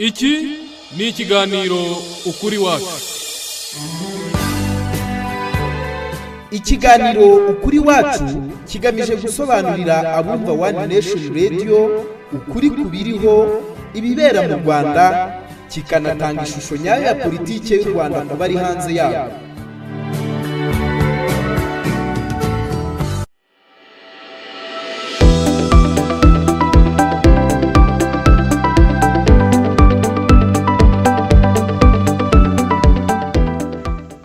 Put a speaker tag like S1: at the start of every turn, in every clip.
S1: Iki ni ikiganiro ukuri wacu.
S2: Ikiganiro ukuri wacu kigamije gusobanurira abumva One Nation Radio ukuri kubiriho ibibera mu Rwanda, kikanatanga ishusho nyayo ya politike y'u Rwanda ku bari hanze yabo.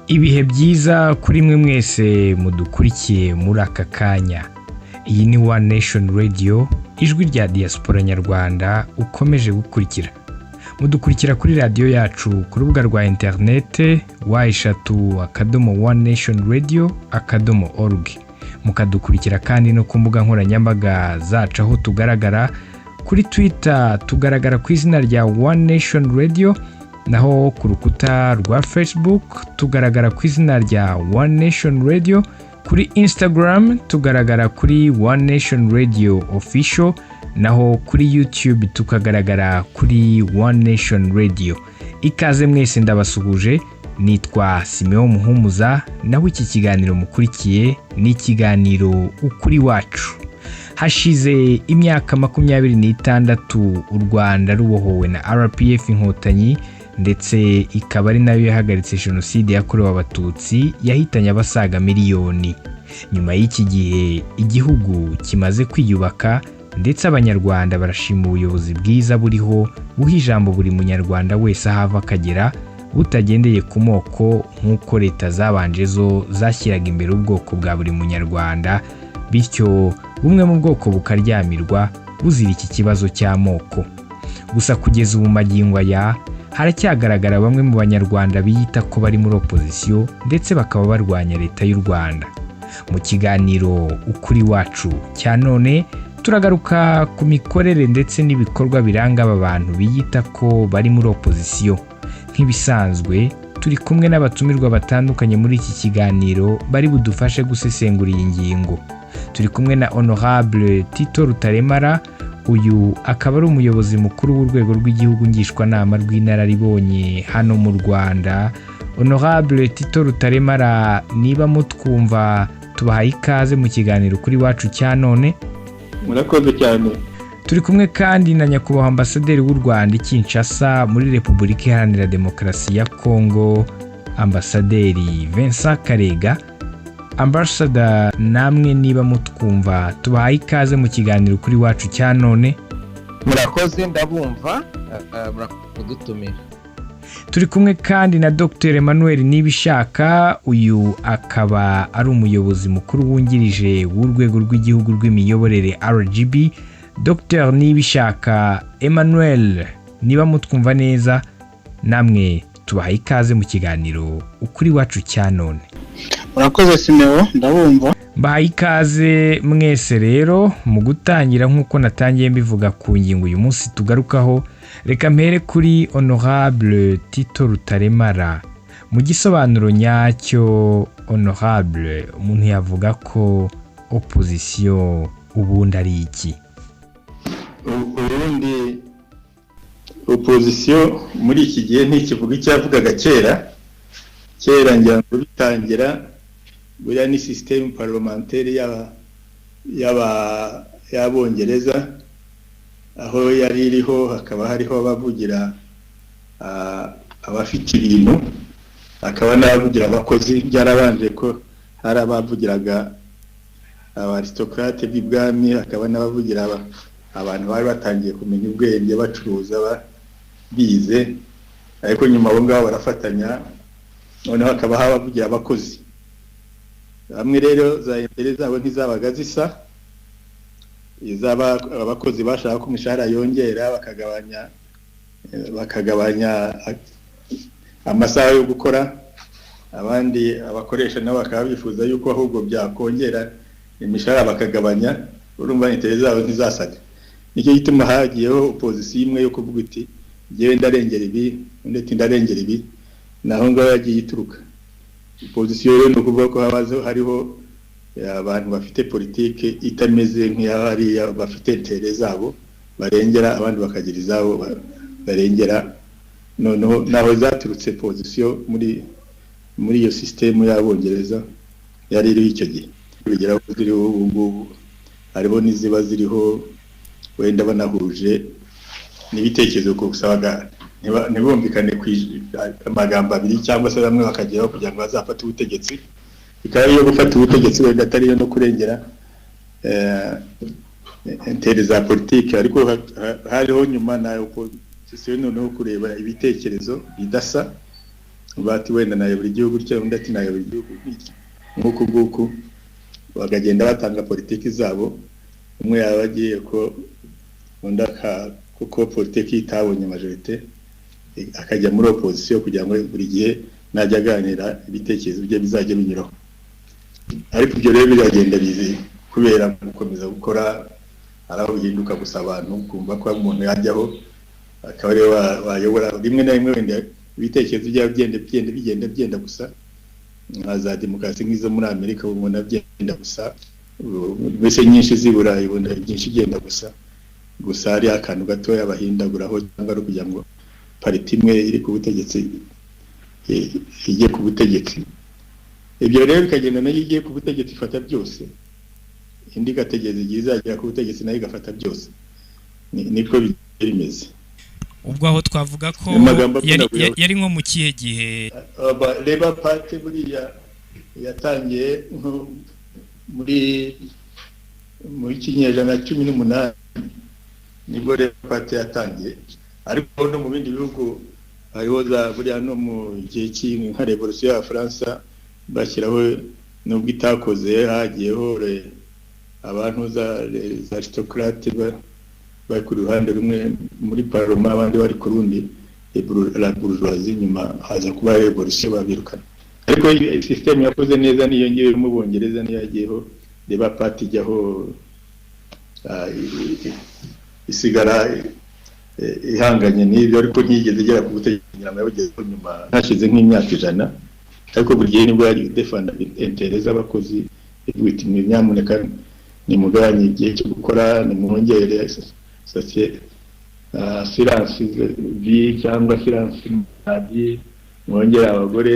S3: Ibihe byiza kuri mwe mwese mudukurikiye muri aka kanya. Iyi ni One Nation Radio, ijwi rya diaspora nyarwanda ukomeje gukurikira. Mudukurikira kuri radio yacu ku rubuga rwa internet wa3.onenationradio.org. Mukadukurikira kandi no ku mbuga nkoranyambaga zacu aho tugaragara. Kuri Twitter tugaragara ku izina rya One Nation Radio, naho ku rukuta rwa Facebook tugaragara ku izina rya One Nation Radio, kuri Instagram tugaragara kuri One Nation Radio Official, naho kuri YouTube tukagaragara kuri One Nation Radio. Ikaze mwese ndabasuhuje, nitwa Simeon Muhumuza, naho iki kiganiro mukurikiye ni ikiganiro ukuri wacu. Hashize imyaka 26 u Rwanda rubohowe na RPF Inkotanyi, ndetse ikaba ari nayo yahagaritse jenoside yakorewe abatutsi yahitanye abasaga miliyoni. Nyuma y'iki gihe igihugu kimaze kwiyubaka, ndetse abanyarwanda barashima ubuyobozi bwiza buriho buha ijambo buri munyarwanda wese ahava akagera, butagendeye ku moko nk'uko leta zabanje zo zashyiraga imbere ubwoko bwa buri munyarwanda, bityo bumwe mu bwoko bukaryamirwa buzira iki kibazo cy'amoko. Gusa kugeza ubu magingo aya haracyagaragara bamwe mu banyarwanda biyita ko bari muri opposition, ndetse bakaba barwanya leta y'u Rwanda. Mu kiganiro ukuri wacu cya none turagaruka ku mikorere ndetse n'ibikorwa biranga aba bantu biyita ko bari muri opposition. Nk'ibisanzwe turi kumwe n'abatumirwa batandukanye muri iki kiganiro bari budufashe gusesengura iyi ngingo. Turi kumwe na Honorable Tito Rutaremara, uyu akaba ari umuyobozi mukuru w'urwego rw'igihugu ngishwanama rw'inararibonye hano mu Rwanda. Honorable Tito Rutaremara, niba mutwumva tubahaye ikaze mu kiganiro kuri wacu cya none.
S4: Murakoze cyane.
S3: Turi kumwe kandi na nyakubahwa ambasaderi w'u Rwanda i Kinshasa muri Repubulika Iharanira Demokarasi ya Kongo, Ambasaderi Vincent Karega. Ambassador, namwe niba mutwumva tubahaye ikaze mu kiganiro kuri wacu cya none.
S4: Murakoze, ndabumva, murakudutumira.
S3: Turi kumwe kandi na Dr. Emmanuel Nibishaka, uyu akaba ari umuyobozi mukuru wungirije w'urwego rw'igihugu rw'imiyoborere RGB. Dr. Nibishaka Emmanuel, niba mutwumva neza, namwe tubahaye ikaze mu kiganiro ukuri wacu cya none.
S4: Murakoze Simeo, ndabumva.
S3: Bahaye ikaze mwese rero. Mu gutangira nk'uko natangiye mbivuga ku ngingo uyu munsi tugarukaho, reka mpere kuri Honorable Tito Rutaremara. Mu gisobanuro nyacyo, Honorable, umuntu yavuga ko opposition ubundi ari iki?
S4: Ubundi opposition muri iki gihe ntikivuga icyavugaga kera ngira ngo bitangira buriya ni system parlementaire y'abongereza, aho yari iriho hakaba hariho abavugira abafite ibintu, hakaba n'abavugira abakozi. Byarabanje ko hari abavugiraga abaristocrate b'ibwami, hakaba n'abavugira abantu bari batangiye kumenya ubwenge bacuruza bize, ariko nyuma abo ngabo barafatanya, noneho hakaba habavugira abakozi. Bamwe rero za imbere zabo ntizabaga zisa, abakozi bashaka ko umushahara yongera bakagabanya amasaha yo gukora, abandi abakoresha nabo bakaba bifuza yuko ahubwo byakongera imishahara bakagabanya. Urumva imbere zabo ntizasaga. Nicyo gituma hagiyeho opposition imwe yo kuvuga iti ngewe ndarengera ibi, undi ndarengera ibi, naho ngaho yagiye ituruka. Opposition rero no kuvuga ko hariho abantu bafite politike itameze nk'iyari bafite intere zabo barengera, abandi bakagira izabo barengera noneho naho zaturutse position muri iyo system y'abongereza yari iri icyo gihe bigera kuri ubu hariho niziba ziriho wenda banahuje n'ibitekerezo ko gusabaga ntibumvikane ku amagambo abiri cyangwa se bamwe bakageraho kugira ngo bazafate ubutegetsi bikaba iyo gufata ubutegetsi wenda atari yo no kurengera intere za politiki ariko hariho nyuma na opposition noneho kureba ibitekerezo bidasa bati wenda nayo buri gihugu cyo undi ati nayo buri gihugu nk'uko bagagenda batanga politiki zabo umwe yabagiye ko undi kuko politiki itabonye majorite akajya muri opposition kugira ngo buri gihe najya aganira ibitekerezo bye bizajya binyuraho ariko ibyo rero biragenda bizi kubera gukomeza gukora araho bihinduka gusa abantu kumva ko umuntu yajyaho akaba rero wayobora rimwe na rimwe wenda ibitekerezo byagenda gusa nka za demokarasi nk'izo muri Amerika umuntu abyenda gusa mbese nyinshi zibura ibona byinshi igenda gusa hari akantu gato yabahindaguraho cyangwa ari kugira ngo pariti imwe iri ku butegetsi ijye ku butegetsi ibyo rero bikagenda nayo igiye ku butegetsi ifata byose indi gategeza igihe izagera ku butegetsi nayo igafata byose niko bimeze
S5: ubwo aho twavuga ko yari nko mu kihe gihe
S4: Labour Party buriya yatangiye muri kinyejana 18 nibwo Labour Party yatangiye ariko no mu bindi bihugu hariho za buriya no mu gihe cy'inka nka revolution ya France bashyiraho nubwo itakoze hagiyeho abantu za aristocrate bari ku ruhande rumwe muri parlement abandi bari ku rundi la bourgeoisie nyuma haza kuba revolution babirukana ariko system yakoze neza niyo ngiye mu Bongereza niyo yagiyeho Labour Party ijyaho isigara ihanganye n'ibyo ariko ntiyigeze igera ku butegetsi nyuma y'abageze nyuma hashize nk'imyaka 100 ariko buri gihe nibwo yari defend intérêt z'abakozi ibwita imyamuneka ni muganye igihe cyo gukora ni mwongere société assurance vie cyangwa assurance maladie mwongera abagore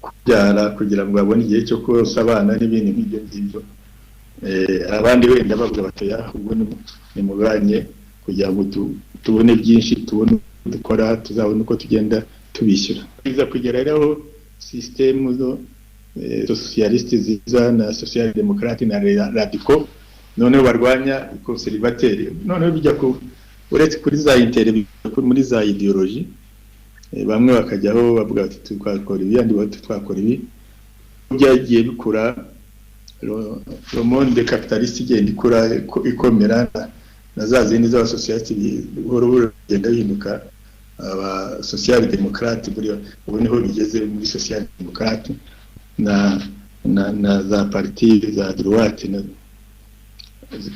S4: kubyara kugira ngo babone igihe cyo kosa abana n'ibindi nk'ibyo ngibyo abandi wenda bavuga batoya ubwo ni muganye kugira ngo tubone byinshi tubone dukora tuzabona uko tugenda tubishyura biza kugera rero system zo socialiste ziza na social democrate na radical none barwanya conservateur none bijya ku uretse kuri za intere muri za ideologie bamwe bakajyaho bavuga ati twakora ibi andi bati twakora ibi byagiye bikura le monde capitaliste igenda ikura ikomera na za zindi za socialiste bihoro bigenda bihinduka aba social democrate buri ubu niho bigeze muri social democrate na za parti za droite na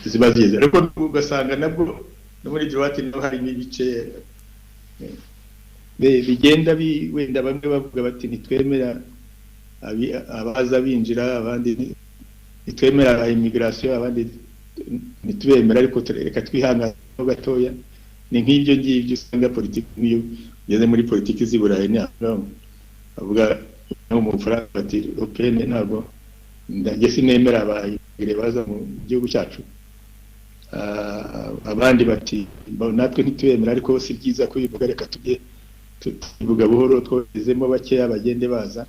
S4: ziba zize ariko ugasanga nabwo no muri droite no hari ibice bigenda wenda bamwe bavuga bati ntitwemera abaza binjira abandi nitwemera immigration abandi nitubemera ariko reka twihangana gatoya ni nk'ibyo ngibyo usanga politiki niyo ugeze muri politiki z'Iburayi ni avuga no mu Faransa bati Européenne ntabwo ndajye sinemera abayigire baza mu gihugu cyacu abandi bati natwe ntitubemera ariko si byiza ko bivuga reka tujye tuvuga buhoro twizemo bakeya bagende baza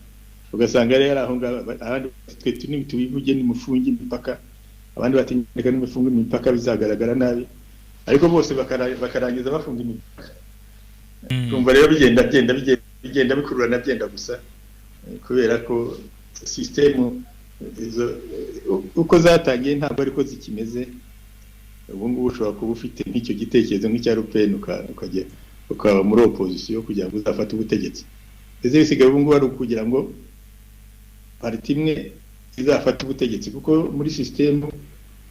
S4: ugasanga rero aho abandi twe tubivuge nimufunge imipaka abandi bati reka nimufunge imipaka bizagaragara nabi ariko bose bakarangiza bafunga imipaka kumva rero bigenda bikururana byenda gusa kubera ko system uko zatangiye ntabwo ariko zikimeze ubu ngubu ushobora kuba ufite nk'icyo gitekerezo nk'icya Rupen ukaba muri opposition kugira ngo uzafate ubutegetsi ese bisigaye ubu ngubu ari ukugira ngo parti imwe izafata ubutegetsi kuko muri system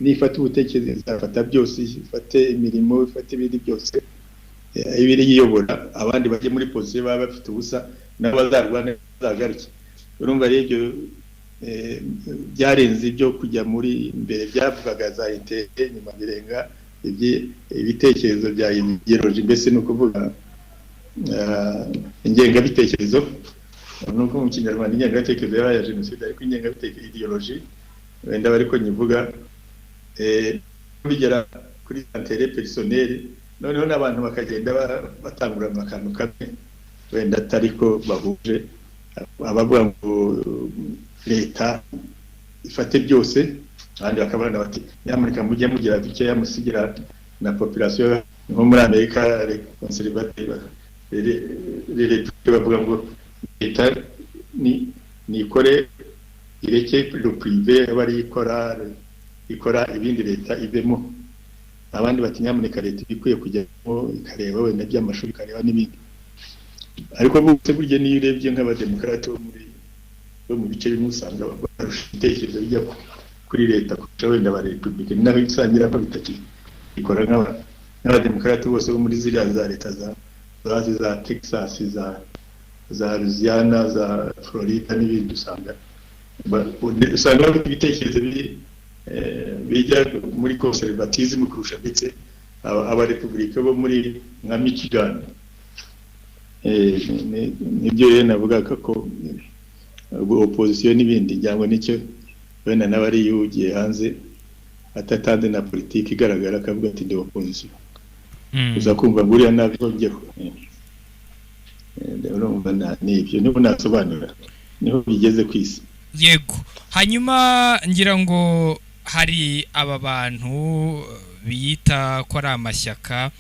S4: nifata ubutegetsi izafata byose ifate imirimo ifate ibindi byose ibiri yiyobora abandi bajye muri position baba bafite ubusa nabo bazarwana bazagaruke urumva rero byarenze ibyo kujya muri imbere byavugaga za intege nyuma birenga ibitekerezo bya ideology, mbese no kuvuga ingengabitekerezo, nuko mu Kinyarwanda ingengabitekerezo ya jenoside, ariko ingengabitekerezo ideology wenda bariko nyivuga bigera kuri santere personnel, noneho n'abantu bakagenda batangura akantu kamwe wenda atariko bahuje, abavuga ngo leta ifate byose, kandi bakabana bati nyamuneka mujye mugira duke yamusigira na population, nko muri Amerika conservative bavuga ngo leta ni ikore ireke le privé bari ikora ibindi leta ivemo, abandi bati nyamuneka leta ikwiye kujyamo ikareba wenda by'amashuri ikareba n'ibindi. Ariko bose burya niyo urebye nk'abademokarate bo mu bice bimwe usanga barusha ibitekerezo bijya kuri leta kurusha wenda ba republicain, naho isangira ko bitakikora nk'abademokarate bose bo muri ziriya za leta za Texas, za Louisiana, za Florida n'ibindi, usanga bafite ibitekerezo bijya muri conservatism kurusha ndetse abarepublika bo muri nka Michigan. Nibyo rero navugaga ko opposition n'ibindi cyangwa nicyo wenda n'abari yugiye hanze atatanze na politiki igaragara akavuga ati ndi opposition, uza kumva nguriya nabyo urumva n'ibyo nibo nasobanura niho bigeze kwisi.
S5: Yego, hanyuma ngira ngo hari aba bantu biyita ko ari amashyaka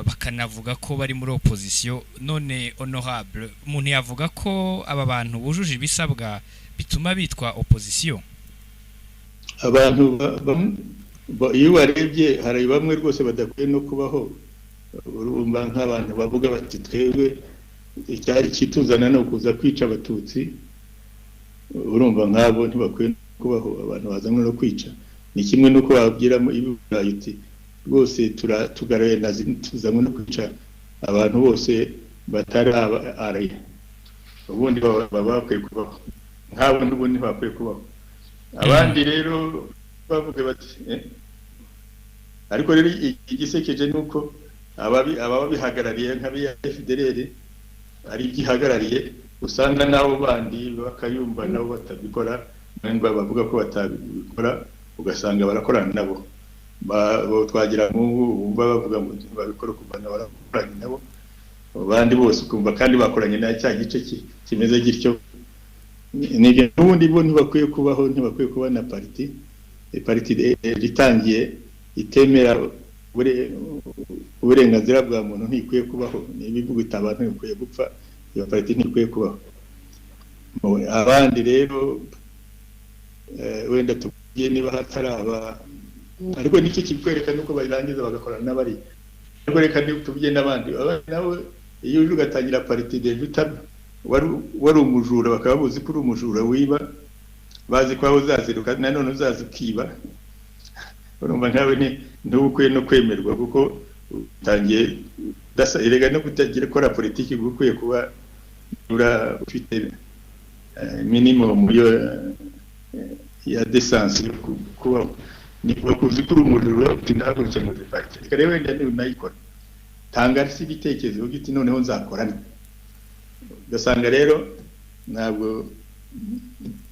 S5: bakanavuga ko bari muri opposition, none honorable umuntu yavuga ko aba bantu bujuje ibisabwa bituma bitwa opposition?
S4: Abantu iyo warebye hari bamwe rwose badakwiye no kubaho, urumva nk'abantu bavuga bati twebwe icyari kituzana no kuza kwica abatutsi, urumva nk'abo ntibakwiye kubaho, abantu bazanwe no kwica. Ni kimwe nuko wabwiramo iburayi uti rwose tugaraye tuzanwe no kwica abantu bose batari ari, ubundi baba bakwiye kubaho nk'abo, n'ubundi bakwiye kubaho. Abandi rero bavuga bati ariko rero igisekeje nuko ababihagarariye nk'abiya FDLR ari gihagarariye, usanga nabo bandi bakayumva nabo batabikora, nangwa bavuga ko batabikora, ugasanga barakorana nabo. Twagira nk'ubu bavuga ngo babikora kuvana barakoranye nabo, abandi bose ukumva kandi bakoranye na cya gice kimeze gityo. N'ubundi bo ntibakwiye kubaho, ntibakwiye kuba na parti ritangiye itemera uburenganzira bwa muntu, ntikwiye kubaho. N'ibivuga itabantu bikwiye gupfa, iyo parti ntikwiye kubaho. Abandi rero wenda tugiye niba hataraba, ariko nicyo kikwereka nuko barangiza bagakorana n'abari, ariko reka tubye n'abandi nabo iyo uje ugatangira parti de vitam wari umujura, bakaba buzi ko uri umujura wiba, bazi ko aho uzaziruka nanone uzazi ukiba, urumva nkawe ntubukwiye no kwemerwa, kuko utangiye erega no kutagira kora politiki gukwiye kuba ufite minimum ya decency kuba ni kuzi ko uri umujura utindahagurutse mu parti. Reka rero wenda ni unayikora, tanga si ibitekerezo uti noneho nzakorana. Ugasanga rero ntabwo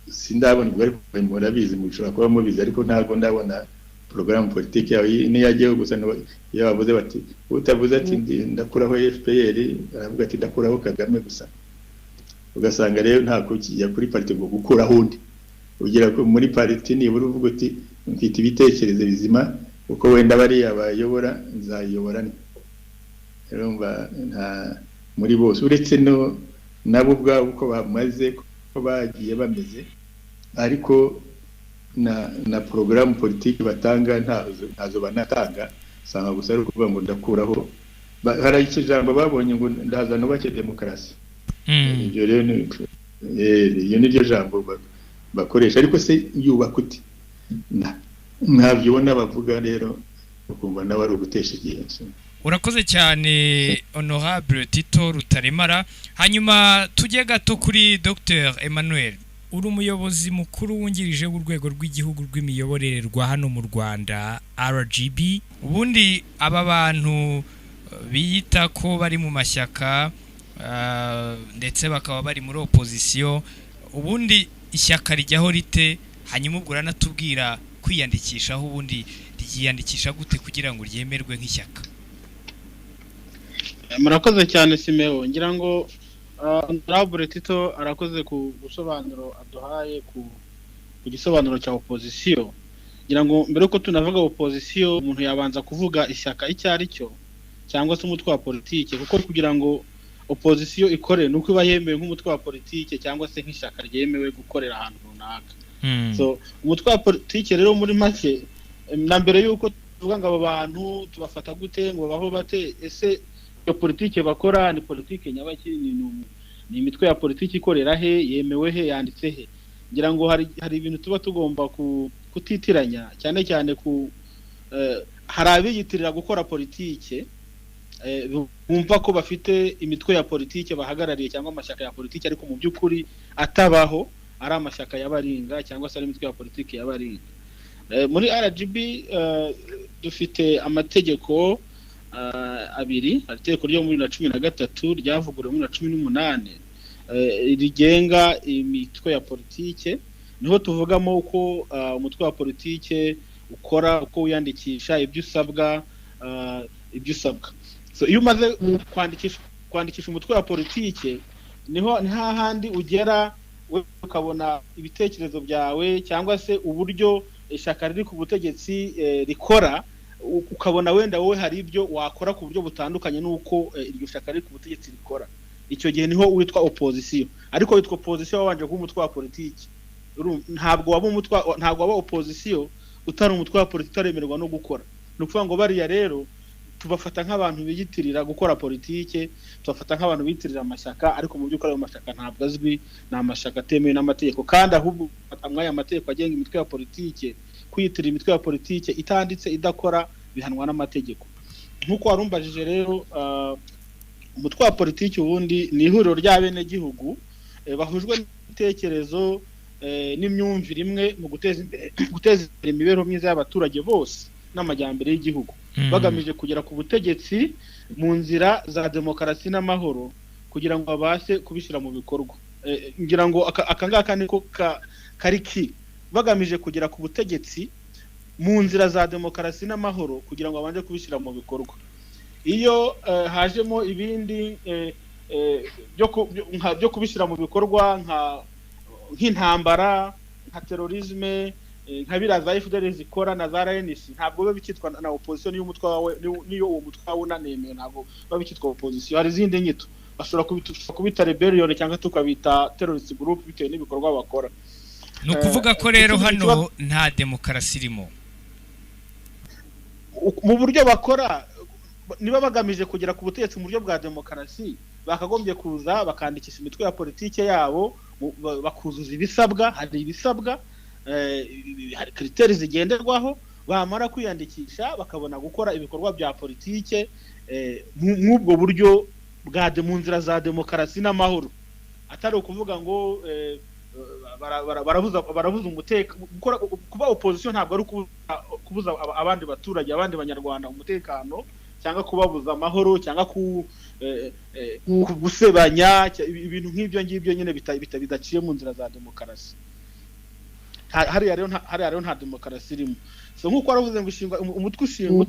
S4: sindabona ubwo ariko murabizi, mushobora kuba mubizi, ariko ntabwo ndabona programme politique yawe niyagiye gusa iyo bavuze bati utavuze ati ndakuraho FPR, aravuga ati ndakuraho Kagame gusa. Ugasanga rero ntako kijya kuri parti ngo gukuraho undi, ugira muri parti nibura uvuga uti mfite ibitekerezo bizima, uko wenda bari abayobora nzayobora. Urumva nta muri bose uretse nabo ubwabo uko bamaze ko bagiye bameze, ariko na programme politique batanga ntazo banatanga, sanga gusa ari kuvuga ngo ndakuraho. Hari ikijambo babonye ngo ndazana ubake demokarasi. Ibyo rero iyo ni ryo jambo bakoresha, ariko se yubaka uti ntabyibona bavuga, rero ukumva nawe ari ugutesha igihe.
S5: Urakoze cyane honorable Tito Rutaremara. Hanyuma tujye gato kuri Dr Emmanuel. uri umuyobozi mukuru wungirije w'urwego rw'igihugu rw'imiyoborere rwa hano mu Rwanda RGB. Ubundi aba bantu biyita ko bari mu mashyaka ndetse bakaba bari muri opposition, ubundi ishyaka rijyaho rite? Hanyuma ubwo uranatubwira kwiyandikishaho ubundi ryiyandikisha gute kugira ngo ryemerwe nk'ishyaka?
S6: Murakoze cyane Simeo, ngira ngo Honorable Tito arakoze ku gusobanuro aduhaye ku gisobanuro cya opposition. Ngira ngo mbere ko tunavuga opposition umuntu yabanza kuvuga ishyaka icyo ari cyo cyangwa se umutwe wa politike, kuko kugira ngo opposition ikore nuko iba yemewe nk'umutwe wa politike cyangwa se nk'ishyaka ryemewe gukorera ahantu runaka. So umutwe wa politike rero muri make, na mbere yuko tuvuga ngo abo bantu tubafata gute, ngo baho bate, ese iyo politike bakora ni politike nyabaki, ni imitwe ya politike ikorera he, yemewe he, yanditse he? Ngira ngo hari ibintu tuba tugomba kutitiranya cyane cyane hari abiyitirira gukora politike bumva ko bafite imitwe ya politike bahagarariye cyangwa amashyaka ya politike, ariko mu by'ukuri atabaho, ari amashyaka y'abaringa cyangwa se ari imitwe ya politike y'abaringa. Muri RGB dufite amategeko abiri. Itegeko ryo muri 2013 ryavuguruwe muri 2018 rigenga imitwe ya politike. Niho tuvugamo uko umutwe wa politike ukora, uko wiyandikisha, ibyo usabwa. So iyo umaze kwandikisha umutwe wa politike, niho hahandi ugera ukabona ibitekerezo byawe cyangwa se uburyo ishyaka riri ku butegetsi rikora, ukabona wenda wowe hari ibyo wakora ku buryo butandukanye n'uko iryo shyaka riri ku butegetsi rikora. Icyo gihe niho witwa opposition. Ariko witwa opposition wabanje kuba umutwe wa politiki. Ntabwo waba opposition utari umutwe wa politiki utaremerwa no gukora. Ni ukuvuga ngo bariya rero tubafata nk'abantu biyitirira gukora politike, tubafata nk'abantu biyitirira amashyaka, ariko mu by'ukuri ayo mashyaka ntabwo azwi, ni amashyaka atemewe n'amategeko, kandi ahubwo atamwaye amategeko agenga imitwe ya politike. Kwiyitirira imitwe ya politike itanditse, idakora, bihanwa n'amategeko. Nk'uko warumbajije rero, umutwe wa politiki ubundi ni ihuriro ry'abenegihugu bahujwe n'ibitekerezo n'imyumvire imwe mu guteza imbere imibereho myiza y'abaturage bose n'amajyambere y'igihugu, bagamije kugera ku butegetsi mu nzira za demokarasi n'amahoro kugira ngo babashe kubishyira mu bikorwa. Ngira ngo aka ngaka niko kariki, bagamije kugera ku butegetsi mu nzira za demokarasi n'amahoro kugira ngo babanje kubishyira mu bikorwa. Iyo hajemo ibindi byo kubishyira mu bikorwa nk'intambara, nka terorisme, nka biriya za FDL zikora na za RNC, ntabwo biba bikitwa na opposition. Niyo uwo mutwe wawe unanemewe, ntabwo biba bikitwa opposition. Hari izindi nyito, bashobora kubita rebellion cyangwa tukabita terrorist group bitewe n'ibikorwa bakora.
S5: Ni ukuvuga ko rero hano nta demokarasi irimo
S6: mu buryo bakora. Niba bagamije kugera ku butegetsi mu buryo bwa demokarasi, bakagombye kuza bakandikisha imitwe ya politike yabo, bakuzuza ibisabwa. Hari ibisabwa, hari kriteri zigenderwaho, bamara kwiyandikisha bakabona gukora ibikorwa bya politike nk'ubwo buryo mu nzira za demokarasi n'amahoro. Atari ukuvuga ngo barabuza umutekano. Kuba opposition ntabwo ari kubuza abandi baturage, abandi banyarwanda umutekano, cyangwa kubabuza amahoro, cyangwa gusebanya, ibintu nk'ibyo ngibyo nyine bidaciye mu nzira za demokarasi. Hariya rero nta demokarasi irimo. So nk'uko waravuze ngo umutwe ushingwa,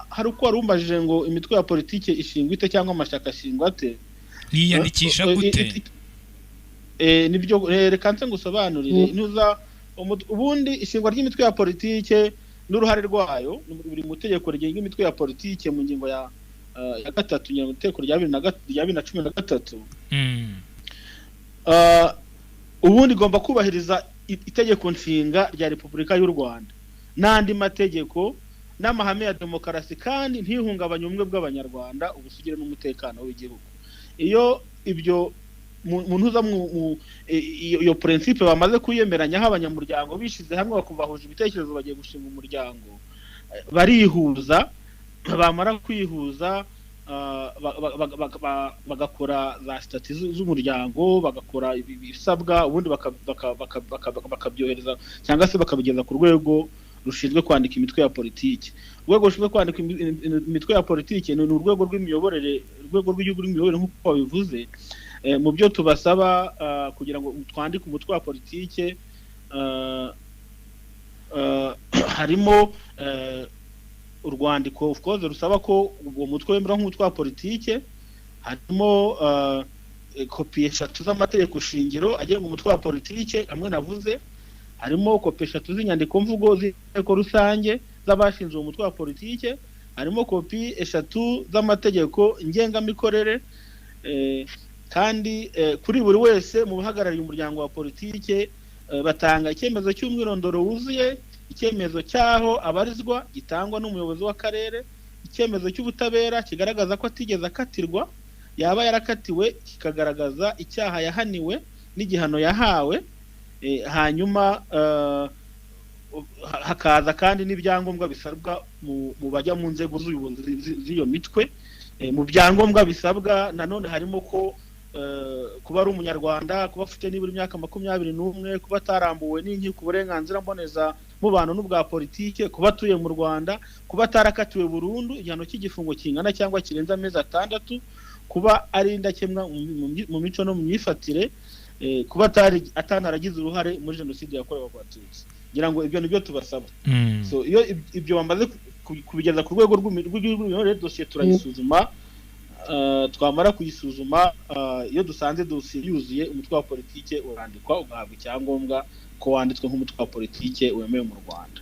S6: hari uko warumbajije ngo imitwe ya politike ishingwa ite cyangwa amashyaka ashingwa ate,
S5: yiyandikisha gute?
S6: Nibyo reka nse ngusobanurire. Ubundi ishingwa ry'imitwe ya politike n'uruhare rwayo buri mu tegeko rigenga imitwe ya politike mu ngingo ya gatatu itegeko rya 2013. Ubundi igomba kubahiriza itegeko nshinga rya Repubulika y'u Rwanda n'andi mategeko n'amahame ya demokarasi, kandi ntihungabanye ubumwe bw'abanyarwanda, ubusugire n'umutekano w'igihugu. Iyo ibyo umuntu uza iyo principe bamaze kuyemeranyaho abanyamuryango bishize hamwe bakubahuje ibitekerezo, bagiye gushinga umuryango, barihuza. Bamara kwihuza bagakora za stati z'umuryango, bagakora ibisabwa, ubundi bakabyohereza cyangwa se bakabigeza ku rwego rushinzwe kwandika imitwe ya politiki. Urwego rushinzwe kwandika imitwe ya politiki ni urwego rw'imiyoborere, urwego rw'igihugu rw'imiyoborere nk'uko babivuze. Mu byo tubasaba kugira ngo twandike umutwe wa politiki harimo urwandiko of course rusaba ko uwo mutwe wemera nk'umutwe wa politiki, harimo kopi 3 z'amategeko shingiro agenga umutwe wa politiki amwe navuze, harimo kopi 3 z'inyandiko mvugo z'inteko rusange z'abashinzwe umutwe wa politiki, harimo kopi 3 z'amategeko ngengamikorere, kandi kuri buri wese mu bahagarariye umuryango wa politiki batanga icyemezo cy'umwirondoro wuzuye, icyemezo cyaho abarizwa gitangwa n'umuyobozi w'akarere, icyemezo cy'ubutabera kigaragaza ko atigeze akatirwa, yaba yarakatiwe kikagaragaza icyaha yahaniwe n'igihano yahawe, hanyuma hakaza kandi n'ibyangombwa bisabwa mu bajya mu nzego z'ubuyobozi z'iyo mitwe. Mu byangombwa bisabwa nanone harimo ko kuba ari umunyarwanda, kuba afite nibura imyaka 21, kuba atarambuwe n'inkiko uburenganzira mboneza mubano n'ubwa politike, kuba atuye mu Rwanda, kuba atarakatiwe burundu igihano cy'igifungo kingana cyangwa kirenza amezi 6, kuba ari indakemwa mu mico no mu myifatire, kuba atanaragize uruhare muri jenoside yakorewe Abatutsi. Ngira ngo ibyo nibyo tubasaba. So iyo ibyo bamaze kubigeza ku rwego rw'imiyoborere, dosiye turayisuzuma, twamara kuyisuzuma iyo dusanze dosiye yuzuye, umutwe wa politiki urandikwa ugahabwa icyangombwa ko wanditswe nk'umutwe wa politiki wemewe mu Rwanda.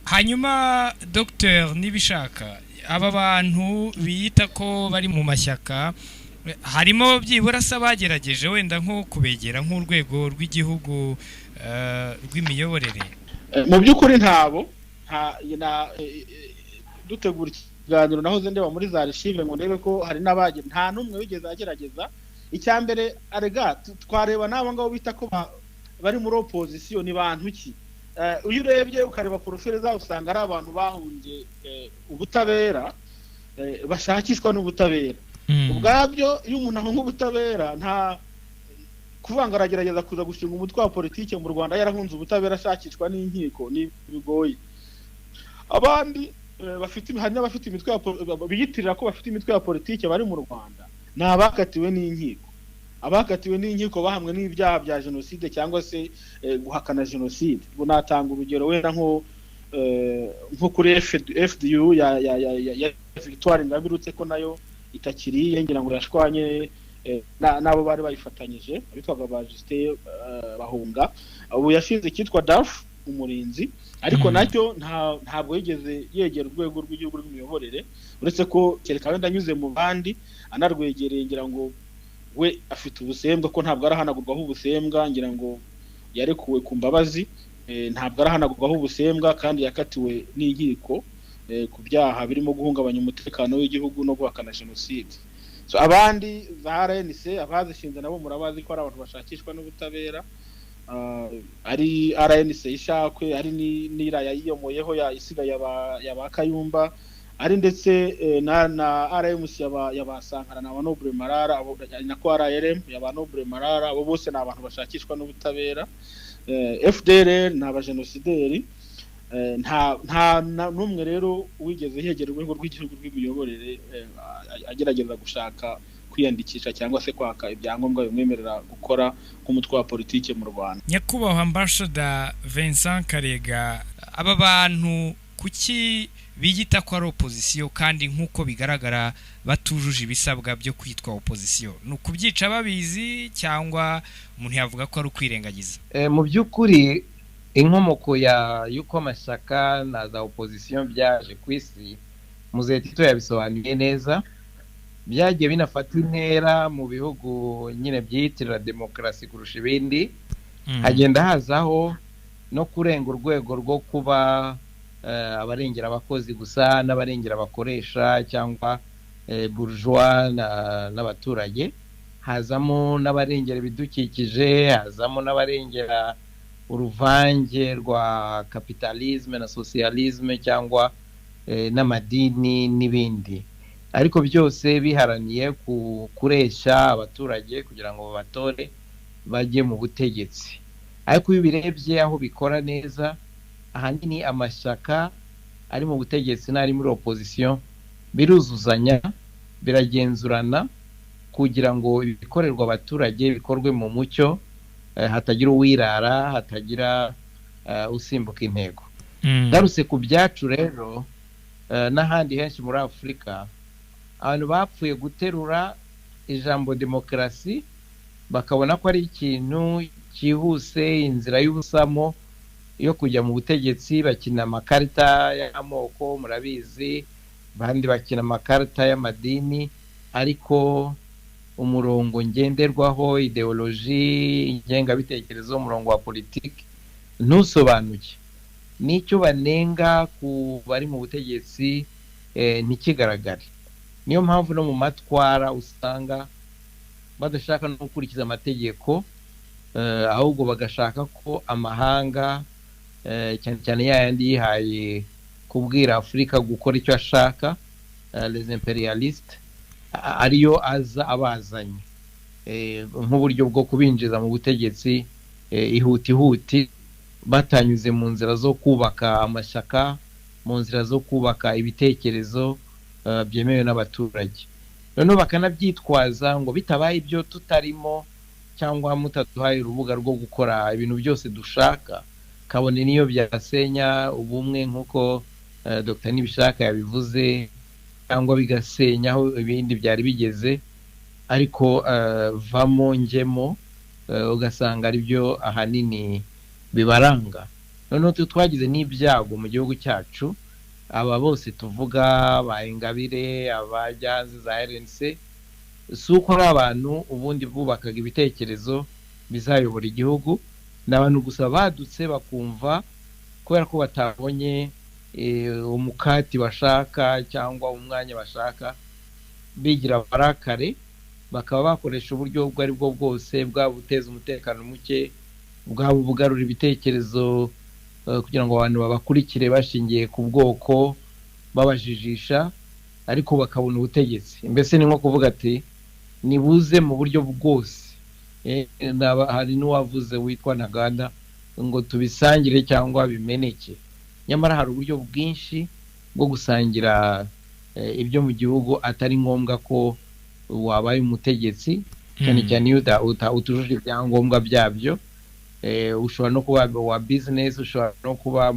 S5: Hanyuma Dr Nibishaka, aba bantu biyita ko bari mu mashyaka, harimo byibura se bagerageje wenda nko kubegera nk'urwego rw'igihugu rw'imiyoborere?
S6: Mu by'ukuri ntabo dutegura ikiganiro nahoze ndeba muri za archive ngo ndebe ko hari n'abagera, nta numwe wigeze agerageza. Icyambere arega twareba nabo ngabo bita ko bari muri opposition ni bantu ki, uyu urebye ukareba profile zabo usanga ari abantu bahungiye ubutabera, bashakishwa n'ubutabera. Ubwabyo iyo umuntu ahunga ubutabera nta kuvanga aragerageza kuza gushinga umutwe wa politiki mu Rwanda yarahunze ubutabera ashakishwa n'inkiko, ni bigoye. Abandi bafite imitwe biyitirira ko bafite imitwe ya politiki bari mu Rwanda ni abakatiwe n'inkiko. Abakatiwe n'inkiko bahamwe n'ibyaha bya jenoside cyangwa se guhakana jenoside. Ubu natanga urugero wenda nko kuri FDU ya Victoire Ingabirutse ko nayo itakiriye, ngira ngo yashwanye nabo bari bayifatanyije abitwaga ba Justin Bahunga. Ubu yashinze kitwa DAF umurinzi, ariko nacyo ntabwo yigeze yegera urwego rw'igihugu rw'imiyoborere, uretse ko kereka wenda anyuze mu bandi anarwegereye. Ngira ngo we afite ubusembwa ko ntabwo arahanagurwaho ubusembwa, ngira ngo yarekuwe ku mbabazi, ntabwo arahanagurwaho ubusembwa kandi yakatiwe n'inkiko ku byaha birimo guhungabanya umutekano w'igihugu no guhakana jenoside. So abandi za RNC abazishinze nabo murabazi ko ari abantu bashakishwa n'ubutabera, ari RNC ishakwe, ari n'iraya yiyomoyeho ya isiga yaba Kayumba, ari ndetse na RMC yabasankara na Noble Marara, nako RRM yaba Noble Marara, abo bose ni abantu bashakishwa n'ubutabera. FDR ni abajenosideri. Nta numwe rero wigeze yegera urwego rw'igihugu rw'imiyoborere agerageza gushaka kwiyandikisha cyangwa se kwaka ibyangombwa bimwemerera gukora nk'umutwe wa politiki mu Rwanda.
S5: Nyakubahwa Ambassador Vincent Karega, aba bantu kuki biyita ko ari opposition kandi nk'uko bigaragara batujuje ibisabwa byo kwitwa opposition? Ni ukubyica babizi cyangwa umuntu yavuga ko ari ukwirengagiza?
S7: Mu by'ukuri inkomoko y'uko amashyaka na za opposition byaje ku isi Muzehe Tito yabisobanuye neza. Byagiye binafata intera mu bihugu nyine byiyitirira demokarasi kurusha ibindi, hagenda hazaho no kurenga urwego rwo kuba abarengera abakozi gusa n'abarengera abakoresha cyangwa bourgeois n'abaturage, hazamo n'abarengera ibidukikije, hazamo n'abarengera uruvange rwa kapitalisme na socialisme cyangwa n'amadini n'ibindi. ariko byose biharaniye kuresha abaturage kugira ngo babatore bajye mu butegetsi. Ariko iyo ubirebye aho bikora neza, ahanini amashyaka ari mu butegetsi n'ari muri opposition biruzuzanya, biragenzurana kugira ngo ibikorerwa abaturage bikorwe mu mucyo, hatagira uwirara, hatagira usimbuka intego. Daruse ku byacu rero n'ahandi henshi muri Afurika, abantu bapfuye guterura ijambo demokarasi bakabona ko ari ikintu cyihuse, inzira y'ubusamo yo kujya mu butegetsi. Bakina amakarita y'amoko, murabizi, bandi bakina amakarita y'amadini, ariko umurongo ngenderwaho, ideoloji, ingengabitekerezo, umurongo wa politiki ntusobanuke. N'icyo banenga ku bari mu butegetsi ntikigaragare. Niyo mpamvu no mu matwara usanga badashaka no gukurikiza amategeko, ahubwo bagashaka ko amahanga cyane cyane yayandi yihaye kubwira Afurika gukora icyo ashaka, les imperialistes, ariyo aza abazanye nk'uburyo bwo kubinjiza mu butegetsi ihuti batanyuze mu nzira zo kubaka amashyaka, mu nzira zo kubaka ibitekerezo byemewe n'abaturage. Noneho bakanabyitwaza ngo bitabaye ibyo tutarimo cyangwa mutaduhaye urubuga rwo gukora ibintu byose dushaka, kabone niyo byasenya ubumwe nk'uko Dr. Nibishaka yabivuze, cyangwa bigasenya aho ibindi byari bigeze, ariko vamo njemo, ugasanga ari byo ahanini bibaranga. Noneho twagize n'ibyago mu gihugu cyacu, aba bose tuvuga ba Ingabire, abajyanze za RNC, si uko ari abantu ubundi bubakaga ibitekerezo bizayobora igihugu, n'abantu gusa badutse bakumva kubera ko batabonye umukati bashaka cyangwa umwanya bashaka, bigira barakare, bakaba bakoresha uburyo ubwo ari bwo bwose, bwaba buteza umutekano muke, bwaba bugarura ibitekerezo kugira ngo abantu babakurikire bashingiye ku bwoko, babajijisha, ariko bakabona ubutegetsi. Mbese ni nko kuvuga ati nibuze mu buryo bwose. Hari n'uwavuze witwa Ntaganda ngo tubisangire cyangwa bimeneke. Nyamara hari uburyo bwinshi bwo gusangira ibyo mu gihugu, atari ngombwa ko wabaye umutegetsi, cyane cyane iyo utujuje ibyangombwa byabyo. Ushobora no kuba wa business, ushobora no kuba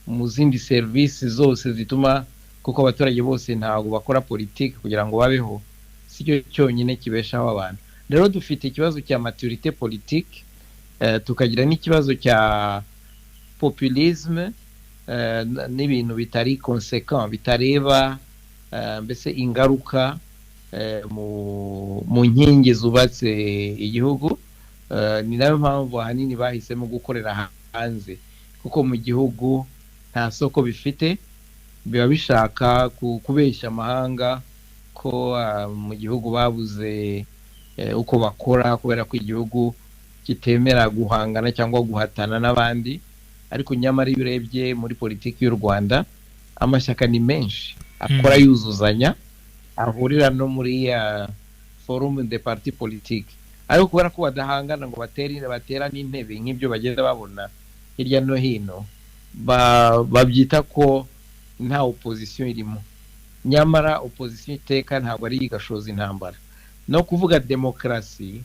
S7: mu zindi serivisi zose zituma, kuko abaturage bose ntabwo bakora politiki kugira ngo babeho, si cyo cyonyine kibeshaho abantu. Rero dufite ikibazo cya maturité politique, tukagira n'ikibazo cya populisme, n'ibintu bitari conséquent, bitareba mbese ingaruka mu nkingi zubatse igihugu. Ni nayo mpamvu ahanini bahisemo gukorera hanze, kuko mu gihugu nta soko bifite, biba bishaka kubeshya amahanga ko mu gihugu babuze uko bakora, kubera ko igihugu kitemera guhangana cyangwa guhatana n'abandi. Ariko nyamara iyo urebye muri politiki y'u Rwanda, amashyaka ni menshi akora yuzuzanya, ahurira no muri forum de parti politique, ariko kubera ko badahangana ngo baterane intebe nk'ibyo bagenda babona hirya no hino, babyita ko nta opposition irimo. Nyamara opposition iteka ntabwo ari igashoza intambara. No kuvuga demokarasi,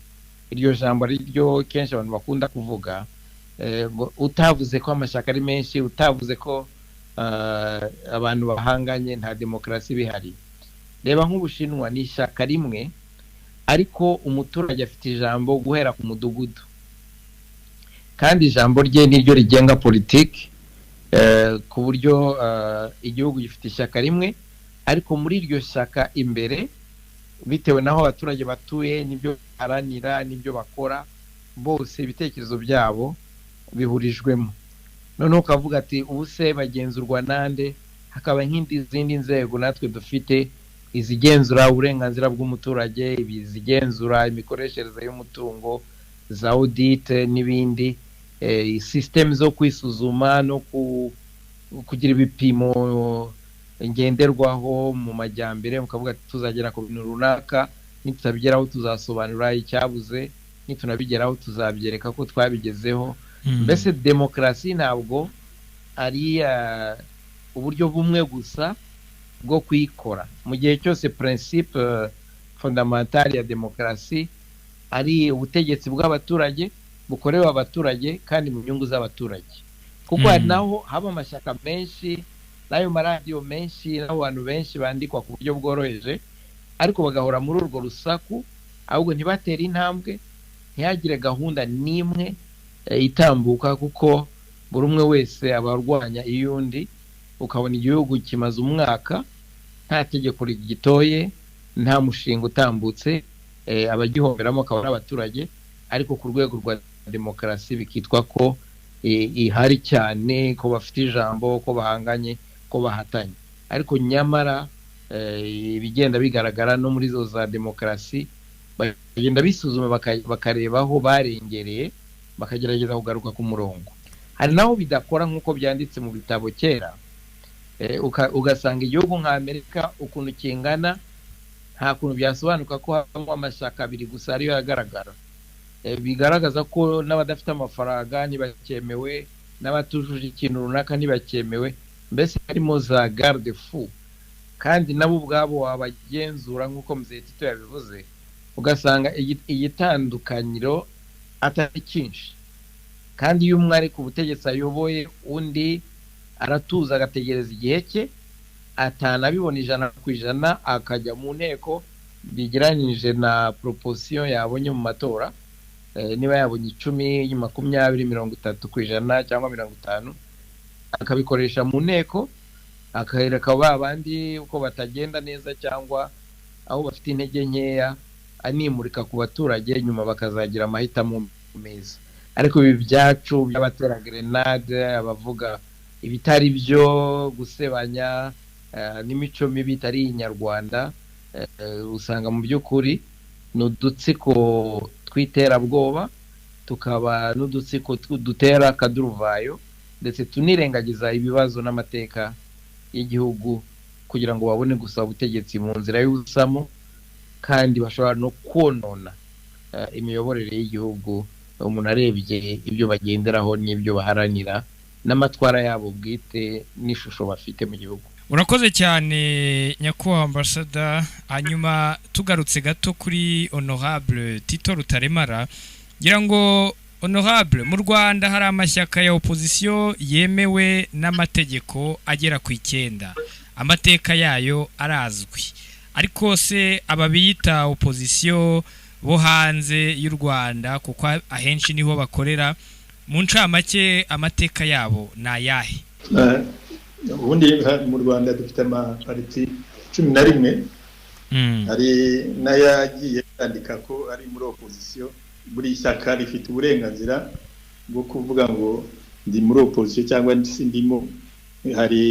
S7: iryo jambo ari ryo kenshi abantu bakunda kuvuga, utavuze ko amashyaka ari menshi, utavuze ko abantu bahanganye, nta demokarasi bihari. Reba nk'Ubushinwa, ni ishyaka rimwe, ariko umuturage afite ijambo guhera ku mudugudu, kandi ijambo rye niryo rigenga politiki, ku buryo igihugu gifite ishyaka rimwe, ariko muri iryo shyaka imbere, bitewe n'aho abaturage batuye, n'ibyo baharanira, n'ibyo bakora, bose ibitekerezo byabo bihurijwemo. Noneho ukavuga ati ubuse bagenzurwa nande? Hakaba nk'izindi nzego natwe dufite, izigenzura uburenganzira bw'umuturage, izigenzura imikoreshereze y'umutungo, za audit n'ibindi, system zo kwisuzuma no kugira ibipimo ngenderwaho mu majyambere mukavuga ati tuzagera ku bintu runaka, nitutabigeraho tuzasobanura icyabuze, nitunabigeraho tuzabyereka ko twabigezeho. Mbese demokarasi ntabwo ari uburyo bumwe gusa bwo kuyikora. Mu gihe cyose principe fondamentale ya demokarasi ari ubutegetsi bw'abaturage bukorewe abaturage kandi mu nyungu z'abaturage, kuko hari naho haba amashyaka menshi n'ayo maradiyo menshi n'abantu benshi bandikwa ku buryo bworoheje, ariko bagahora muri urwo rusaku, ahubwo ntibatere intambwe, ntihagire gahunda n'imwe itambuka, kuko buri umwe wese aba arwanya iyundi. Ukabona igihugu kimaze umwaka nta tegeko rigitoye, nta mushinga utambutse, abagihomberamo akaba ari abaturage, ariko ku rwego rwa demokarasi bikitwa ko ihari cyane, ko bafite ijambo, ko bahanganye, ko bahatanye. Ariko nyamara ibigenda bigaragara no muri zo za demokarasi, bagenda bisuzuma bakareba aho barengereye, bakagerageza kugaruka ku murongo. Hari naho bidakora nk'uko byanditse mu bitabo kera, ugasanga igihugu nka Amerika ukuntu kingana, nta kuntu byasobanuka ko habamo amashyaka abiri gusa ariyo yagaragara. Bigaragaza ko n'abadafite amafaranga ntibacyemewe, n'abatujuje ikintu runaka ntibacyemewe, mbese harimo za garde fou, kandi nabo ubwabo wabagenzura nk'uko Mzee Tito yabivuze, ugasanga igitandukanyiro atari cyinshi. Kandi iyo umwe ari ku butegetsi ayoboye, undi aratuza agategereza igihe cye, atanabibona 100% akajya mu nteko bigeranyije na proposition yabonye mu matora. Niba yabonye 10, 20, 30% cyangwa 50%, akabikoresha mu nteko, akahereka babandi uko batagenda neza cyangwa aho bafite intege nkeya, animurika ku baturage, nyuma bakazagira amahitamo meza. Ariko ibi byacu by'abatera grenade, abavuga ibitari byo, gusebanya n'imico mibi itari inyarwanda, usanga mu by'ukuri n'udutsiko twiterabwoba, tukaba n'udutsiko dutera akaduruvayo, ndetse tunirengagiza ibibazo n'amateka y'igihugu kugira ngo babone gusa ubutegetsi mu nzira y'ubusamo, kandi bashobora no konona imiyoborere y'igihugu. Umuntu arebye ibyo bagenderaho n'ibyo baharanira n'amatwara yabo bwite n'ishusho bafite mu gihugu.
S5: Urakoze cyane nyakubahwa ambassador. Hanyuma tugarutse gato kuri honorable Tito Rutaremara, ngira ngo honorable, mu Rwanda hari amashyaka ya opposition yemewe n'amategeko agera ku 9, amateka yayo arazwi, ariko se ababiyita opposition bo hanze y'u Rwanda, kuko ahenshi niho bakorera, mu ncamake amateka yabo na yahe?
S4: Ubundi mu Rwanda dufite amapariti 11, hari n'ayagiye yandika ko ari muri opposition. Buri shyaka rifite uburenganzira bwo kuvuga ngo ndi muri opposition cyangwa ndimo. Hari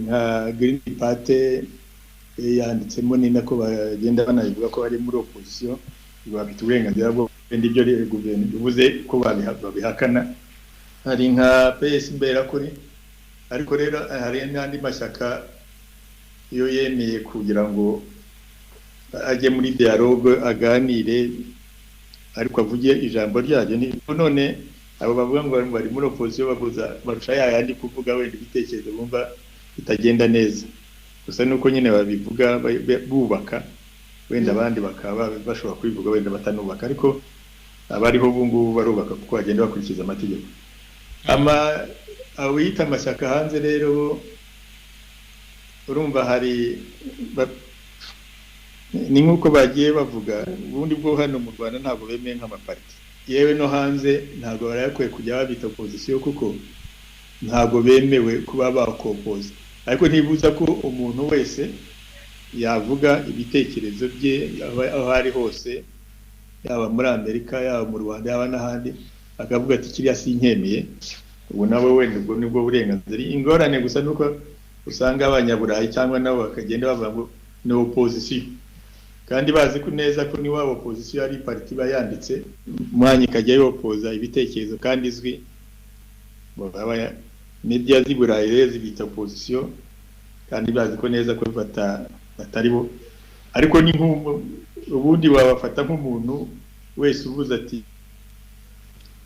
S4: nka Green Party yanditsemo ni nako bagenda banavuga ko ari muri opposition, bafite uburenganzira bwo kwenda ibyo guverinoma bivuze ko babihakana. Hari nka PS Mberakuri, ariko rero hari n'andi mashyaka iyo yemeye kugira ngo ajye muri dialogue, aganire, ariko avuge ijambo ryaje. None abo bavuga ngo bari muri opposition barusha yandi kuvuga wenda ibitekerezo bumva bitagenda neza, gusa nuko nyine babivuga bubaka, wenda abandi bakaba bashobora kwivuga wenda batanubaka, ariko abariho bungu barubaka kuko bagenda bakurikiza amategeko. Awita amashyaka hanze rero urumva hari ni nkuko bagiye bavuga, ubundi bwo hano mu Rwanda ntabwo bemeye nk'amaparti, yewe no hanze ntabwo barakwiye kujya babita opposition kuko ntabwo bemewe kuba bakopoza. Ariko ntibuza ko umuntu wese yavuga ibitekerezo bye aho ari hose, yaba muri Amerika, yaba mu Rwanda, yaba n'ahandi, akavuga ati kiriya sinkemeye. Ubu nawe wenda ubwo nibwo burenganzira. Ingorane gusa nuko usanga abanyaburayi cyangwa nabo bakagenda bavuga ngo ni opposition, kandi bazi ko neza ko ni wa opposition ari parti bayanditse, mwanya ikajya yopoza ibitekerezo kandi izwi. Media z'iburayi rero zibita opposition, kandi bazi ko neza ko batari bo, ariko ni ubundi wabafata nk'umuntu wese uvuze ati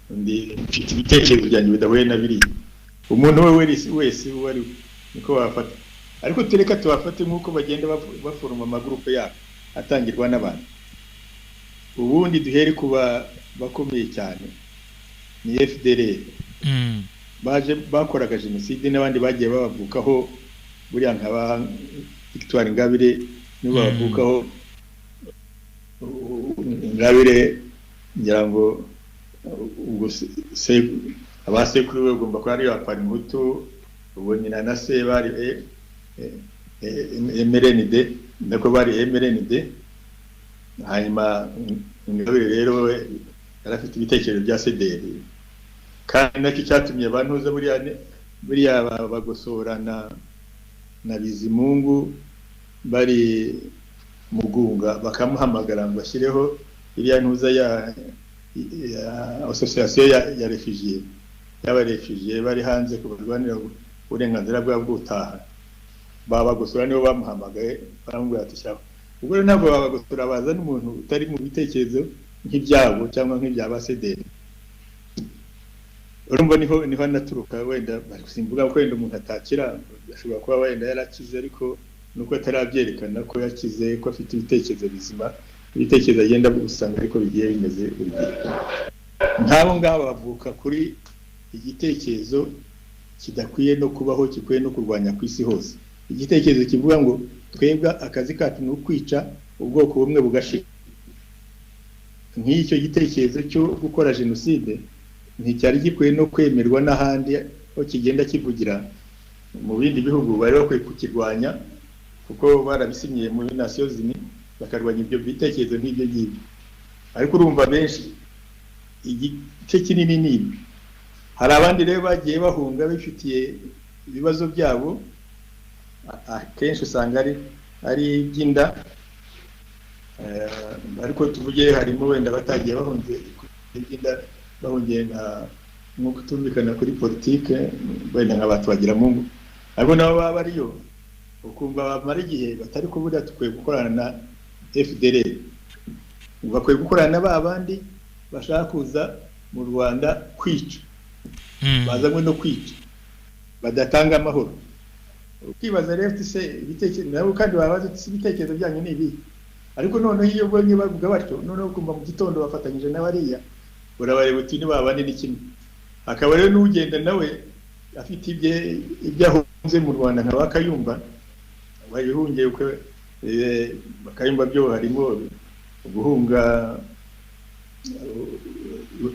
S4: mfite ibitekerezo byanjye bidahuye na biriya. Umuntu we wese wari niko wafata, ariko tureka tubafate nk'uko bagenda baforoma amagurupe yabo atangirwa n'abantu. Ubundi duhere kuba bakomeye cyane ni FDLR, baje bakoraga jenoside n'abandi bagiye babavukaho, buriya nkaba Victoire Ingabire nibo babavukaho. Ingabire ngira ngo ubwo abasekuru bagomba kuba ari abapari muto, ubu nyina na se bari MRND, nako bari MRND. Hanyuma Ingabire rero yarafite ibitekerezo bya CDR, kandi nacyo cyatumye abantuza buriya bagosorana na Bizimungu bari Mugunga, bakamuhamagara ngo ashyireho iriya ntuza ya association ya refugié y'abarefugié bari hanze kubarwanira uburenganzira bwabo bw'utaha. Babagosora nibo bamuhamagaye baramubwira ati cyangwa ubwo rero ntabwo babagosora baza n'umuntu utari mu bitekerezo nk'ibyabo cyangwa nk'ibya CDR. Urumva niho naturuka, wenda basimbuga ko wenda umuntu atakira, ashobora kuba wenda yarakize ariko nuko atarabyerekana ko yakize, ko afite ibitekerezo bizima, ibitekerezo agenda gusanga ariko bigiye bimeze urugero. Nk'abo ngabo bavuka kuri igitekerezo kidakwiye no kubaho, gikwiye no kurwanya ku isi hose. Igitekerezo kivuga ngo twebwe akazi kacu ni ukwica ubwoko bumwe bugashira. Nk'icyo gitekerezo cyo gukora jenoside nticyari gikwiye no kwemerwa n'ahandi aho kigenda kivugira mu bindi bihugu. Bari bakwiye kukirwanya kuko barabisinyiye muri Nations Unies, bakarwanya ibyo bitekerezo nk'ibyo ngibyo. Ariko urumva benshi igice kinini nibi. Hari abandi rero bagiye bahunga bifitiye ibibazo byabo, akenshi usanga ari iby'inda, ariko tuvuge harimo wenda batagiye bahunze iby'inda, bahungiye nko kutumvikana kuri politike, wenda nk'abantu bagira Mungu, ariko nabo baba ariyo ukumva bamara igihe batari kuvuga tukwiye gukorana na FDLR, bakwiye gukorana na babandi bashaka kuza mu Rwanda kwica, bazanywe no kwica, badatanga amahoro. Ukibaza rero se ibitekerezo nabo kandi babaza ibitekerezo byanyu ni ibi, ariko noneho iyo ubonye bavuga batyo, noneho ukumva mu gitondo bafatanyije n'abariya, urabareba uti ni babandi ni kimwe. Akaba rero n'ugenda nawe afite ibyo ahunze mu Rwanda nka Bakayumba, bayihungiye uko Bakayumba byo harimo guhunga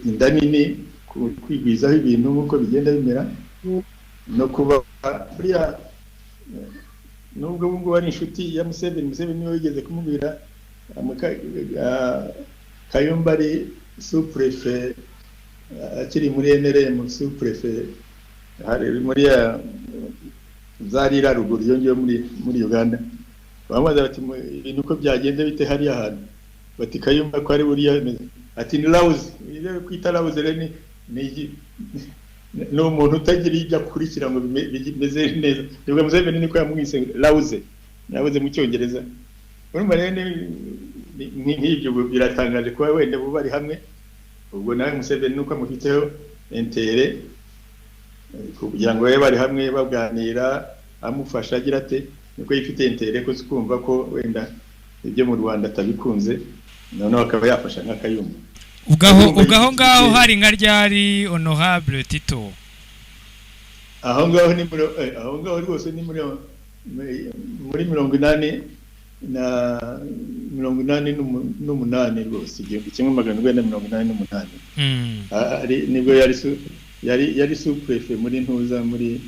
S4: inda nini, kwigwizaho ibintu nk'uko bigenda bimera, no kuba buriya nubwo ubwo ari inshuti ya Museveni niwe wigeze kumubwira Kayumba ari sous-préfet akiri muri NRM, sous-préfet hari muri Zarira ruguru yongiye muri Uganda. Bamaze bati ibintu uko byagenze bite hari ahantu, bati Kayumba ko ari buriya ati ni Lawuze, ile kwita Lawuze reni no umuntu utagira ibyo akurikira ngo bimeze neza. Nibwo Museveni niko yamwise Lawuze, yavuze mu Cyongereza. Urumva rero nk'ibyo biratangaje kuba wenda bo bari hamwe. Ubwo nawe Museveni nuko amufiteho intere kugira ngo bari hamwe baganira, amufasha agira ate, niko yifite intere ko sikumva ko wenda ibyo mu Rwanda atabikunze, noneho akaba yafasha nk'Akayumba.
S5: Ugaho ngaho hari nka ryari Honorable Tito?
S4: Aho ngaho rwose ni muri 88 rwose, igihumbi kimwe magana urwenda 88. Nibwo yari sous-préfet muri ntuza, muri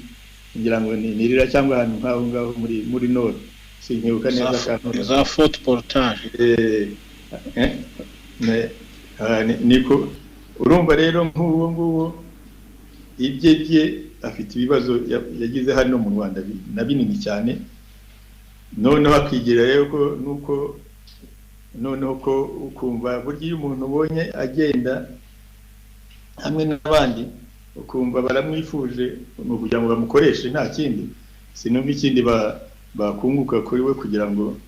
S4: ngira ngo ni rira cyangwa ahantu nk'aho ngaho muri Nord, sinkibuka neza kandi
S6: za Fort Portage.
S4: Niko urumva rero nk'uwo nguwo ibye afite ibibazo yagize hano mu Rwanda na binini cyane. Noneho akigira rero ko nuko noneho ko ukumva burya iyo umuntu ubonye agenda hamwe n'abandi ukumva baramwifuje kugira ngo bamukoreshe nta kindi, sinumva ikindi bakunguka kuri we kugira ngo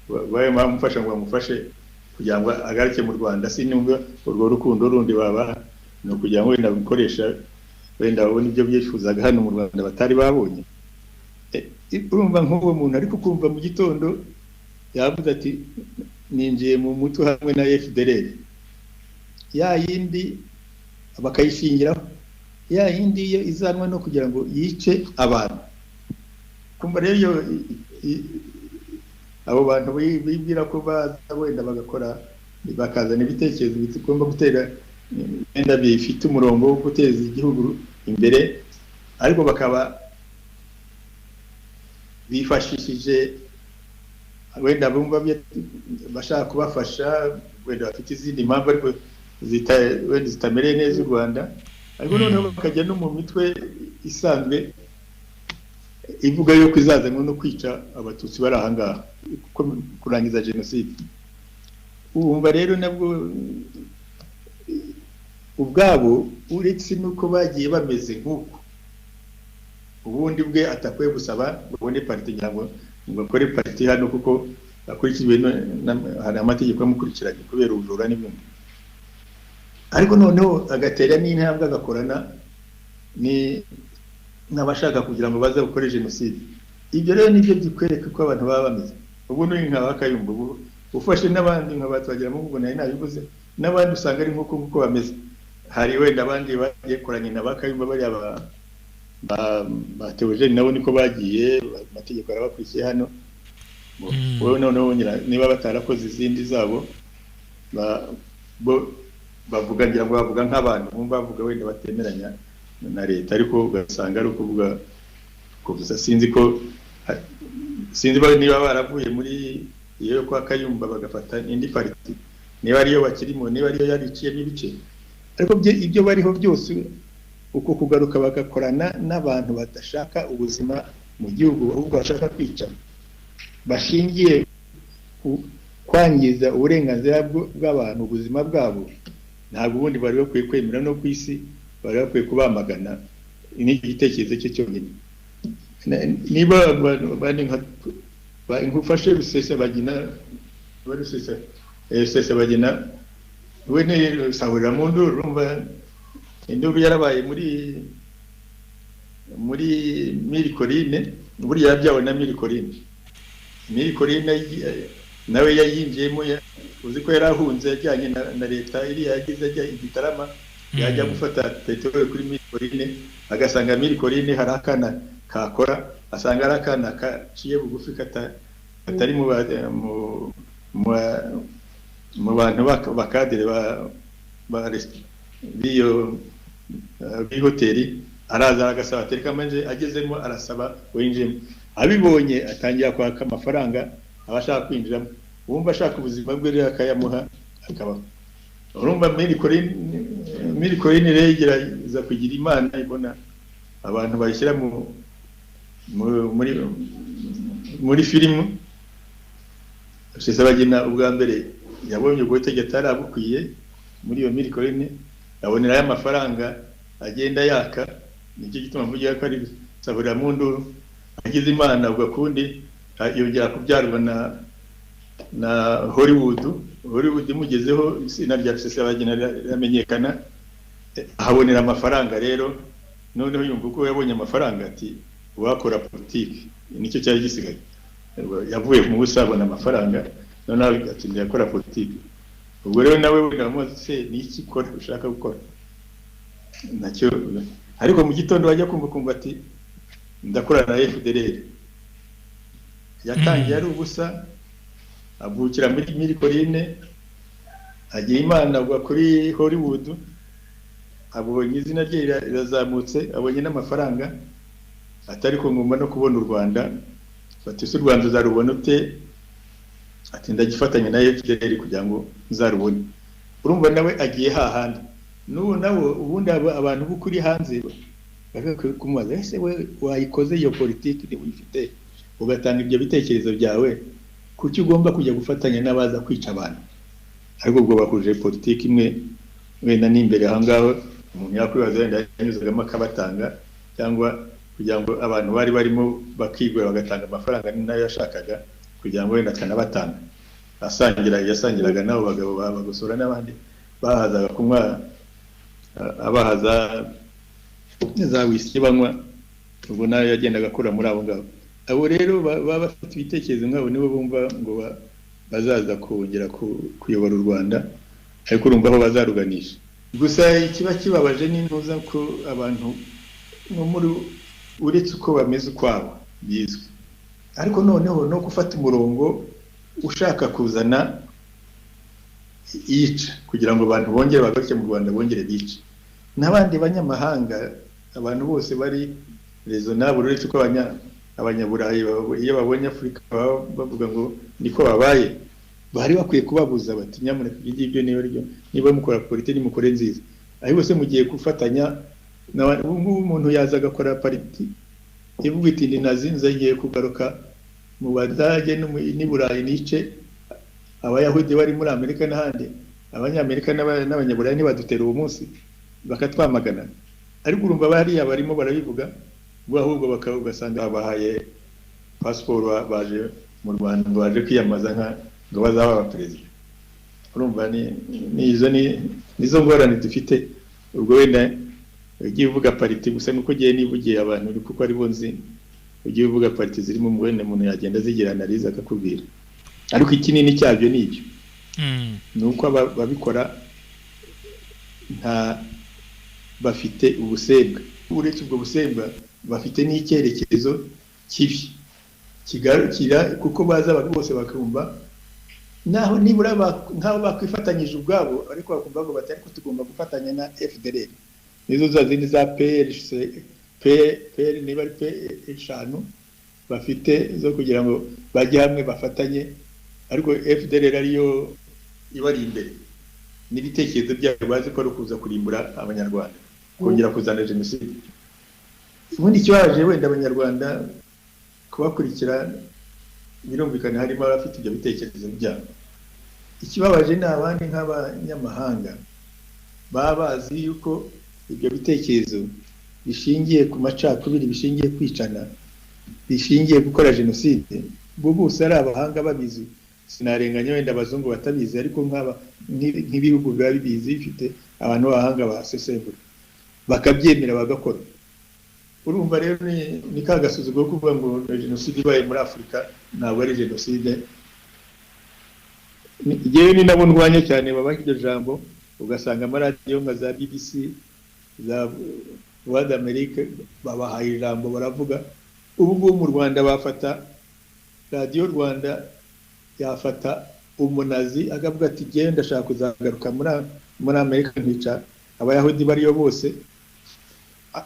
S4: babe bamufasha ngo bamufashe kugira ngo agaruke mu Rwanda. Sinumva urwo rukundo rundi baba no kugira ngo wenda gukoresha wenda babone ibyo byifuzaga hano mu Rwanda batari babonye. Urumva nk'uwo muntu ariko kumva mu gitondo yavuze ati ninjiye mu mutu hamwe na FDLR, ya yindi bakayishingiraho, ya yindi izanwa no kugira ngo yice abantu. Kumva rero abo bantu bibwira ko baza wenda bagakora bakazana ibitekerezo bitugomba gutera wenda bifite umurongo wo guteza igihugu imbere, ariko bakaba bifashishije wenda bumva bashaka kubafasha, wenda bafite izindi mpamvu ariko wenda zitamereye neza u Rwanda, ariko noneho bakajya no mu mitwe isanzwe ivuga yuko izazanwa no kwica abatutsi bari ahangaha kurangiza jenoside. Ubumva rero nabwo ubwabo uretse nuko bagiye bameze nk'uko ubundi bwe atakwiye gusaba ubone parti nyango bakore parti hano kuko akurikijwe hari amategeko amukurikiranye kubera ubujura n'ibindi, ariko noneho agatera n'intambwe agakorana ni n'abashaka kugira ngo baze gukora jenoside. Ibyo rero nibyo byikwereka ko abantu baba bameze. Ubu ni nka bakayumba ufashe n'abandi nka batwagira mu ubona nabivuze, n'abandi usanga ari nk'uko bameze. Hari wenda abandi bagikoranye na bakayumba bari ba Theogene nabo niko bagiye amategeko arabakurikiye hano. Wowe noneho niba batarakoze izindi zabo bavuga ngira ngo bavuga nk'abantu bumva bavuga wenda batemeranya na leta, ariko ugasanga ari ukuvuga kuvuza. Sinzi niba baravuye muri iyo kwa Kayumba bagafata indi parti, niba ariyo bakirimo, niba ariyo yariciye n'ibice, ariko ibyo bariho byose uko kugaruka bagakorana n'abantu badashaka ubuzima mu gihugu, ahubwo bashaka kwica, bashingiye kwangiza uburenganzira bw'abantu, ubuzima bwabo. Ntabwo ubundi bari bakwiye kwemera no ku isi, bari bakwiye kubamagana. N'iki gitekerezo cyo cyonyine. Niba bandi nkufashe Rusesabagina we ne sahurira mu nduru, urumva induru yarabaye muri Mirikorine, buriya yabyawe na Mirikorine nawe yayinjiyemo, uzi ko yarahunze yajyanye na leta iri yagize ajya Igitarama, yajya gufata peteroli kuri Mirikorine, agasanga Mirikorine hari akana kakora, asanga ari akana kaciye bugufi katari mu bantu bakadire biyo hoteli, araza agasaba atereka manje agezemo arasaba winjiyemo, abibonye atangira kwaka amafaranga abashaka kwinjiramo. Wumva ashaka ubuzima bwe rero akayamuha akaba. Urumva Mirikorine regereza kugira Imana ibona abantu bayishyira muri filmu. Rusesabagina ubwa mbere yabonye ubwo tegeko arabukwiye muri iyo Mirikorine, abonera y'amafaranga agenda yaka. Nicyo gituma mvugira ko ari Sahurira mu nduru, agize Imana ubwo kundi yongera kubyarwa na Hollywood imugezeho, izina rya Rusesabagina riramenyekana, ahabonera amafaranga. Rero noneho yumva ko yabonye amafaranga ati wakora politiki, nicyo cyari gisigaye. Yavuye mu busabona amafaranga, noneho ati yakora politiki. Ubwo rero nawe winamuze ni iki kora ushaka gukora nacyo, ariko mu gitondo wajya kumva ati ndakora na FDLR. Yatangiye ari ubusa, avukira muri Mirikorine, agiye Imana agwa kuri Hollywood, abonye izina rye rirazamutse, abonye n'amafaranga, atari ko ngomba no kubona u Rwanda. Bati se u Rwanda uzarubona ute? Ati ndagifatanya na FDLR kugira ngo nzarubone. Urumva nawe agiye hahandi. N'ubu nawe ubundi abantu bukuri hanze kumubaza, ese we wayikoze iyo politiki ni uyifite, ugatanga ibyo bitekerezo byawe, kuki ugomba kujya gufatanya n'abaza kwica abantu? Ariko ubwo bakuje politiki imwe wenda n'imbere ahangaho umuntu yakwibaza wenda yanyuzagamo akabatanga, cyangwa kugira ngo abantu bari barimo bakigura bagatanga amafaranga nayo yashakaga kugira ngo wenda akanabatanga yasangiraga nabo bagabo bagosora n'abandi bahazaga kunywa abahaza za whisky banywa ubwo nayo yagendaga akura muri abo ngabo. Abo rero baba bafite ibitekerezo nk'abo nibo bumva ngo bazaza kongera kuyobora u Rwanda, ariko urumva aho bazaruganisha. Gusa ikiba kibabaje n'intuza ko abantu muri uretse uko bameze ukwabo bizwi, ariko noneho no gufata umurongo ushaka kuzana yica kugira ngo abantu bongere bagaruke mu Rwanda bongere bice n'abandi banyamahanga. Abantu bose bari raisonnable uretse ko abanyaburayi iyo babonye Afurika bavuga ngo niko babaye, bari bakwiye kubabuza bati nyamuneka ibyo niba mukora politiki nimukore nziza. Ariko se mugiye gufatanya umuntu yaza agakora pariti ivuga iti ndi nazinze ngiye kugaruka mu Badage ni Burayi nice abayahudi bari muri Amerika n'ahandi, abanyamerika n'abanyaburayi ntibadutera uwo munsi bakatwamagana. Ariko urumva bariya barimo barabivuga ngo ahubwo ugasanga bahaye passport baje mu Rwanda ngo baje kwiyamaza ngo bazaba abaperezida. Urumva nizo ngorane dufite. Ubwo wenda ugiye uvuga pariti gusa nuko giye nivugiye abantu kuko ari bo nzi, ugiye uvuga pariti zirimo mwene muntu yagenda zigira analize akakubwira. Ariko ikinini cyabyo nibyo nuko babikora nta bafite ubusembwa. Uretse ubwo busembwa bafite n'icyerekezo kibi kigarukira kuko baza abantu bose bakumva naho nibura nk'abo bakwifatanyije ubwabo, ariko bakumva ngo batari ko tugomba gufatanya na FDLR nizo zazindi za PL niba ari eshanu bafite zo kugira ngo bajye hamwe bafatanye, ariko FDLR ariyo ibari imbere n'ibitekerezo byabo bazi ko ari kuza kurimbura abanyarwanda kongera kuzana jenoside. Ubundi ikibaje wenda abanyarwanda kubakurikira birumvikana harimo abafite ibyo bitekerezo byabo. Ikibabaje ni abandi nk'abanyamahanga baba bazi yuko ibyo bitekerezo bishingiye ku macakubiri, bishingiye kwicana, bishingiye gukora jenoside, bo bose ari abahanga babizi. Sinarenganya wenda abazungu batabizi, ariko nk'ibihugu biba bibizi bifite abantu b'abahanga basesengura bakabyemera bagakora. Urumva rero ni kagasuzuguro kuvuga ngo jenoside ibaye muri Afurika ntabwo ari jenoside. Igihe ni nabo ndwanya cyane babaha iryo jambo, ugasanga amaradiyo nka za BBC za Voix d'Amerique babahaye ijambo baravuga. Ubu mu Rwanda bafata radiyo Rwanda yafata umunazi akavuga ati genda ndashaka kuzagaruka muri Amerika nkica abayahudi bariyo bose.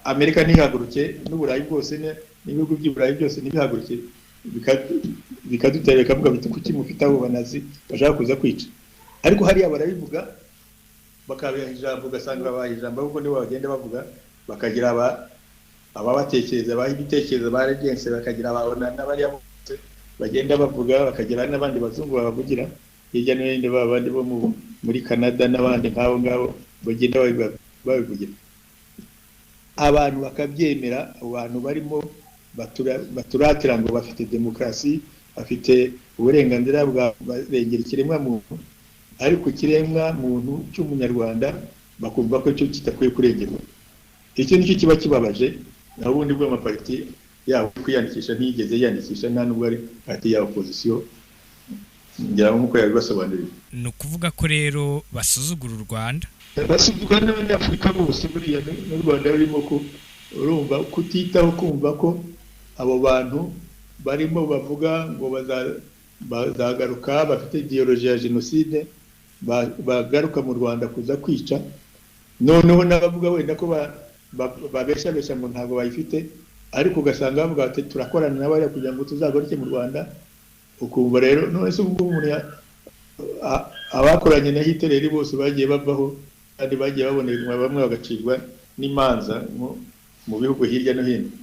S4: Amerika ntihaguruke n'Uburayi bwose n'ibihugu by'Uburayi byose ntibihaguruke bikadutera bikavuga biti kuki mufite abo banazi bashaka kuza kwica. Ariko hariya barabivuga bakabiha ijambo, ugasanga babaha ijambo ahubwo nibo bagenda bavuga, bakagira ababatekereza abaha ibitekerezo baragense, bakagira ababona n'abariya bose bagenda bavuga, bakagira n'abandi bazungu babavugira hirya no hino babandi bo muri Canada n'abandi nk'abo ngabo bagenda babivugira. Abantu bakabyemera, abantu barimo baturatira ngo bafite demokarasi, bafite uburenganzira barengera ikiremwa muntu, ariko ikiremwa muntu cy'umunyarwanda bakumva ko cyo kitakwiye kurengerwa. Icyo nicyo kiba kibabaje. Naho ubundi bw'amapariti yabo kwiyandikisha ntiyigeze yandikisha, nta nubwo ari parti ya opposition ngira ngo uko yabibasobanurira.
S5: Ni ukuvuga ko rero basuzugura u Rwanda,
S4: basuzugura n'Abanyafurika bose buriya n'u Rwanda rurimo ko urumva kutitaho kumva ko abo bantu barimo bavuga ngo bazagaruka bafite ideology ya jenoside bagaruka mu Rwanda kuza kwica, noneho n'abavuga wenda ko babeshabesha ngo ntabwo bayifite, ariko ugasanga bavuga ati turakorana n'abariya kugira ngo tuzagaruke mu Rwanda. Ukumva rero none se ubwo umuntu abakoranye na Hitler bose bagiye bavaho kandi bagiye babonerwa bamwe bagacirwa n'imanza mu bihugu hirya no hino.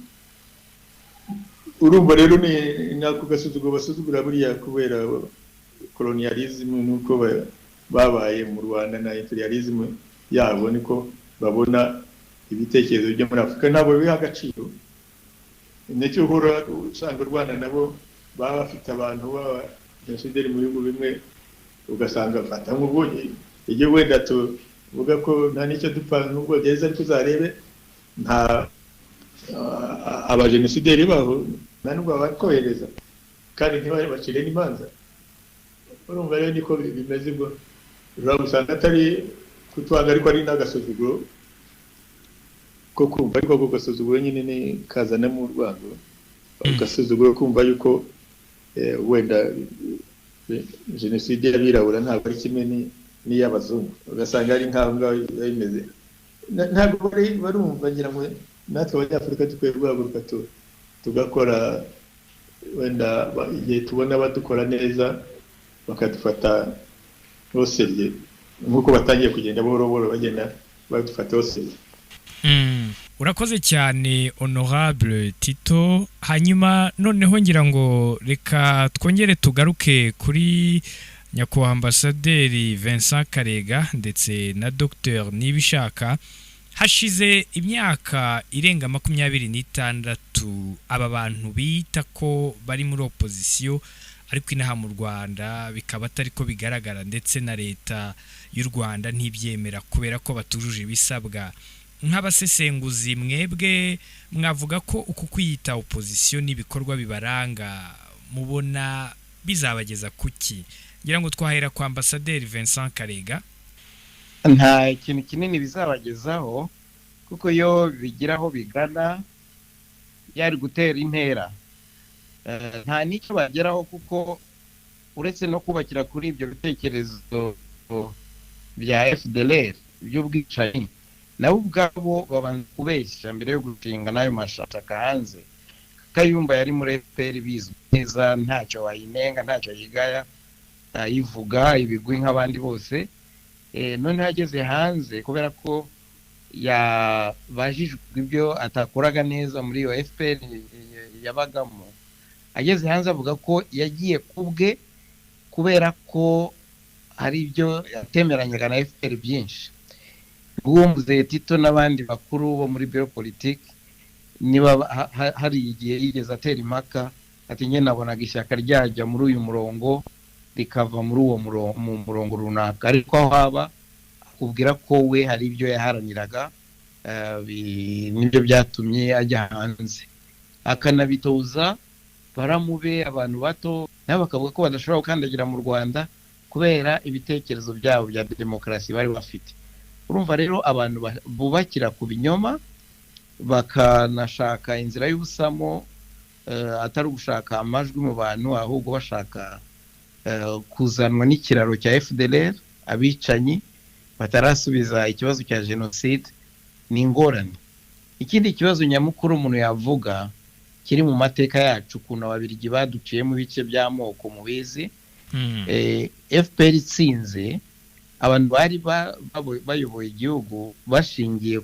S4: Urumva rero ni nako gasuzuguro basuzugura buriya kubera colonialism nuko babaye mu Rwanda na imperialism yabo, niko babona ibitekerezo byo muri Afurika nabo biha agaciro. nicyo uhura usanga u Rwanda nabo baba bafite abantu baba genocideri mu bihugu bimwe ugasanga bafata nk'ubunye igihe wenda tuvuga ko nta nicyo dupfa n'ubwo gereza ariko uzarebe nta abajenocideri baho nta nubwo bakohereza kandi ntibacire n'imanza. Urumva rero niko bimeze ubwo usanga atari kutwanga ariko ari n'agasuzuguro ko kumva ariko ako gasuzuguro nyine ni kazana mu rwango gasuzuguro kumva yuko wenda jenoside y'abirabura ntabwo ari kimwe n'iy'abazungu ugasanga ari nk'aho ngaho bimeze ntabwo barumva ngira ngo natwe abanyafurika dukwiye guhaguruka tugakora wenda igihe tubona badukora neza bakadufata bose nk'uko batangiye kugenda buhoro buhoro bagenda badufata bose.
S5: Urakoze cyane Honorable Tito. Hanyuma noneho ngira ngo reka twongere tugaruke kuri nyakubahwa ambasaderi Vincent Karega ndetse na Dr Nibishaka. Hashize imyaka irenga 26 aba bantu bita ko bari muri opposition ariko inaha mu Rwanda bikaba atari ko bigaragara ndetse na leta y'u Rwanda ntibyemera kubera ko batujuje ibisabwa. Nk'abasesenguzi mwebwe mwavuga ko uku kwiyita opposition n'ibikorwa bibaranga mubona bizabageza kuki? Ngira ngo twahera kwa ambasaderi Vincent Karega.
S7: Nta ikintu kinini bizabagezaho kuko yo bigiraho bigana yari gutera intera. Nta nicyo bageraho kuko uretse no kubakira kuri ibyo bitekerezo bya FDLR by'ubwicanyi nabo ubwabo babanza kubeshya mbere yo gushinga nayo mashaka hanze. Kayumba yari muri FPR bizwi neza, ntacyo wayinenga, ntacyo yigaya, yivuga ibigwi nk'abandi bose. None hageze hanze kubera ko yabajijwe ibyo atakoraga neza muri iyo FPR yabagamo, ageze hanze avuga ko yagiye kubwe kubera ko hari ibyo yatemeranyaga na FPR byinshi. Uwo Mzee Tito n'abandi bakuru bo muri bureau politique niba hari igihe yigeze atera impaka ati nge nabonaga ishyaka ryajya muri uyu murongo rikava muri uwo murongo runaka, ariko aho haba akubwira ko we hari ibyo yaharaniraga nibyo byatumye ajya hanze akanabitoza baramube abantu bato nabo bakavuga ko badashobora gukandagira mu Rwanda kubera ibitekerezo byabo bya demokarasi bari bafite. Urumva rero abantu bubakira ku binyoma bakanashaka inzira y'ubusamo atari gushaka amajwi mu bantu ahubwo bashaka kuzanwa n'ikiraro cya FDLR abicanyi batarasubiza ikibazo cya genocide n'ingorane. Ikindi kibazo nyamukuru umuntu yavuga kiri mu mateka yacu kuno ababirigi baduciye mu bice by'amoko mu bizi FPR itsinze abantu bari bayoboye igihugu bashingiye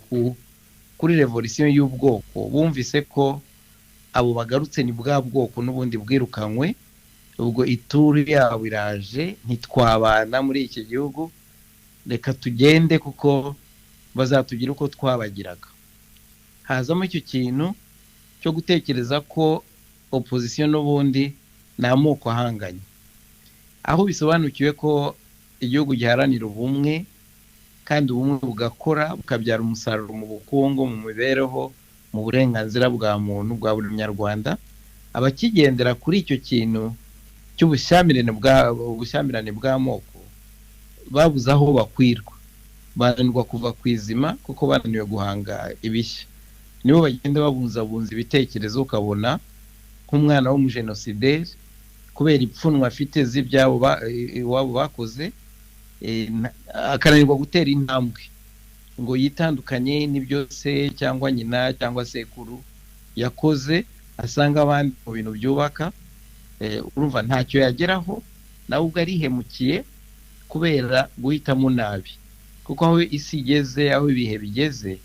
S7: kuri revolution y'ubwoko, bumvise ko abo bagarutse ni bwa bwoko n'ubundi bwirukanywe, ubwo ituri yabo iraje ntitwabana muri iki gihugu, reka tugende kuko bazatugira uko twabagiraga. Hazamo icyo kintu cyo gutekereza ko opposition n'ubundi na moko ahanganye, aho bisobanukiwe ko igihugu giharanira ubumwe kandi ubumwe bugakora bukabyara umusaruro mu bukungu, mu mibereho, mu burenganzira bwa muntu bwa buri munyarwanda. Abakigendera kuri icyo kintu cy'ubushyamirane bw'amoko babuze aho bakwirwa, bananirwa kuva ku izima kuko bananiwe guhanga ibishya. Nibo bagenda babunzabunza ibitekerezo, ukabona nk'umwana w'umujenosideri kubera ipfunwe afite z'ibyabo iwabo bakoze akananirwa gutera intambwe ngo yitandukanye n'ibyo se cyangwa nyina cyangwa sekuru yakoze, asanga abandi mu bintu byubaka. Urumva ntacyo yageraho, nawe ubwo arihemukiye kubera guhitamo nabi. Kuko aho isi igeze, aho ibihe bigeze,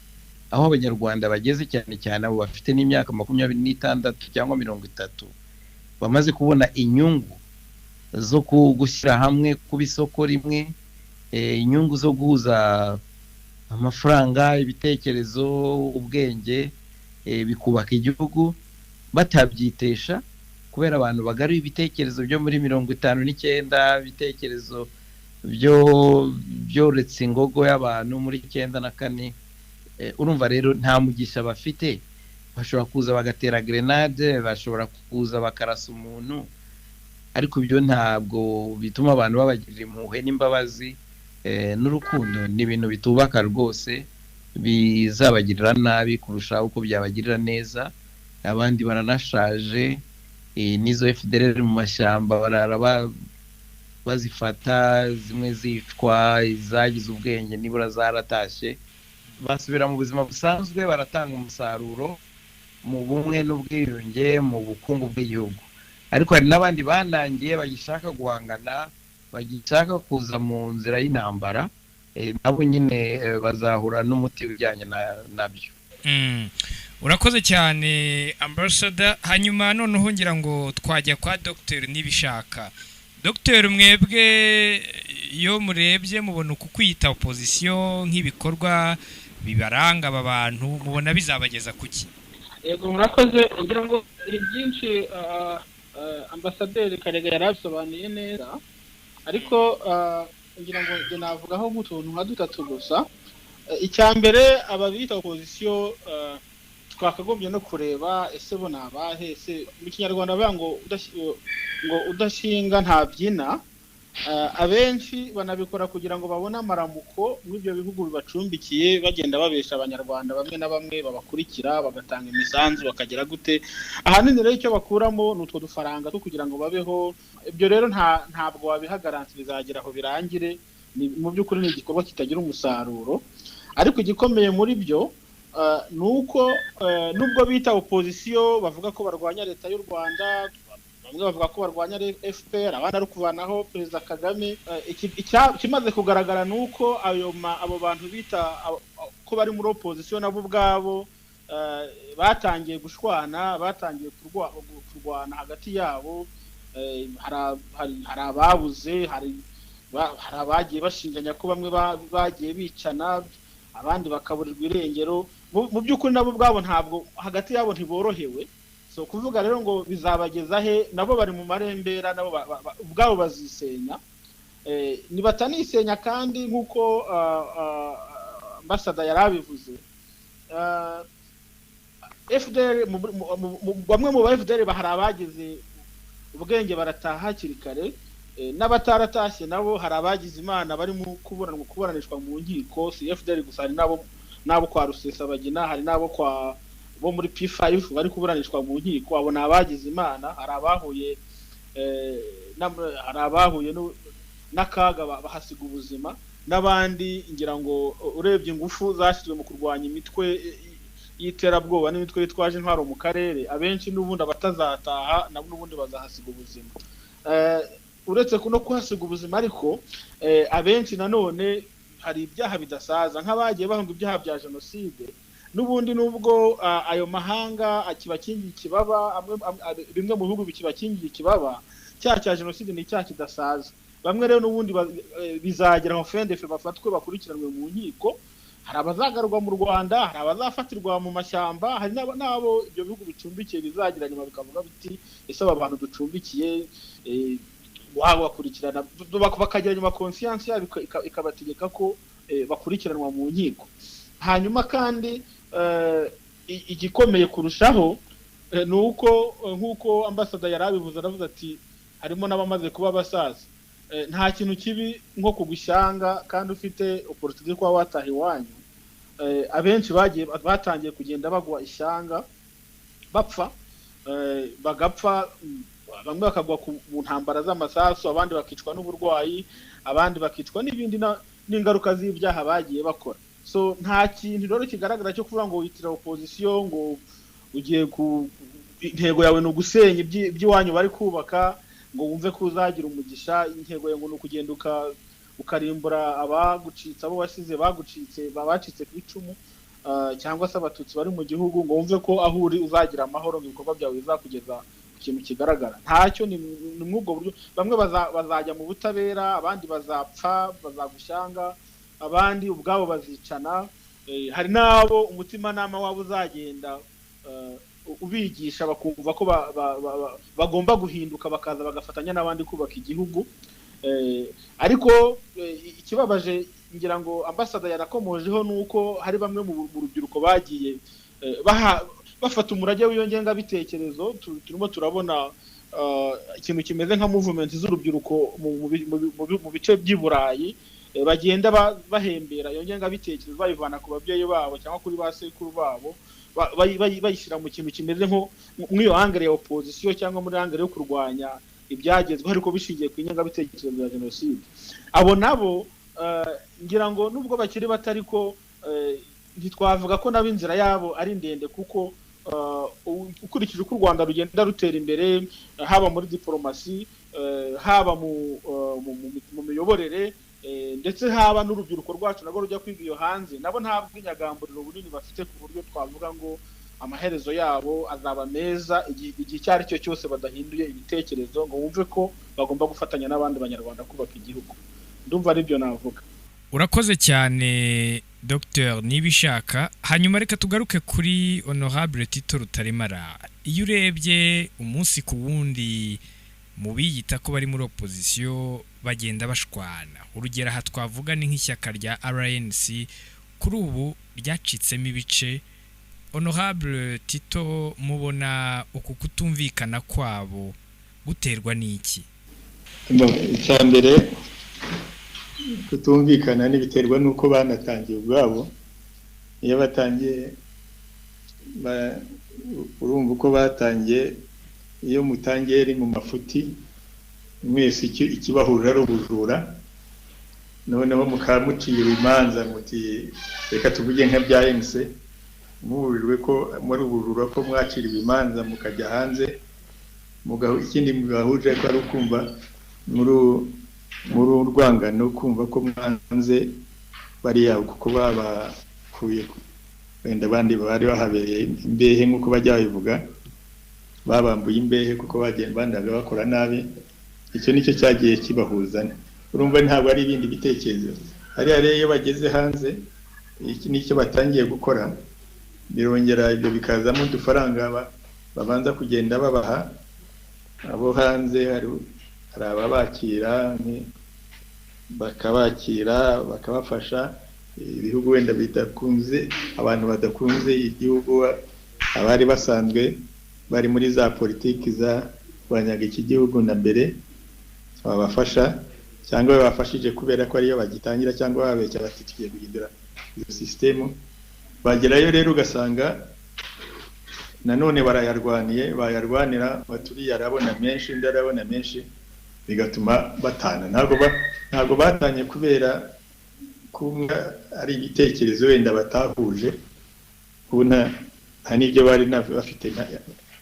S7: aho abanyarwanda bageze cyane cyane abo bafite n'imyaka 26 cyangwa 30 bamaze kubona inyungu zo gushyira hamwe ku isoko rimwe, inyungu zo guhuza amafaranga, ibitekerezo, ubwenge, bikubaka igihugu. batabyitesha kubera abantu bagaruye ibitekerezo byo muri 59 ibitekerezo byoretse ingogo y'abantu muri 94 urumva rero nta mugisha bafite bashobora kuza bagatera grenade bashobora kuza bakarasa umuntu ariko ibyo ntabwo bituma abantu babagirira impuhwe n'imbabazi n'urukundo ni ibintu bitubaka rwose bizabagirira nabi kurusha uko byabagirira neza abandi baranashaje nizo FDLR mu mashyamba barara bazifata zimwe zicwa izagize ubwenge nibura zaratashe basubira mu buzima busanzwe baratanga umusaruro mu bumwe n'ubwiyunge mu bukungu bw'igihugu ariko hari n'abandi banangiye bagishaka guhangana bagishaka kuza mu nzira y'intambara nabo nyine bazahura n'umuti ujyanye nabyo.
S5: Urakoze cyane Ambassador. Hanyuma noneho ngira ngo twajya kwa Dr. Nibishaka. Dr. mwebwe iyo murebye mubona uku kwita opposition nk'ibikorwa bibaranga aba bantu mubona bizabageza kuki?
S6: Yego murakoze ngira ngo byinshi Ambassadeur Karega yarabisobanuye neza ariko ngira ngo je navugaho nk'utuntu nka dutatu gusa. Icyambere ababita opposition twakagombye no kureba ese bo nabahe ese mu Kinyarwanda bango udashinga ntabyina. Abenshi banabikora kugira ngo babone amaramuko n'ibyo bihugu bibacumbikiye bagenda babesha abanyarwanda bamwe na bamwe babakurikira bagatanga imisanzu bakagira gute ahanini rero icyo bakuramo n'utwo dufaranga two kugira ngo babeho. Ibyo rero ntabwo wabihagarantse bizagira aho birangire mu by'ukuri ni igikorwa kitagira umusaruro ariko igikomeye muri byo nuko nubwo bita opposition bavuga ko barwanya leta y'u Rwanda bamwe bavuga ko barwanya FPR abandi ari kuvanaho Perezida Kagame. Kimaze kugaragara nuko abo bantu bita ko bari muri opposition nabo ubwabo batangiye gushwana batangiye kurwana hagati yabo. Hari ababuze hari abagiye bashinganya ko bamwe bagiye bicana abandi bakaburirwa irengero. Mu by'ukuri nabo ubwabo ntabwo hagati yabo ntiborohewe. So kuvuga rero ngo bizabageza he nabo bari mu marembera nabo ubwabo bazisenya. Nibatanisenya kandi nkuko Ambassador yarabivuze. FDL bamwe mu FDL bahari abagize ubwenge barataha hakiri kare n'abataratashye nabo hari abagize Imana bari mu kuburanishwa mu nkiko. Si FDL gusa hari nabo kwa Rusesabagina hari nabo kwa bo muri P5 bari kuburanishwa mu nkiko. Abo nabagize Imana hari abahuye n'akaga bahasiga ubuzima n'abandi ngira ngo urebye ingufu zashyizwe mu kurwanya imitwe y'iterabwoba n'imitwe yitwaje intwaro mu karere abenshi n'ubundi abatazataha nabo n'ubundi bazahasiga ubuzima. Uretse no kuhasiga ubuzima ariko abenshi nanone hari ibyaha bidasaza nk'abagiye bahunga ibyaha bya jenoside n'ubundi nubwo ayo mahanga akibakingiye ikibaba bimwe mu bihugu bikibakingiye ikibaba cya jenoside ni icyaha kidasaza. Bamwe rero n'ubundi bizagera aho FNDF bafatwe bakurikiranwe mu nkiko. Hari abazagarurwa mu Rwanda hari abazafatirwa mu mashyamba hari nabo ibyo bihugu bicumbikiye bizagira nyuma bikavuga biti ese aba bantu ducumbikiye wakurikirana bakagira nyuma conscience yabo ikabategeka ko bakurikiranwa mu nkiko. Hanyuma kandi igikomeye kurushaho nuko nkuko Ambassador yarabivuze aravuze ati harimo n'abamaze kuba abasaza. Nta kintu kibi nko kugushyanga kandi ufite opportunity kwa wataha iwanyu. Abenshi batangiye kugenda bagwa ishyanga bapfa bagapfa bamwe bakagwa mu ntambara z'amasasu abandi bakicwa n'uburwayi abandi bakicwa n'ibindi n'ingaruka z'ibyaha bagiye bakora. So nta kintu rero kigaragara cyo kuvuga ngo witira opposition ngo ugiye ku intego yawe no gusenya iby'iwanyu bari kubaka ngo wumve ko uzagira umugisha. Intego yawe ngo ukugenda ukarimbura abagucitse abo wasize bagucitse babacitse ku icumu cyangwa se abatutsi bari mu gihugu ngo wumve ko aho uri uzagira amahoro ngo ibikorwa byawe bizakugeza ku kintu kigaragara. Ntacyo ni mwubwo buryo bamwe bazajya mu butabera abandi bazapfa bazagushanga abandi ubwabo bazicana. Hari nabo umutima nama wabo uzagenda ubigisha bakumva ko bagomba guhinduka bakaza bagafatanya n'abandi kubaka igihugu. Ariko ikibabaje ngira ngo ambassador yarakomojeho nuko hari bamwe mu rubyiruko bagiye bafata umurage w'iyo ngengabitekerezo. Turimo turabona ikintu kimeze nka movement z'urubyiruko mu bice by'i Burayi, bagenda bahembera iyo ngengabitekerezo bayivana ku babyeyi babo cyangwa kuri ba sekuru babo, bayishyira mu kintu kimeze nko mw'iyo angere ya opposition cyangwa muri angere yo kurwanya ibyagezweho ariko bishingiye ku ngengabitekerezo ya jenoside. Abo nabo ngira ngo nubwo bakiri batari ko ntitwavuga ko nabo inzira yabo ari ndende, kuko ukurikije uko u Rwanda rugenda rutera imbere, haba muri diplomasi, haba mu miyoborere, ndetse haba n'urubyiruko rwacu nabo rujya kwiga iyo hanze, nabo nta bw'inyagamburiro bunini bafite ku buryo twavuga ngo amaherezo yabo azaba meza igihe icyo ari cyo cyose badahinduye ibitekerezo ngo wumve ko bagomba gufatanya n'abandi banyarwanda kubaka igihugu. Ndumva ari byo navuga.
S5: Urakoze cyane Dr. Nibishaka. Hanyuma reka tugaruke kuri Honorable Tito Rutaremara. Iyo urebye umunsi ku wundi mu biyita ko bari muri opposition bagenda bashwana, urugero aha twavuga ni nk'ishyaka rya RNC kuri ubu ryacitsemo ibice. Honorable Tito, mubona uku kutumvikana kwabo guterwa n'iki?
S4: Icya mbere kutumvikana n'ibiterwa nuko banatangiye ubwabo. Iyo batangiye urumva uko batangiye, iyo mutangiye ari mu mafuti mwese ikibahurira ari ubujura, noneho mukamucira imanza muti reka tuvuge nka bya MC, muburirwe ko muri ubujura ko mwacira imanza mukajya hanze, ikindi mugahuje ko ari ukumva muri urwangano, kumva ko mwanze bariya kuko babakuye wenda abandi bari bahabereye imbehe nk'uko bajya babivuga, babambuye imbehe kuko bandaga bakora nabi. Icyo nicyo cyagiye kibahuzana. Urumva ntabwo ari ibindi bitekerezo. Hariya rero iyo bageze hanze, iki nicyo batangiye gukora, birongera ibyo bikazamo udufaranga babanza kugenda babaha abo hanze. Hari ababakira bakabakira bakabafasha, ibihugu wenda bidakunze, abantu badakunze igihugu, abari basanzwe bari muri za politiki za banyaga iki gihugu na mbere, babafasha cyangwa babafashije kubera ko ariyo bagitangira, cyangwa babeshya bati tugiye guhindura iyo system. Bagerayo rero ugasanga nanone bayarwanira baturiye arabona menshi, ndarabona menshi, bigatuma batana. Ntabwo batanye kubera kumva ari ibitekerezo wenda batahuje, kubona n'ibyo bari bafite,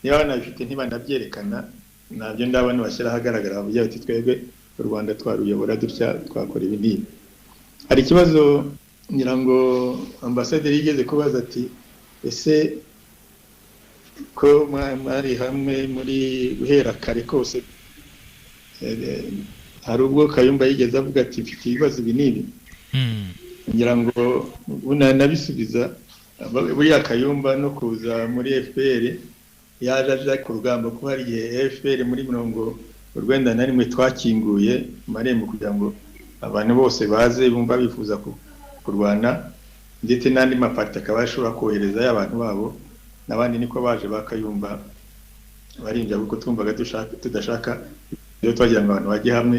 S4: niba banabifite ntibanabyerekana, nabyo ndabona bashyira ahagaragara bavuga bati twebwe u Rwanda twaruyobora dutya, twakora ibi n'ibi. Hari ikibazo ngira ngo ambasaderi yigeze kubaza ati ese ko mwari hamwe muri guhera kare kose, hari ubwo Kayumba yigeze avuga ati mfite ibibazo ibi n'ibi. Ngira ngo nabisubiza buriya Kayumba no kuza muri FPR yaje aje ku rugamba, ko hari igihe FPR muri 1991 twakinguye marembo kugira ngo abantu bose baze bumva bifuza kurwana, ndetse n'andi maparti akaba ashobora kohereza y'abantu babo, n'abandi niko baje bakayumba barinja kuko twumvaga tudashaka iyo twagira ngo abantu bajye hamwe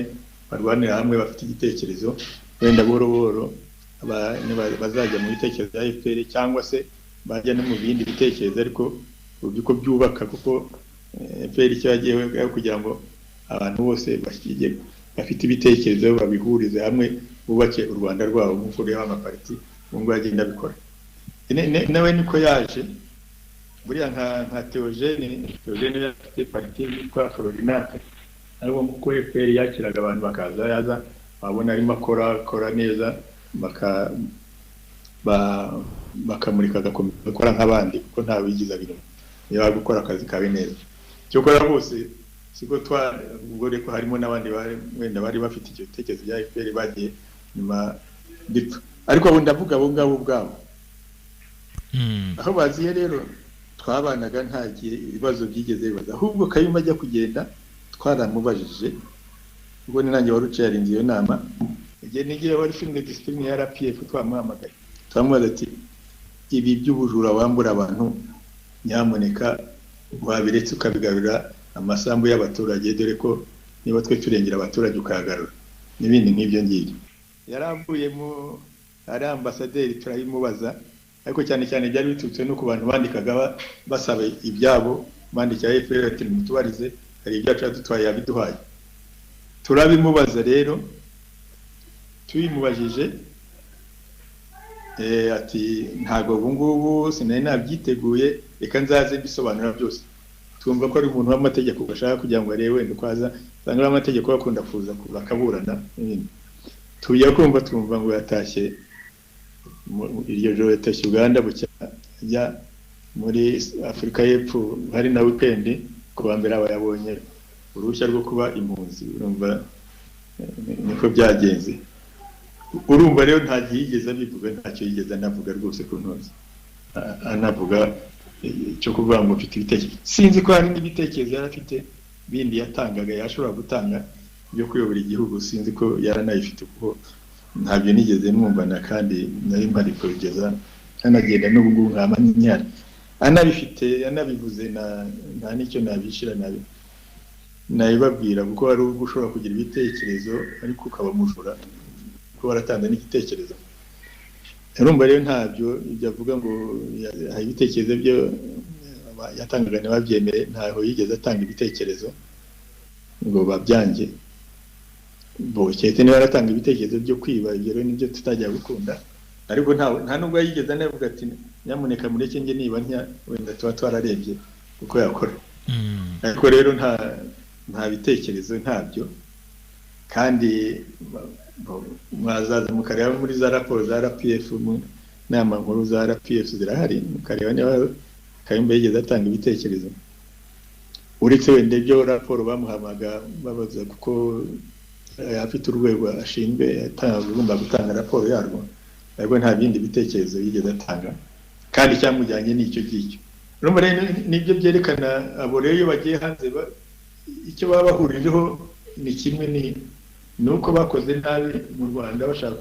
S4: barwanira hamwe bafite igitekerezo, wenda boro bazajya mu bitekerezo bya FPR cyangwa se bajya no mu bindi bitekerezo, ariko uko byubaka, kuko FPR icyo yagiye kugira ngo abantu bose bafite ibitekerezo babihurize hamwe bubake u Rwanda rwabo nk'uko reba amaparti ngo agenda bikora. Nawe niko yaje buriya nka Theogene yafite parti yitwa Florinate, ariko kuko FPR yakiraga abantu bakaza yaza babona arimo akora neza, bakamurika gakora nk'abandi kuko nta wigiza bintu niba gukora akazi kabe neza. Cyo kora bose siko ubwo reko harimo n'abandi wenda bari bafite icyo tekerezo bya FPR bagiye nyuma bipfa, ariko abo ndavuga abo ngabo ubwabo aho baziye rero twabanaga nta ibibazo byigeze bibaza, ahubwo Kayumba ajya kugenda twaramubajije, ubwo ni nanjye wari ucarinze iyo nama, igihe nigiye wari finde discipline ya RPF twamuhamagaye, twamubaza ati ibi by'ubujura wambura abantu nyamuneka wabiretse ukabigarura amasambu y'abaturage, dore ko niba twe turengera abaturage ukagarura n'ibindi nk'ibyo ngibyo. Yaravuye mu ari ambasaderi turayimubaza, ariko cyane cyane byari bitutse no ku bantu bandikaga basaba ibyabo, bandikira FPR ati mutubarize hari ibyacu dutwaye yabiduhaye. Turabimubaza rero, tuyimubajije ati ntago ubu ngubu sinari nabyiteguye, reka nzaze bisobanura byose. Twumva ko ari umuntu w'amategeko bashaka kugira ngo arebe wenda kwaza sanga amategeko bakunda kuza bakaburana. Tuya kumva twumva ngo yatashye iryo joro yatashye Uganda bucya ajya muri Afurika y'Epfo, hari na weekend kuwa mbere aba yabonye uruhushya rwo kuba impunzi. Urumva niko byagenze. Urumva rero nta gihigeze abivuga, ntacyo yigeze anavuga rwose ku ntozi, anavuga cyo kuvuga ngo mfite ibitekerezo. Sinzi ko hari n'ibitekerezo yari afite bindi yatangaga yashobora gutanga byo kuyobora igihugu, sinzi ko yaranayifite kuko ntabyo nigeze mwumvana, kandi nari mpari kugeza anagenda n'ubu nkama n'inyara anabifite, anabivuze nta n'icyo nabishira nabibabwira, kuko ari ushobora kugira ibitekerezo ariko ukaba mujura ko waratanze n'igitekerezo. Urumva rero ntabyo byavuga ngo hari ibitekerezo byo yatangaga n'ababyemere, ntaho yigeze atanga ibitekerezo ngo babyange. Cyete niba yaratanga ibitekerezo byo kwiba, ibyo rero nibyo tutajya gukunda, ariko nta nubwo yigeze anavuga ati nyamuneka mureke nge niba wenda tuba twararebye uko yakora. Ariko rero nta bitekerezo ntabyo, kandi mwazaza mukareba muri za raporo za RPF, mu nama nkuru za RPF zirahari, mukareba niba Kayumba yigeze atanga ibitekerezo. Uretse wenda ibyo raporo bamuhamaga babaza kuko afite urwego ashinzwe agomba gutanga raporo yarwo, ariko nta bindi bitekerezo yigeze atanga, kandi cyamujyanye n'icyo gicyo. Urumva rero nibyo byerekana abo rero iyo bagiye hanze icyo baba bahurijeho ni kimwe, ni uko bakoze nabi mu Rwanda bashaka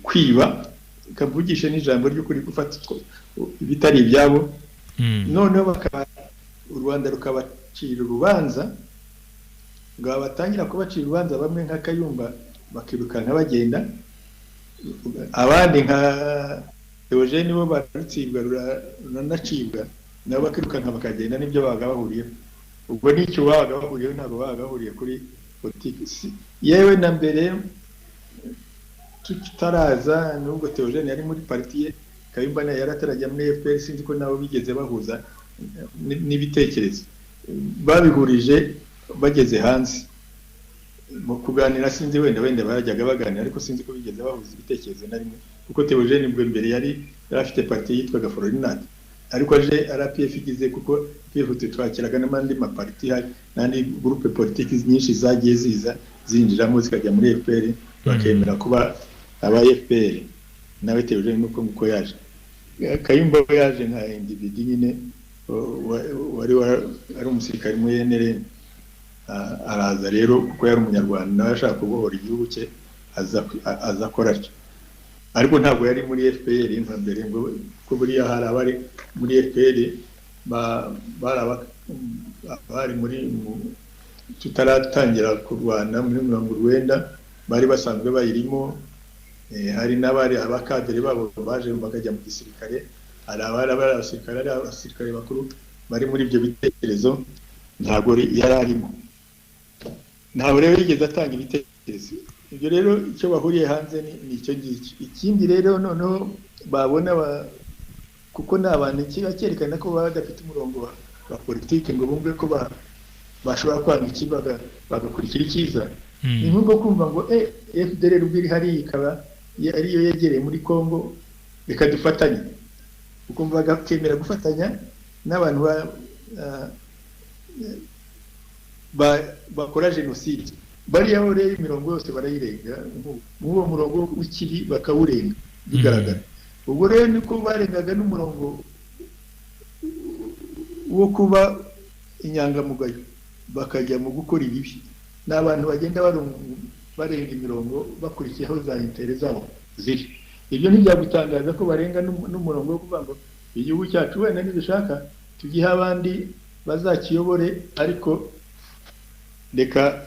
S4: kwiba, kavugisha n'ijambo ry'ukuri, gufata ibitari ibyabo, noneho u Rwanda rukabacira urubanza, ngo batangira kubacira urubanza bamwe nka Kayumba bakirukanka bagenda, abandi nka Eugene bo barutsibwa runacibwa nabo bakirukanka bakagenda, nibyo babaga bahuriyeho. Ubwo nicyo babaga bahuriyeho, ntabwo babaga bahuriye kuri politiki. Yewe na mbere tutaraza nubwo Eugene yari muri parti ye, Kayumba nawe yaratarajya muri FPR, sinzi ko nabo bigeze bahuza n'ibitekerezo, babihurije bageze hanze mu kuganira. Sinzi wenda barajyaga baganira, ariko sinzi ko bigeze bahuza ibitekerezo na rimwe, kuko Eugene bwe mbere yari afite parti yitwaga Frorinat, ariko aje RPF igize, kuko twihute twakiraga n'andi maparti hari n'andi groupe politique nyinshi zagiye zinjiramo zikajya muri FPR, bakemera kuba aba FPR. Nawe Eugene nuko yaje. Kayumba yaje nka individu nyine, wari ari umusirikare mu NRM, araza rero kuko yari umunyarwanda nawe ashaka kubohora igihugu cye, aza akora atyo. Ariko ntabwo yari muri FPR nka mbere, ngo ko buriya hari abari muri FPR bari muri tutaratangira kurwana muri 90 bari basanzwe bayirimo. Hari n'abari abakadere babo baje bakajya mu gisirikare, hari abasirikare bakuru bari muri ibyo bitekerezo, ntabwo yari arimo. Ntabwo rero yigeze atanga ibitekerezo. Ibyo rero icyo bahuriye hanze ni icyo ngicyo. Ikindi rero noneho babona kuko n'abantu cyerekana ko badafite umurongo wa politiki ngo bumve ko bashobora kwanga ikibaga bagakurikira icyiza. Ni nko kumva ngo FDLR ubiri hari ikaba ariyo yegereye muri Kongo, reka dufatanye. Ukumva bagakemera gufatanya n'abantu bakora genocide. Bariya rero imirongo yose barayirenga, nk'uwo murongo w'ikibi bakawurenga bigaragara. Ubwo rero niko barengaga n'umurongo wo kuba inyangamugayo bakajya mu gukora ibibi. N'abantu bagenda barenga imirongo bakurikiyeho za intere zabo ziri. Ibyo ntibyagutangaza ko barenga n'umurongo wo kuvuga ngo igihugu cyacu wenda nibishaka tugihe abandi bazakiyobore, ariko reka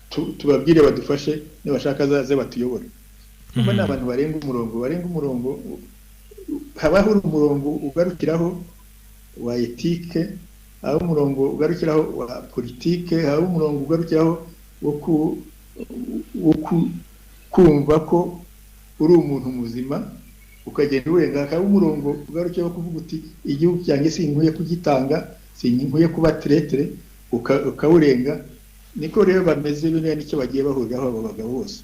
S4: tubabwire badufashe, nibashaka zaze batuyobore. Kuba n'abantu barenga umurongo habaho umurongo ugarukiraho wa etike, aho umurongo ugarukiraho wa politike, aho umurongo ugarukiraho wo kumva ko uri umuntu muzima, ukagenda urenga. Akaba umurongo ugarukiraho kuvuga uti igihugu cyanjye sinkwiye kugitanga, sinkwiye kuba tretre, ukawurenga. Niko rero bameze, bino nicyo bagiye bahuriraho abo bagabo bose.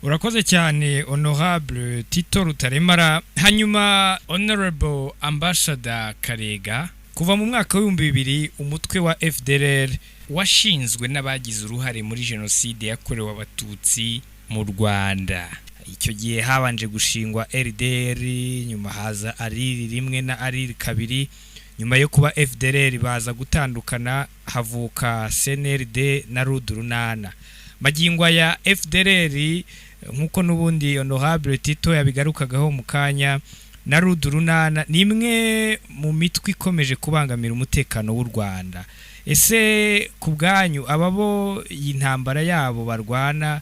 S5: Urakoze cyane Honorable Tito Rutaremara. Hanyuma Honorable Ambassador Karega, kuva mu mwaka wa 2000 umutwe wa FDLR washinzwe n'abagize uruhare muri jenoside yakorewe abatutsi mu Rwanda. Icyo gihe habanje gushingwa RDR, nyuma haza ARIR 1 na ARIR 2. Nyuma yo kuba FDLR baza gutandukana, havuka CNRD na RUD-runana. Magingwa ya FDLR nkuko nubundi Honorable Tito yabigarukagaho mu kanya, na RUD-runana ni imwe mu mitwe ikomeje kubangamira umutekano w'u Rwanda. Ese ku bwanyu ababo y'intambara yabo barwana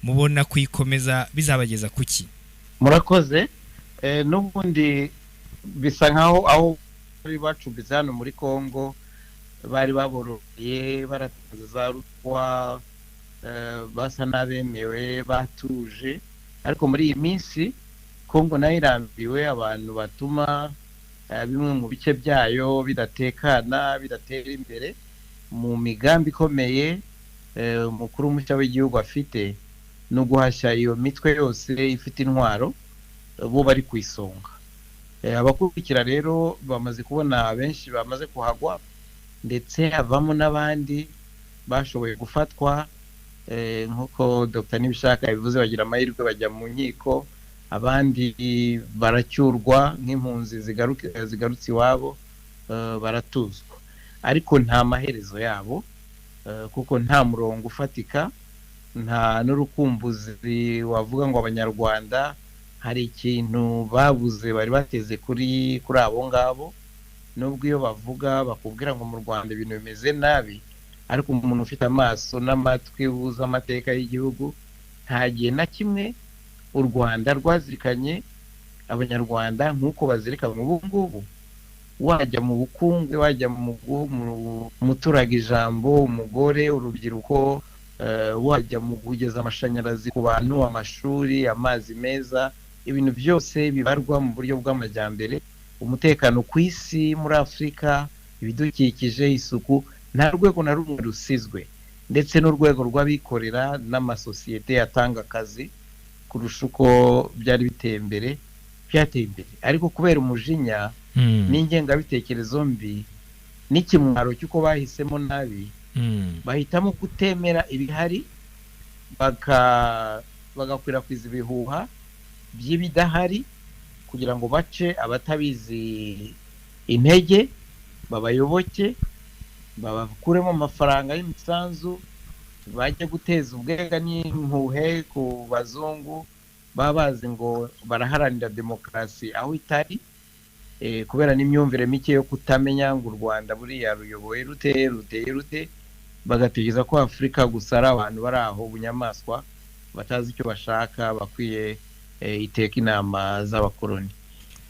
S5: mubona kwikomeza bizabageza kuki?
S7: Murakoze. Nubundi bisa nkaho aho bari bacumbitse hano muri Kongo bari babororeye, baratanze za rutwa, basa n'abemewe, batuje. Ariko muri iyi minsi Kongo nayo irambiwe abantu batuma bimwe mu bice byayo bidatekana, bidatera imbere. Mu migambi ikomeye umukuru mushya w'igihugu afite no guhashya iyo mitwe yose ifite intwaro, bo bari ku isonga. Abakurikira rero bamaze kubona benshi bamaze kuhagwa, ndetse havamo n'abandi bashoboye gufatwa, nkuko Dr. Nibishaka yabivuze, bagira amahirwe bajya mu nkiko, abandi baracyurwa nk'impunzi zigarutse iwabo, baratuzwa. Ariko nta maherezo yabo, kuko nta murongo ufatika, nta n'urukumbuzi wavuga ngo abanyarwanda hari ikintu babuze bari bateze kuri abo ngabo. Nubwo iyo bavuga bakubwira ngo mu Rwanda ibintu bimeze nabi, ariko umuntu ufite amaso n'amatwi uzi amateka y'igihugu, nta gihe na kimwe u Rwanda rwazirikanye abanyarwanda nk'uko bazirikana ubu ngubu. Wajya mu bukungu, wajya mu muturage ijambo, umugore, urubyiruko, wajya mu kugeza amashanyarazi ku bantu, amashuri, amazi meza, ibintu byose bibarwa mu buryo bw'amajyambere. Umutekano ku isi muri Afurika, ibidukikije, isuku, nta rwego na rumwe rusizwe. Ndetse n'urwego rw'abikorera n'amasosiyete yatanga akazi kurusha uko byari biteye imbere, byateye imbere. Ariko kubera umujinya n'ingengabitekerezo mbi n'ikimwaro cy'uko bahisemo nabi, bahitamo kutemera ibihari, bagakwirakwiza ibihuha by'ibidahari kugira ngo bace abatabizi intege, babayoboke, babakuremo amafaranga y'imisanzu, bajye guteza ubwega n'impuhe ku bazungu, babazi ngo baraharanira demokarasi aho itari, kubera n'imyumvire mike yo kutamenya ngo u Rwanda buriya ruyoboye ruteye, bagategeza ko Afurika gusa ari abantu bari aho bunyamaswa batazi icyo bashaka, bakwiye iteka inama z'abakoloni.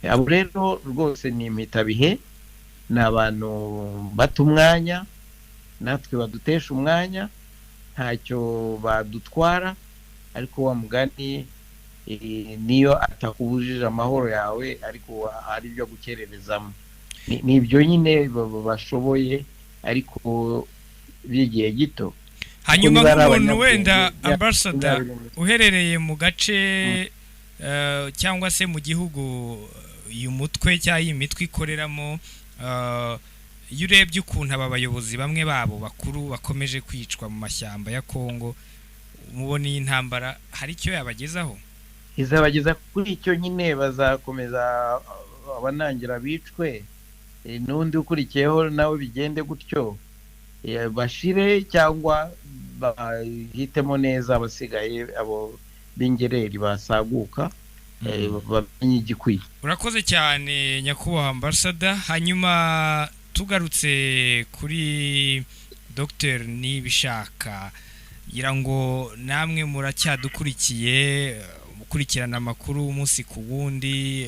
S7: Abo rero rwose ni impitabihe, ni abantu bata umwanya, natwe badutesha umwanya, ntacyo badutwara. Ariko wa mugani, niyo atakubujije amahoro yawe, ariko ari byo gukererezamo. Ni ibyo nyine bashoboye, ariko by'igihe gito.
S5: Hanyuma nk'umuntu wenda Ambassador uherereye mu gace cyangwa se mu gihugu uyu mutwe cyangwa iyi mitwe ikoreramo, iyo urebye ukuntu aba bayobozi bamwe babo bakuru bakomeje kwicwa mu mashyamba ya Kongo, mubona iyi ntambara hari icyo yabagezaho?
S7: Izabageza kuri icyo nyine, bazakomeza abanangira bicwe n'undi ukurikiyeho nawe bigende gutyo bashire cyangwa bahitemo neza abasigaye abo b'ingereri basaguka bamenye igikwiye.
S5: Urakoze cyane nyakubahwa ambassador. Hanyuma tugarutse kuri Dr. Nibishaka, ngira ngo namwe muracyadukurikiye mukurikirana amakuru umunsi ku wundi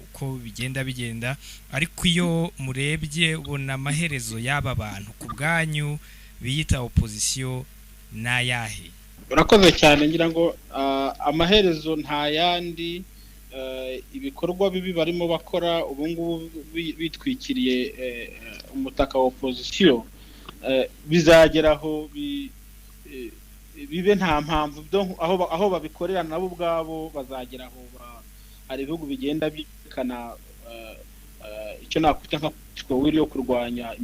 S5: uko bigenda, ariko iyo murebye ubona amaherezo y'aba bantu ku bwanyu biyita opposition n'ayahe?
S6: Urakoze cyane, ngira ngo amaherezo nta yandi, ibikorwa bibi barimo bakora ubu ngubu bitwikiriye umutaka wa opposition bizageraho bibe nta mpamvu aho babikorera nabo ubwabo bazageraho. Hari ibihugu bigenda byerekana icyo nakwita nka wiri yo kurwanya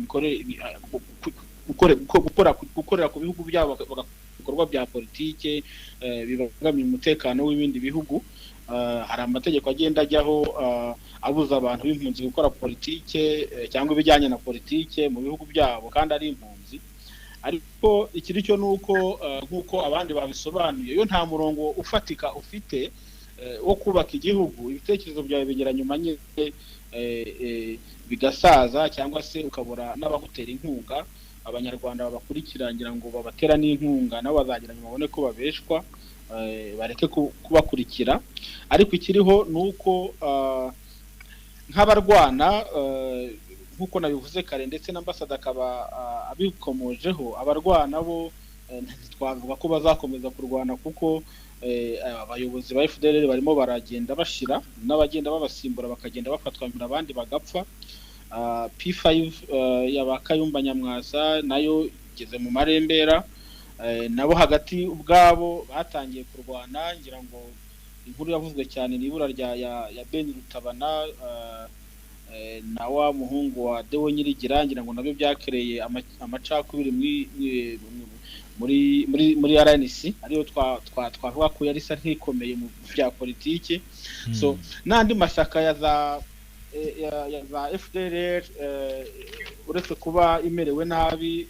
S6: gukorera ku bihugu byabo bikorwa bya politike bibangamiye umutekano w'ibindi bihugu. Hari amategeko agenda ajyaho abuza abantu b'impunzi gukora politike cyangwa ibijyanye na politike mu bihugu byabo kandi ari impunzi. Ariko ikiri cyo nuko nk'uko abandi babisobanuye, iyo nta murongo ufatika ufite wo kubaka igihugu, ibitekerezo byawe bigera nyuma nyine bigasaza, cyangwa se ukabura n'abagutera inkunga. Abanyarwanda babakurikira ngira ngo babatera n'inkunga nabo bazagira nyuma babone ko babeshwa, bareke kubakurikira. Ariko ikiriho nuko nk'abarwana nk'uko nabivuze kare ndetse n'ambassador akaba abikomojeho, abarwana bo ntitwavuga ko bazakomeza kurwana kuko abayobozi ba FDLR barimo baragenda bashira n'abagenda babasimbura bakagenda bafatwa mbere abandi bagapfa. P5 y'abakayumba Nyamwasa nayo igeze mu marembera, nabo hagati ubwabo batangiye kurwana. Ngira ngo inkuru yavuzwe cyane n'ibura ya Ben Rutabana na wa muhungu wa Deo Nyirigira, ngira ngo nabyo byakereye amacakubiri muri RNC, ariyo twavuga ko yari sa ntikomeye mu bya politike. So n'andi mashyaka ya za FDLR uretse kuba imerewe nabi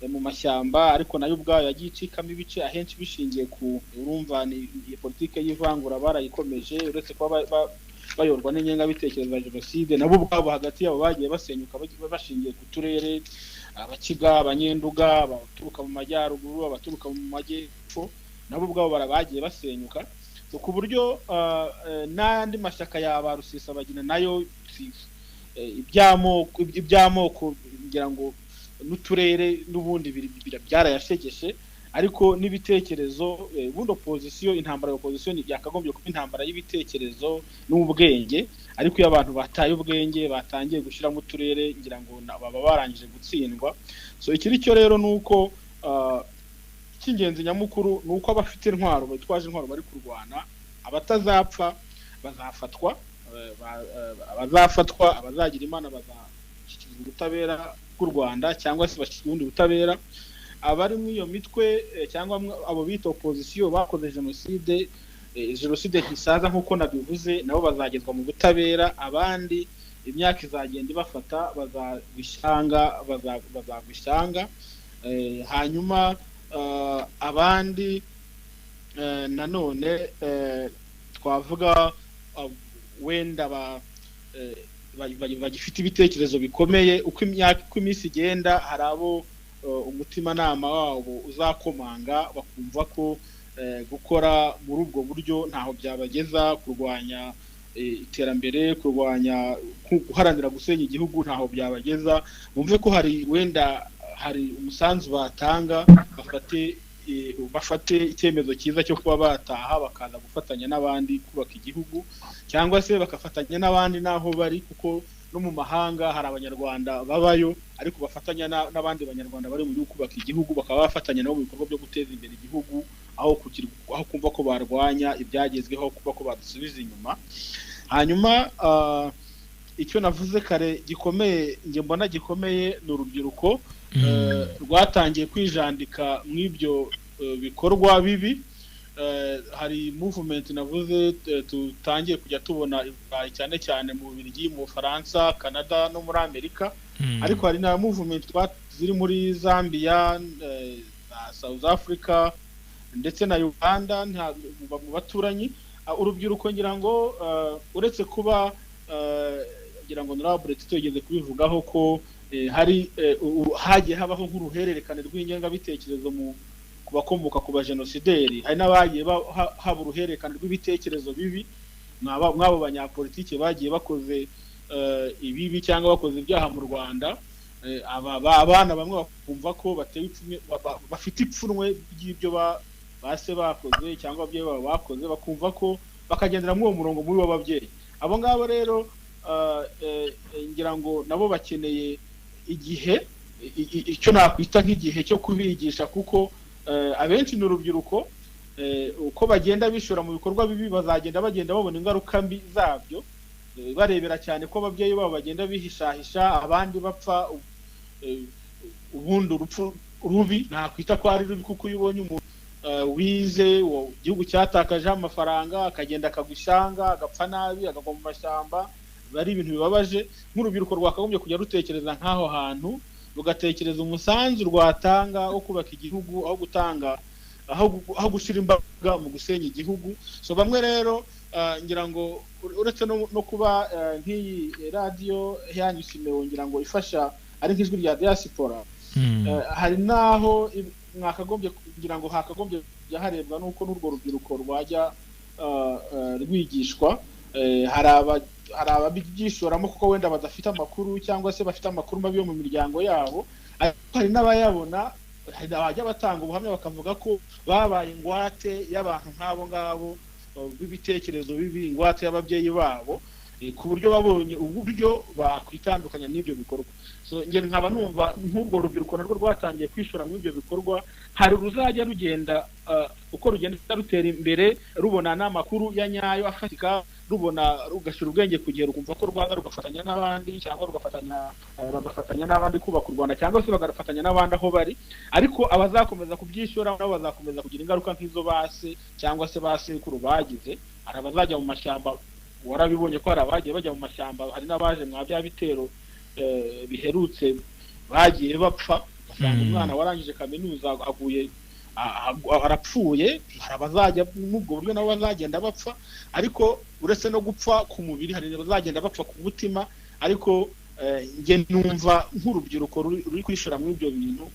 S6: mu mashyamba, ariko nayo ubwayo yagiye icikamo ibice ahenshi bishingiye ku urumva ni politike y'ivangura barayikomeje, uretse kuba bayorwa n'ingengabitekerezo za jenoside. Nabo ubwabo hagati yabo bagiye basenyuka bashingiye ku turere, abakiga, abanyenduga, abaturuka mu majyaruguru, abaturuka mu majyepfo, nabo ubwabo barabagiye basenyuka. So ku buryo n'andi mashyaka yaba Rusesabagina nayo ibyamoko ngira ngo n'uturere n'ubundi byarayashegeshe. Ariko n'ibitekerezo bundo opposition, intambara ya opposition yakagombye kuba intambara y'ibitekerezo n'ubwenge. Ariko iyo abantu bataye ubwenge batangiye gushira mu turere, ngira ngo baba barangije gutsindwa. So ikiri cyo rero nuko cy'ingenzi nyamukuru nuko abafite intwaro bitwaje intwaro bari kurwana, abatazapfa bazafatwa, abazagira Imana bazashyikirizwa ubutabera bw'u Rwanda cyangwa se bashyizwe ubundi butabera. Abari muri iyo mitwe cyangwa abo bita opposition bakoze jenoside ntisaza nk'uko nabivuze, nabo bazagezwa mu butabera. Abandi imyaka izagenda ibafata bazagwishanga. Hanyuma abandi nanone twavuga wenda bagifite ibitekerezo bikomeye. Uko iminsi igenda hari abo umutimanama wabo uzakomanga bakumva ko gukora muri ubwo buryo ntaho byabageza, kurwanya iterambere, guharanira gusenya igihugu ntaho byabageza. Bumve ko hari umusanzu batanga, bafate icyemezo cyiza cyo kuba bataha bakaza gufatanya n'abandi kubaka igihugu, cyangwa se bakafatanya n'abandi naho bari, kuko no mu mahanga hari abanyarwanda babayo, ariko bafatanya n'abandi banyarwanda bari mu gihugu kubaka igihugu, bakaba bafatanya nabo mu bikorwa byo guteza imbere igihugu, aho kumva ko barwanya ibyagezweho, kuba ko badusubiza inyuma. Hanyuma icyo navuze kare gikomeye, nge mbona gikomeye, ni urubyiruko rwatangiye kwijandika mw'ibyo bikorwa bibi. hari movement navuze tutangiye kujya tubona cyane cyane mu Bubiligi, mu Faransa, Canada no muri Amerika, ariko hari na movement ziri muri Zambia, South Africa ndetse na Uganda mu baturanyi. Urubyiruko ngira ngo uretse kuba ngira ngo Honorable Tito yigeze kubivugaho ko hari hagiye habaho nk'uruhererekane rw'ingengabitekerezo ku bakomoka ku bajenosideri, hari n'abagiye haba uruhererekane rw'ibitekerezo bibi mw'abo banyapolitike bagiye bakoze ibibi cyangwa bakoze ibyaha mu Rwanda. Abana bamwe bakumva ko bafite ipfunwe ry'ibyo base bakoze cyangwa ababyeyi babo bakoze, bakumva ko bakagendera muri uwo murongo mubi w'ababyeyi. Abo ngabo rero ngira ngo nabo bakeneye igihe, icyo nakwita nk'igihe cyo kubigisha, kuko abenshi ni urubyiruko, uko bagenda bishora mu bikorwa bibi bagenda babona ingaruka mbi zabyo, barebera cyane ko ababyeyi babo bagenda bihishahisha, abandi bapfa ubundi urupfu rubi nakwita ko ari rubi, kuko iyo ubonye umuntu wize igihugu cyatakaje amafaranga akagenda akagushyanga agapfa nabi agakoma mu mashyamba, bari ibintu bibabaje. Nk'urubyiruko rwakagombye kujya rutekereza nk'aho hantu, rugatekereza umusanzu rwatanga wo kubaka igihugu, aho gutanga aho gushyira imbaraga mu gusenya igihugu. So bamwe rero ngira ngo uretse no kuba nk'iyi radio yanyu Simeon ngira ngo ifasha ari nk'ijwi rya diaspora, hari naho mwakagombye kugira ngo hakagombye harebwa nuko n'urwo rubyiruko rwajya rwigishwa. Hari ababyishoramo kuko wenda badafite amakuru cyangwa se bafite amakuru mabi yo mu miryango yabo, hari n'abayabona, hari abajya batanga ubuhamya bakavuga ko babaye ingwate y'abantu nk'abo ngabo b'ibitekerezo bibi, ingwate y'ababyeyi babo, ku buryo babonye uburyo bakwitandukanya n'ibyo bikorwa. So nge nkaba numva nk'ubwo rubyiruko narwo rwatangiye kwishora muri ibyo bikorwa, hari ruzajya rugenda uko rugenda rutera imbere, rubona n'amakuru ya nyayo afatika, rubona rugashyira ubwenge kugihe rukumva ko Rwanda rugafatanya n'abandi, cyangwa bagafatanya n'abandi kubaka u Rwanda, cyangwa se bagafatanya n'abandi aho bari. Ariko abazakomeza kubyishora nabo bazakomeza kugira ingaruka nk'izo base cyangwa se basekuru bagize. Hari abazajya mu mashyamba, warabibonye ko hari abagiye bajya mu mashyamba, hari n'abaje mwa bya bitero biherutse bagiye bapfa, usanga umwana warangije kaminuza aguye arapfuye. Hari abazajya n'ubwo buryo nabo bazagenda bapfa, ariko uretse no gupfa ku mubiri hari abazagenda bapfa ku mutima. Ariko nge numva nk'urubyiruko ruri kwishora muri ibyo bintu,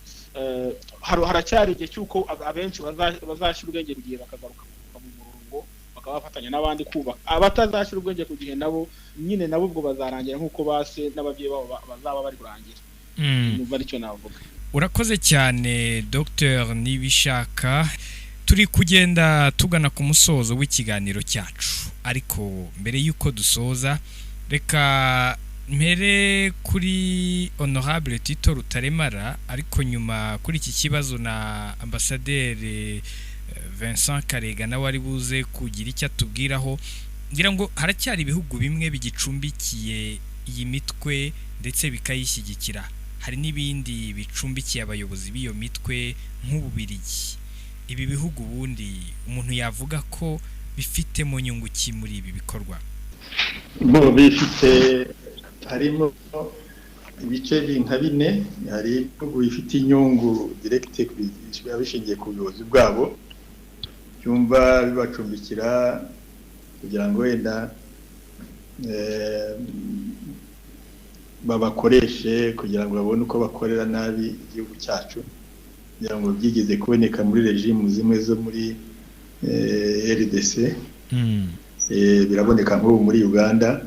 S6: haracyari igihe cy'uko abenshi bazashyira ubwenge ku gihe bakagaruka mu murongo, bakabafatanya n'abandi kubaka. Abatazashyira ubwenge ku gihe nabo nyine nabo ubwo bazarangira nk'uko base n'ababyeyi babo bazaba bari kurangira. Numva aricyo navuga.
S5: Urakoze cyane Dr Nibishaka. Turi kugenda tugana ku musozo w'ikiganiro cyacu, ariko mbere y'uko dusoza reka mpere kuri Honorable Tito Rutaremara, ariko nyuma kuri iki kibazo na Ambasaderi Vincent Karega nawe ari buze kugira icyo atubwiraho. Ngira ngo haracyari ibihugu bimwe bigicumbikiye iyi mitwe ndetse bikayishyigikira, hari n'ibindi bicumbikiye abayobozi b'iyo mitwe nk'Ububiligi. Ibi bihugu bundi umuntu yavuga ko bifite mu nyungu ki muri ibi bikorwa?
S4: Bifite, harimo ibice nka bine. Hari ibihugu bifite inyungu direkite bishingiye ku buyobozi bwabo, byumva bibacumbikira kugira ngo wenda babakoreshe kugira ngo babone uko bakorera nabi igihugu cyacu, kugira ngo byigeze kuboneka muri regime zimwe zo muri RDC. Biraboneka nk'ubu muri Uganda.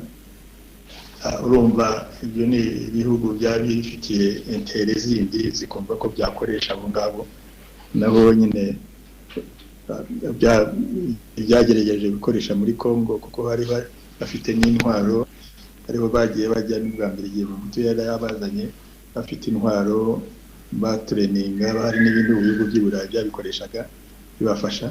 S4: Urumva ibyo ni ibihugu byabifitiye intere zindi zikumva ko byakoresha abo ngabo, nabo nyine byagerageje gukoresha muri Congo, kuko bari bafite n'intwaro, aribo bagiye bajya n'ubwa mbere igihe Mobutu yari yabazanye bafite intwaro batreninga. Hari n'ibindi bihugu by'Iburayi byabikoreshaga bibafasha,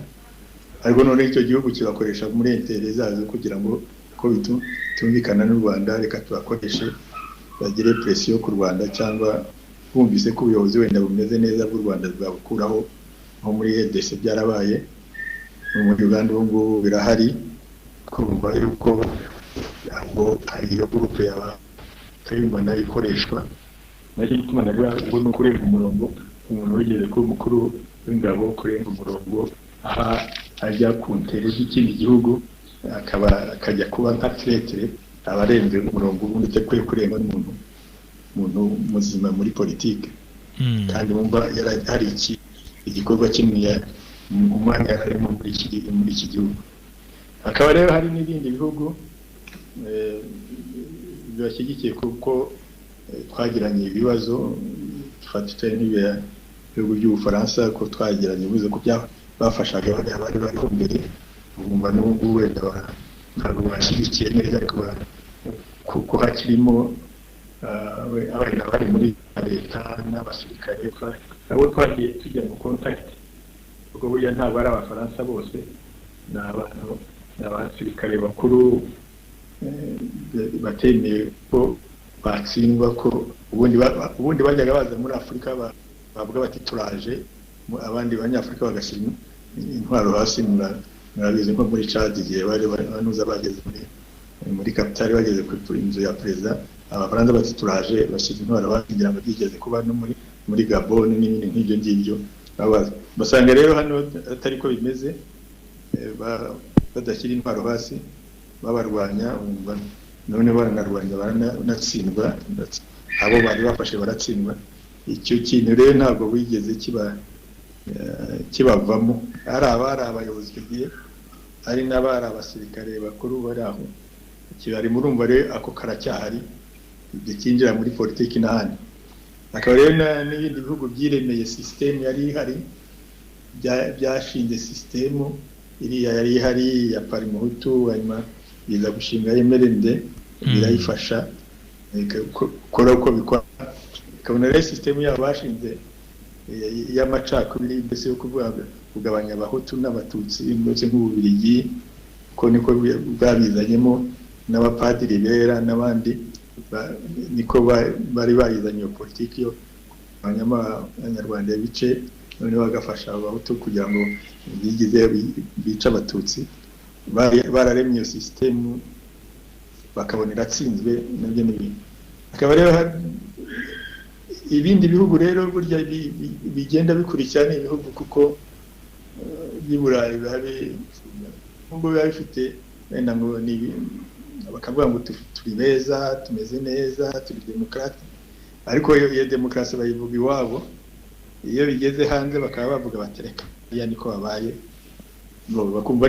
S4: ariko none icyo gihugu kibakoresha muri intere zazo kugira ngo ko bitumvikana n'u Rwanda, reka tubakoreshe bagire presiyo ku Rwanda, cyangwa bumvise ko ubuyobozi wenda bumeze neza bw'u Rwanda bwabukuraho, nko muri RDC byarabaye. muri Uganda ubu ngubu birahari kumva yuko ngo iyo gurupe y'abakayumana ikoreshwa nacyo gituma nabwo ubona kurenga umurongo umuntu wigeze kuba umukuru w'ingabo kurenga umurongo aha ajya ku ntere z'ikindi gihugu akajya kuba nka tretre abarenze umurongo ubundi utakwiye kurenga n'umuntu muzima muri politike kandi mumva hari igikorwa kimwe umwanya yarimo muri iki gihugu. Akaba rero hari n'ibindi bihugu bibashyigikiye kuko twagiranye ibibazo dufatitanye n'ibihugu by'Ubufaransa ko twagiranye ibibazo ko bafashaga abari bariho mbere ubumva n'ubu wenda ntabwo bashyigikiye neza kuko hakirimo abana bari muri leta n'abasirikare nabo twagiye tujya mu contact ubwo burya ntabwo ari Abafaransa bose ni abasirikare bakuru batemeye ko batsindwa ko ubundi bajyaga baza muri Afurika bavuga bati turaje abandi banyafurika bagashyira intwaro hasi murabizi nko muri Chad igihe bari banuza bageze muri kapitali bageze ku inzu ya perezida Abafaransa bati turaje bashyira intwaro hasi kugira ngo byigeze kuba no muri Gabon n'ibindi nk'ibyo ngibyo basanga rero hano atari ko bimeze badashyira intwaro hasi babarwanya none baranarwanya baranatsindwa abo bari bafashe baratsindwa. Icyo kintu rero ntabwo wigeze kibavamo ari abayobozi kigiye ari n'abari abasirikare bakuru bari aho kibari murumva rero ako karacyahari bikinjira muri politiki n'ahandi. Akaba rero n'ibindi bihugu byiremeye system yari ihari byashinze system iriya yari ihari ya Parimuhutu hanyuma biza gushinga MRND birayifasha kora uko bikora kabona rero system yabo bashinze y'amacakubiri mbese yo kugabanya abahutu n'abatutsi ndetse nk'Ububiligi ko niko bwabizanyemo n'abapadiri bera n'abandi niko bari bayizanye politiki yo abanyarwanda bice none bagafasha abahutu kugira ngo bigize bica abatutsi bararemye iyo system bakabona iratsinzwe nabyo n'ibindi. Akaba rero ibindi bihugu rero burya bigenda bikurikirana ibihugu kuko by'Iburayi biba bifite wenda ngo bakavuga ngo turi beza tumeze neza turi demokrati ariko iyo demokarasi bayivuga iwabo iyo bigeze hanze bakaba bavuga batereka iya niko babaye bakumva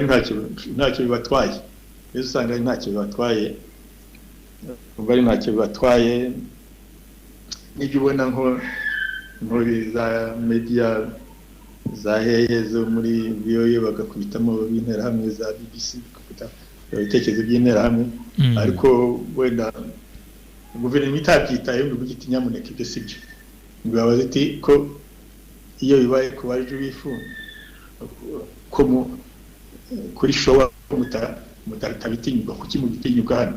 S4: ntacyo bibatwaye iyo usanga ntacyo bibatwaye ubwo ntacyo bibatwaye n'ibyo ubona nko muri za media za hehe zo muri VOA bagakubitamo b'interahamwe za BBC bakubita ibitekerezo by'interahamwe ariko wenda guverinoma itabyitayeho ngo igiti nyamuneka ibyo sibyo ngo babaze iti ko iyo bibaye ku baje bifu ko kuri showa mutabitinyuka kuki mugitinyuka hano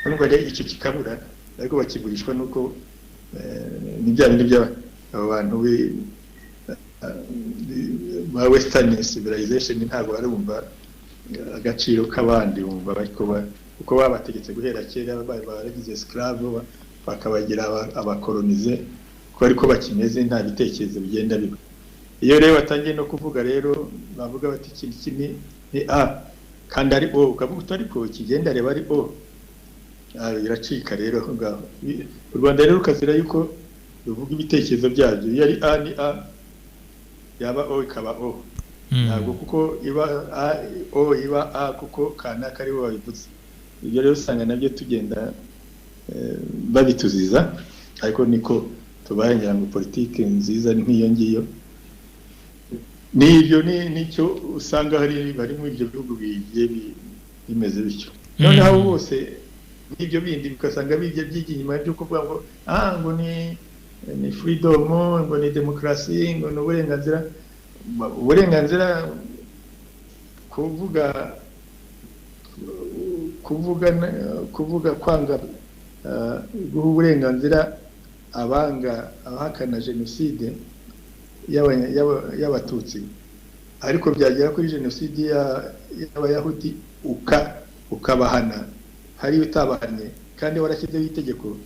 S4: nubwo rero icyo kikabura ariko bakigurishwa nuko n'ibya bindi by'abantu ba western civilization ntabwo barumva agaciro k'abandi bumva uko babategetse guhera kera baragize esclave bakabagira abakolonize ko ariko bakimeze nta bitekerezo bigenda biba. Iyo rero batangiye no kuvuga rero bavuga bati iki ni A kandi ari O ukavuga utari ko kigenda reba ari O biracika rero ngaho. U Rwanda rero ukazira yuko ruvuga ibitekerezo byabyo iyo ari A ni A yaba O ikaba O ntabwo kuko iba O iba A kuko kanaka ari bo babivuze. Ibyo rero usanga nabyo tugenda babituziza ariko niko tubahengira ngo politike nziza ni nk'iyo ngiyo n'ibyo nicyo usanga bari muri ibyo bihugu bigiye bimeze bityo. Noneho bose n'ibyo bindi bikasanga bijya byigiye inyuma byo kuvuga ngo ngo ni freedom ngo ni demokarasi ngo ni uburenganzira kuvuga kwanga guha uburenganzira abahakana jenoside y'abatutsi ariko byagera kuri jenoside y'abayahudi ukabahana hari utabahanye kandi warashyizeho itegeko,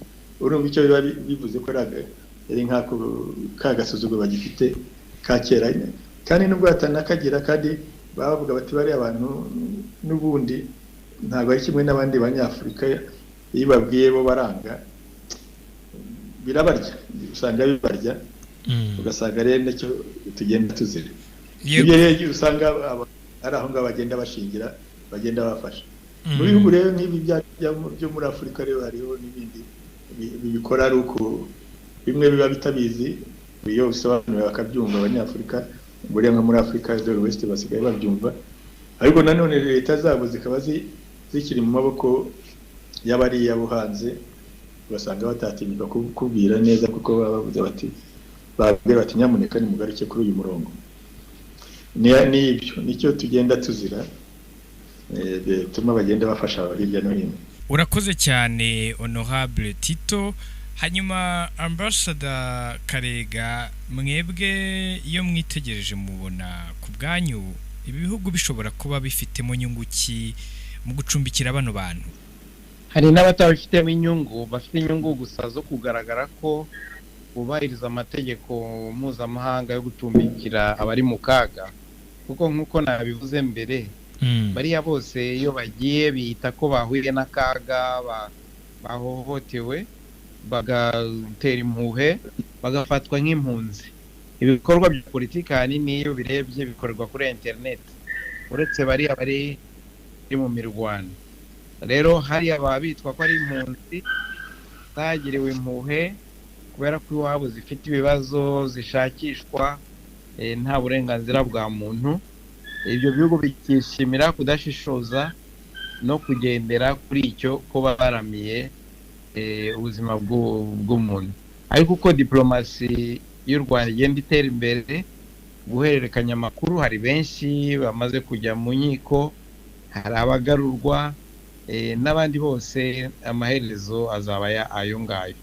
S4: urumva icyo biba bivuze ko ari nk'ako kagasuzuguro bagifite ka kera, kandi nubwo batanakagira kandi bavuga bati bari abantu n'ubundi ntabwo ari kimwe n'abandi banyafurika, iyo babwiye bo baranga birabarya, usanga bibarya, ugasanga rero nicyo tugenda tuzira. Ibyo rero usanga ari aho ngaho bagenda bashingira, bagenda bafasha. Mu bihugu rero nk'ibi byo muri Afurika rero hariho n'ibindi bibikora ari uko bimwe biba bitabizi, iyo bisobanura bakabyumva abanyafurika, buriya nka muri Afurika de l'Ouest basigaye babyumva, ariko nanone leta zabo zikaba zikiri mu maboko y'abari yabo hanze, ugasanga batatinyuka kubwira neza kuko baba bavuze bati nyamuneka nimugaruke kuri uyu murongo. N'ibyo nicyo tugenda tuzira, bituma bagenda bafasha hirya no hino.
S5: Urakoze cyane Honorable Tito. Hanyuma Ambassador Karega, mwebwe iyo mwitegereje mubona ku bwanyu ibi bihugu bishobora kuba bifitemo inyungu ki mu gucumbikira bano bantu?
S7: Hari n'abatabifitemo inyungu, bafite inyungu gusa zo kugaragara ko bubahiriza amategeko mpuzamahanga yo gucumbikira abari mu kaga, kuko nk'uko nabivuze mbere, bariya bose iyo bagiye biyita ko bahuye n'akaga, bahohotewe, bagatera impuhwe, bagafatwa nk'impunzi. Ibikorwa bya politiki ahanini iyo birebye bikorerwa kuri internet, uretse bariya bari mu mirwano. Rero hariya baba bitwa ko ari impunzi zagiriwe impuhwe kubera ko iwabo zifite ibibazo, zishakishwa, nta burenganzira bwa muntu. Ibyo bihugu bikishimira kudashishoza no kugendera kuri icyo ko baramiye ubuzima bw'umuntu. Ariko uko diplomasi y'u Rwanda igenda itera imbere, guhererekanya amakuru, hari benshi bamaze kujya mu nkiko, hari abagarurwa, n'abandi bose amaherezo azaba ayo ngayo.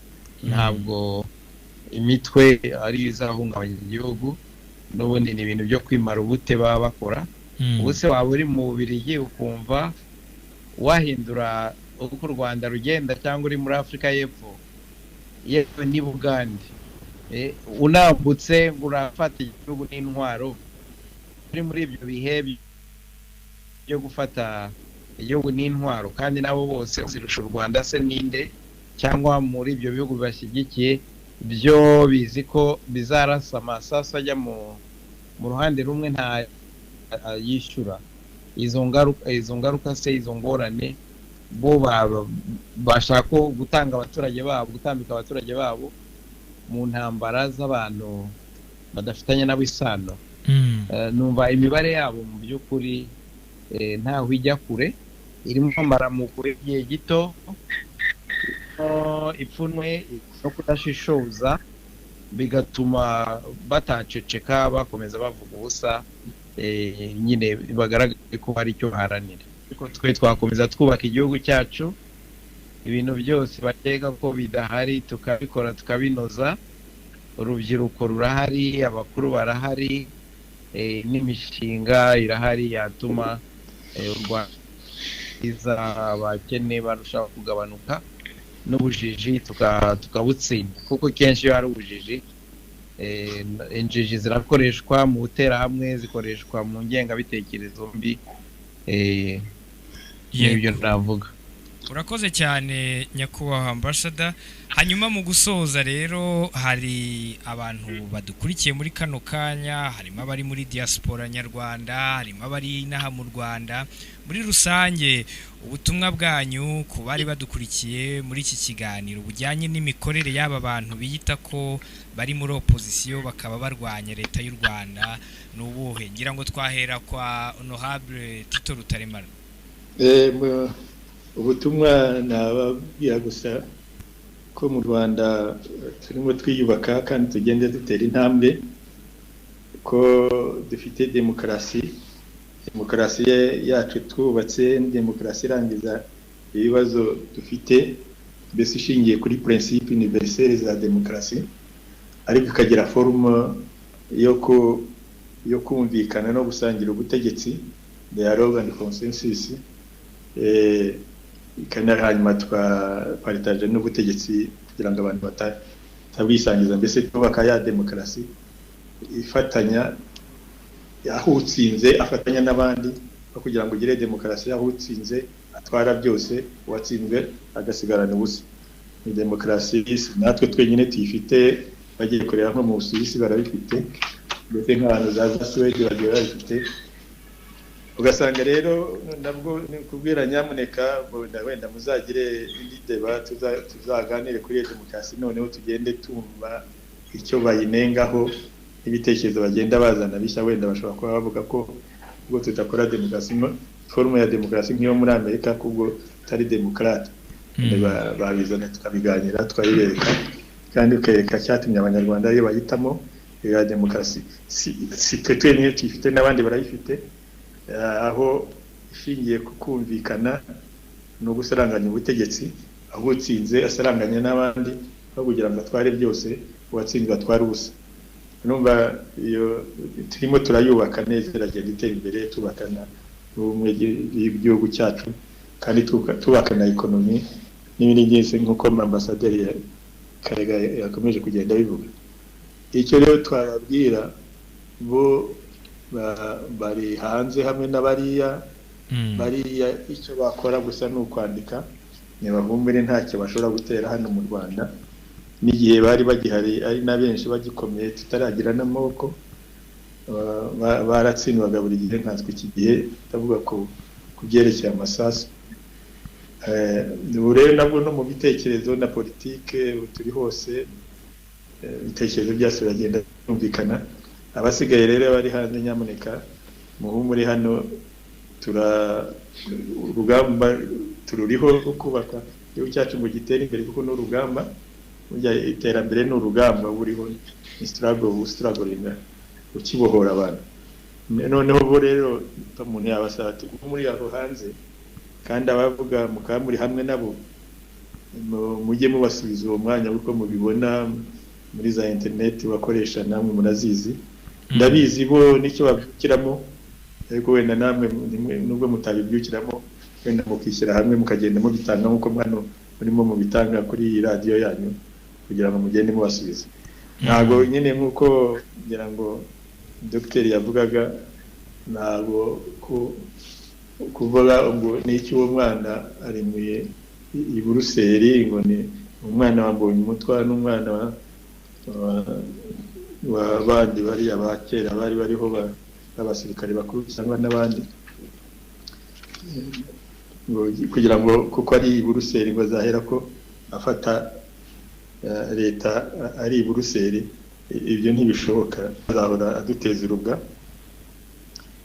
S7: Ntabwo imitwe ari izahungabanya igihugu, n'ubundi ni ibintu byo kwimara ubute baba bakora. Ubuse waba uri mu Bubiligi ukumva wahindura uko u Rwanda rugenda, cyangwa uri muri Afurika y'Epfo, yewe ni Bugande, unambutse ngo urafata igihugu n'intwaro, uri muri ibyo bihe byo gufata igihugu n'intwaro, kandi nabo bose zirusha u Rwanda se ninde? Cyangwa muri ibyo bihugu bashyigikiye byo bizi ko bizarasa amasasu ajya mu ruhande rumwe nta yishyura. Izo ngaruka se, izo ngorane bo bashaka gutambika abaturage babo mu ntambara z'abantu badafitanye nabo isano. Numva imibare yabo mu by'ukuri ntaho ijya kure, irimo amaramuko y'igihe gito, ipfunwe no kudashishoza, bigatuma bataceceka, bakomeza bavuga ubusa, nyine bagaragaye ko hari icyo haranira. Ariko twe twakomeza twubaka igihugu cyacu, ibintu byose bateka ko bidahari tukabikora tukabinoza. Urubyiruko rurahari, abakuru barahari, n'imishinga irahari yatuma u Rwanda abakene barushaho kugabanuka, n'ubujiji tukabutsinda, kuko kenshi iyo hari ubujiji, injiji zirakoreshwa mu buterahamwe, zikoreshwa mu ngengabitekerezo mbi. N'ibyo navuga.
S5: Urakoze cyane nyakubahwa Ambassador. Hanyuma mu gusoza rero, hari abantu badukurikiye muri kano kanya, harimo abari muri diaspora nyarwanda, harimo abari inaha mu Rwanda. Muri rusange, ubutumwa bwanyu ku bari badukurikiye muri iki kiganiro bujyanye n'imikorere y'aba bantu biyita ko bari muri opposition bakaba barwanya leta y'u Rwanda n'ubuhe? Ngira ngo twahera kwa Honorable Tito Rutaremara.
S4: Ubutumwa nababwira gusa ko mu Rwanda turimo twiyubaka kandi tugende dutera intambwe, ko dufite demokarasi yacu twubatse, demokarasi irangiza ibibazo dufite, mbese ishingiye kuri principe universelle za demokarasi, ariko ikagira forume yo yo kumvikana no gusangira ubutegetsi, dialogue and consensus, kandi hanyuma twaparitaje n'ubutegetsi kugira ngo abantu batabisangiza, mbese twubaka ya demokarasi ifatanya, aho utsinze afatanya n'abandi, kugira ngo ugire demokarasi aho utsinze atwara byose, uwatsinzwe agasigarana ubusa. Ni demokarasi natwe twenyine tuyifite, bagiye kureba nko mu Busuwisi barabifite, ndetse nk'abantu za Suwede bagiye babifite. Ugasanga rero nabwo kubwira nyamuneka wenda muzagire indi deba tuzaganire kuri demokarasi, noneho tugende tumva icyo bayinengaho n'ibitekerezo bagenda bazana bishya. Wenda bashobora kuba bavuga ko ubwo tudakora demokarasi, forume ya demokarasi nk'iyo muri Amerika, kubwo tutari demokrate, babizana tukabiganira, twayibereka kandi ukereka cyatumye abanyarwanda iyo bayitamo ya demokarasi. Si twe niyo tuyifite, n'abandi barayifite, aho ishingiye ku kumvikana no gusaranganya ubutegetsi, aho utsinze asaranganya n'abandi, no kugira ngo atware byose, uwatsinzwe atware ubusa. Numva iyo turimo turayubaka neza, iragenda itera imbere, tubakana n'ubumwe bw'igihugu cyacu, kandi tubakana ekonomi n'ibindi byose nk'uko ambasaderi Karega yakomeje kugenda bivuga. Icyo rero twababwira bo bari hanze hamwe n'abariya icyo bakora gusa ni ukwandika, ntibavumbire ntacyo bashobora gutera hano mu Rwanda, n'igihe bari bagihari ari na benshi bagikomeye tutaragira n'amaboko, baratsindwaga buri gihe, nkatwe iki gihe ndavuga ku byerekeye amasasu. Ubu rero nabwo no mu bitekerezo na politike turi hose, ibitekerezo byose biragenda byumvikana. Abasigaye rero bari hanze, nyamuneka muhumure, hano urugamba tururiho rwo kubaka igihugu cyacu ngo gitere imbere, kuko n'urugamba burya iterambere ni urugamba buriho, ni struggle ukibohora abantu. Noneho bo rero umuntu yabasaba ati muri aho hanze, kandi abavuga mukaba muri hamwe nabo, mujye mubasubiza uwo mwanya, kuko mubibona muri za internet bakoresha, namwe murazizi, ndabizi bo nicyo babyukiramo, ariko wenda namwe nubwo mutabibyukiramo, wenda mukishyira hamwe mukagenda mubitanga nk'uko hano murimo mubitanga kuri iyi radiyo yanyu, kugira ngo mugende mubasubiza. Ntabwo nyine nk'uko ngira ngo dogiteri yavugaga, ntabwo kuvuga ngo n'icyo uwo mwana ari i Buruseli, ngo ni umwana wambonye umutwa n'umwana wa bandi bariya ba kera bari bariho b'abasirikare bakuru cyangwa n'abandi, kugira ngo kuko ari i Buruseli ngo azahera ko afata leta ari i Buruseli. Ibyo ntibishoboka, azahora aduteza urubwa,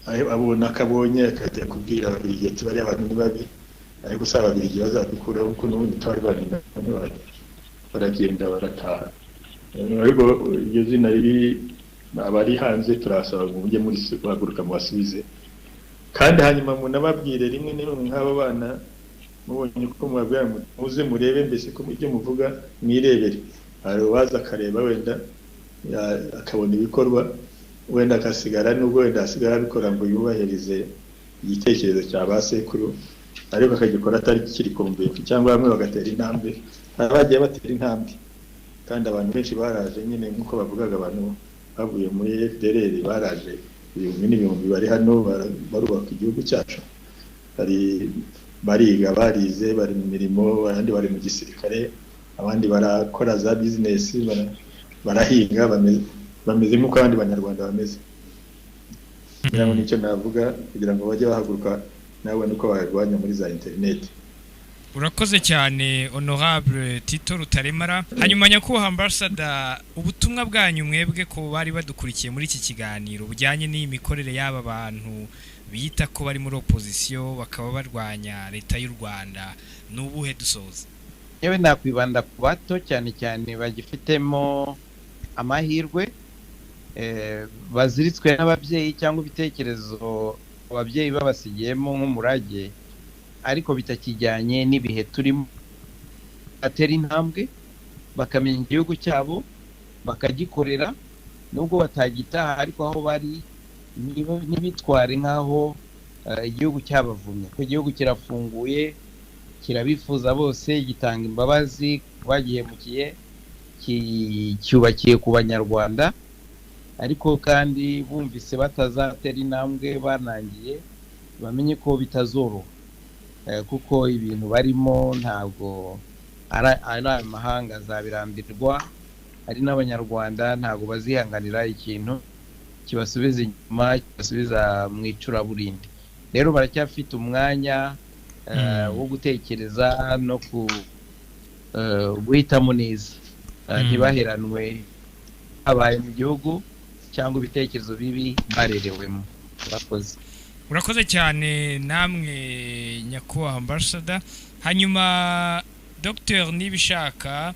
S4: abona akabonye akajya kubwira ababiligi ati bariya abantu ni babi, ariko si ababiligi bazadukuraho, kuko n'ubundi twabibanira baragenda barataha. Ariko iryo zina riri abari hanze turasaba ngo mujye muri bahaguruka mubasubize, kandi hanyuma munababwire rimwe na rimwe nk'aba bana mubonye uko mubabwira muze murebe, mbese ko ibyo muvuga mwirebere. Hari uwaza akareba wenda akabona ibikorwa, wenda akasigara, nubwo wenda asigara abikora ngo yubahirize igitekerezo cya ba sekuru, ariko akagikora atari kiri kumvika, cyangwa bamwe bagatera intambwe, bagiye batera intambwe. Kandi abantu benshi baraje nyine nk'uko bavugaga, abantu bavuye muri FDLR baraje ibihumbi n'ibihumbi, bari hano barubaka igihugu cyacu, bariga, barize, bari mu mirimo, abandi bari mu gisirikare, abandi barakora za business, barahinga, bameze nk'uko abandi banyarwanda bameze. Kugira ngo nicyo navuga, kugira ngo bajye bahaguruka nawe nuko barwanya muri za internet.
S5: Urakoze cyane Honorable Tito Rutaremara. Hanyuma nyakubahwa ambassador, ubutumwa bwanyu mwebwe ko bari badukurikiye muri iki kiganiro bujyanye n'imikorere y'aba bantu bita ko bari muri opposition bakaba barwanya leta y'u Rwanda, n'ubuhe dusoza?
S7: Yewe nakwibanda ku bato cyane cyane bagifitemo amahirwe, baziritswe n'ababyeyi cyangwa ibitekerezo ababyeyi babasigiyemo nk'umurage, ariko bitakijyanye n'ibihe turimo. Batera intambwe bakamenya igihugu cyabo bakagikorera, nubwo batagitaha, ariko aho bari ntibitware nk'aho igihugu cyabavumye, ko igihugu kirafunguye, kirabifuza bose, gitanga imbabazi bagihemukiye, cyubakiye ku banyarwanda, ariko kandi bumvise batazatera intambwe banangiye, bamenye ko bitazoroha, kuko ibintu barimo ntabwo ari amahanga azabirambirwa, ari n'abanyarwanda ntabwo bazihanganira ikintu kibasubiza inyuma, kibasubiza mu icuraburindi. Rero baracyafite umwanya wo gutekereza no guhitamo neza, ntibaheranwe habaye mu gihugu cyangwa ibitekerezo bibi barerewemo.
S5: Urakoze cyane namwe nyakubahwa ambassador. Hanyuma Dr. Nibishaka,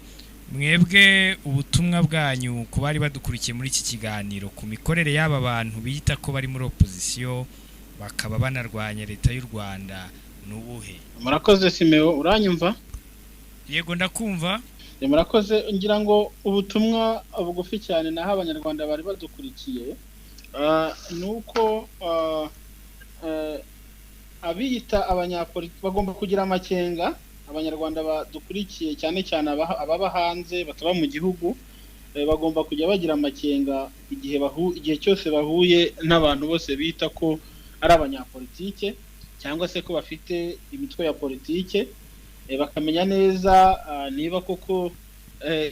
S5: mwebwe ubutumwa bwanyu ku bari badukurikiye muri iki kiganiro ku mikorere y'aba bantu bita ko bari muri opposition bakaba banarwanya leta y'u Rwanda nubuhe?
S6: Murakoze Simeo, uranyumva?
S5: Yego ndakumva.
S6: Murakoze, ngira ngo ubutumwa bugufi cyane naho abanyarwanda bari badukurikiye nuko abiyita abanyapolitiki bagomba kugira amakenga. Abanyarwanda badukurikiye cyane cyane ababa hanze bataba mu gihugu bagomba kujya bagira amakenga igihe cyose bahuye n'abantu bose bita ko ari abanyapolitike cyangwa se ko bafite imitwe ya politike, bakamenya neza niba koko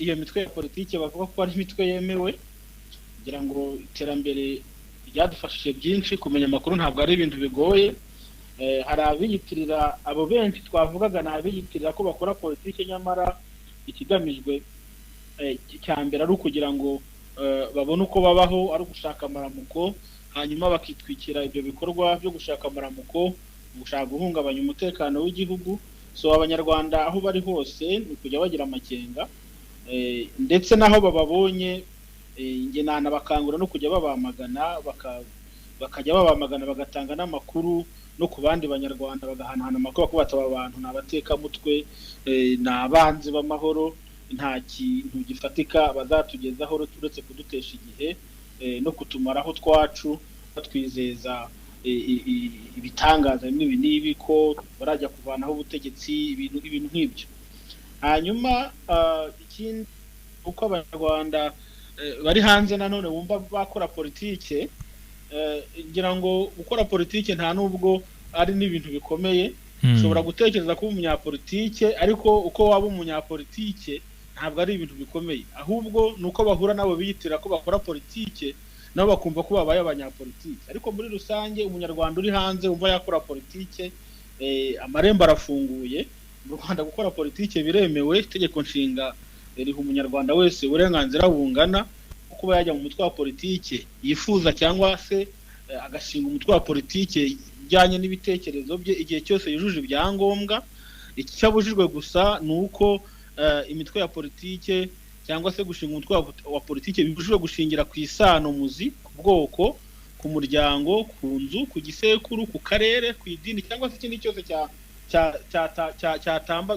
S6: iyo mitwe ya politike bavuga ko ari imitwe yemewe. Kugira ngo iterambere ryadufashije byinshi, kumenya amakuru ntabwo ari ibintu bigoye. Hari abiyitirira, abo benshi twavugaga ni abiyitirira ko bakora politike, nyamara ikigamijwe cya mbere ari ukugira ngo babone uko babaho, ari ugushaka amaramuko, hanyuma bakitwikira ibyo bikorwa byo gushaka amaramuko, gushaka guhungabanya umutekano w'igihugu. So abanyarwanda aho bari hose ni kujya bagira amakenga, ndetse naho bababonye nge nanabakangura no kujya babamagana, bakajya babamagana, bagatanga n'amakuru no ku bandi banyarwanda, bagahanahana amakuru ko bataba abantu n'abatekamutwe, n'abanzi b'amahoro, nta kintu gifatika bazatugezaho uretse kudutesha igihe no kutumaraho twacu, batwizeza ibitangaza bimwe n'ibi ko barajya kuvanaho ubutegetsi, ibintu nk'ibyo. Hanyuma ikindi uko abanyarwanda bari hanze nanone bumva bakora politike, ngira ngo gukora politike nta nubwo ari n'ibintu bikomeye. Ushobora gutekereza kuba umunyapolitike, ariko uko waba umunyapolitike ntabwo ari ibintu bikomeye, ahubwo nuko bahura nabo biyitira ko bakora politike nabo bakumva ko babaye abanyapolitike. Ariko muri rusange umunyarwanda uri hanze umva yakora politike, amarembo arafunguye. Mu Rwanda gukora politike biremewe, itegeko nshinga riha umunyarwanda wese uburenganzira bungana kuba yajya mu mutwe wa politike yifuza, cyangwa se agashinga umutwe wa politike ujyanye n'ibitekerezo bye igihe cyose yujuje ibyangombwa. Icyabujijwe gusa ni uko imitwe ya politike cyangwa se gushinga umutwe wa politike bibujijwe gushingira ku isano muzi, ku bwoko, ku muryango, ku nzu, ku gisekuru, ku karere, ku idini, cyangwa se ikindi cyose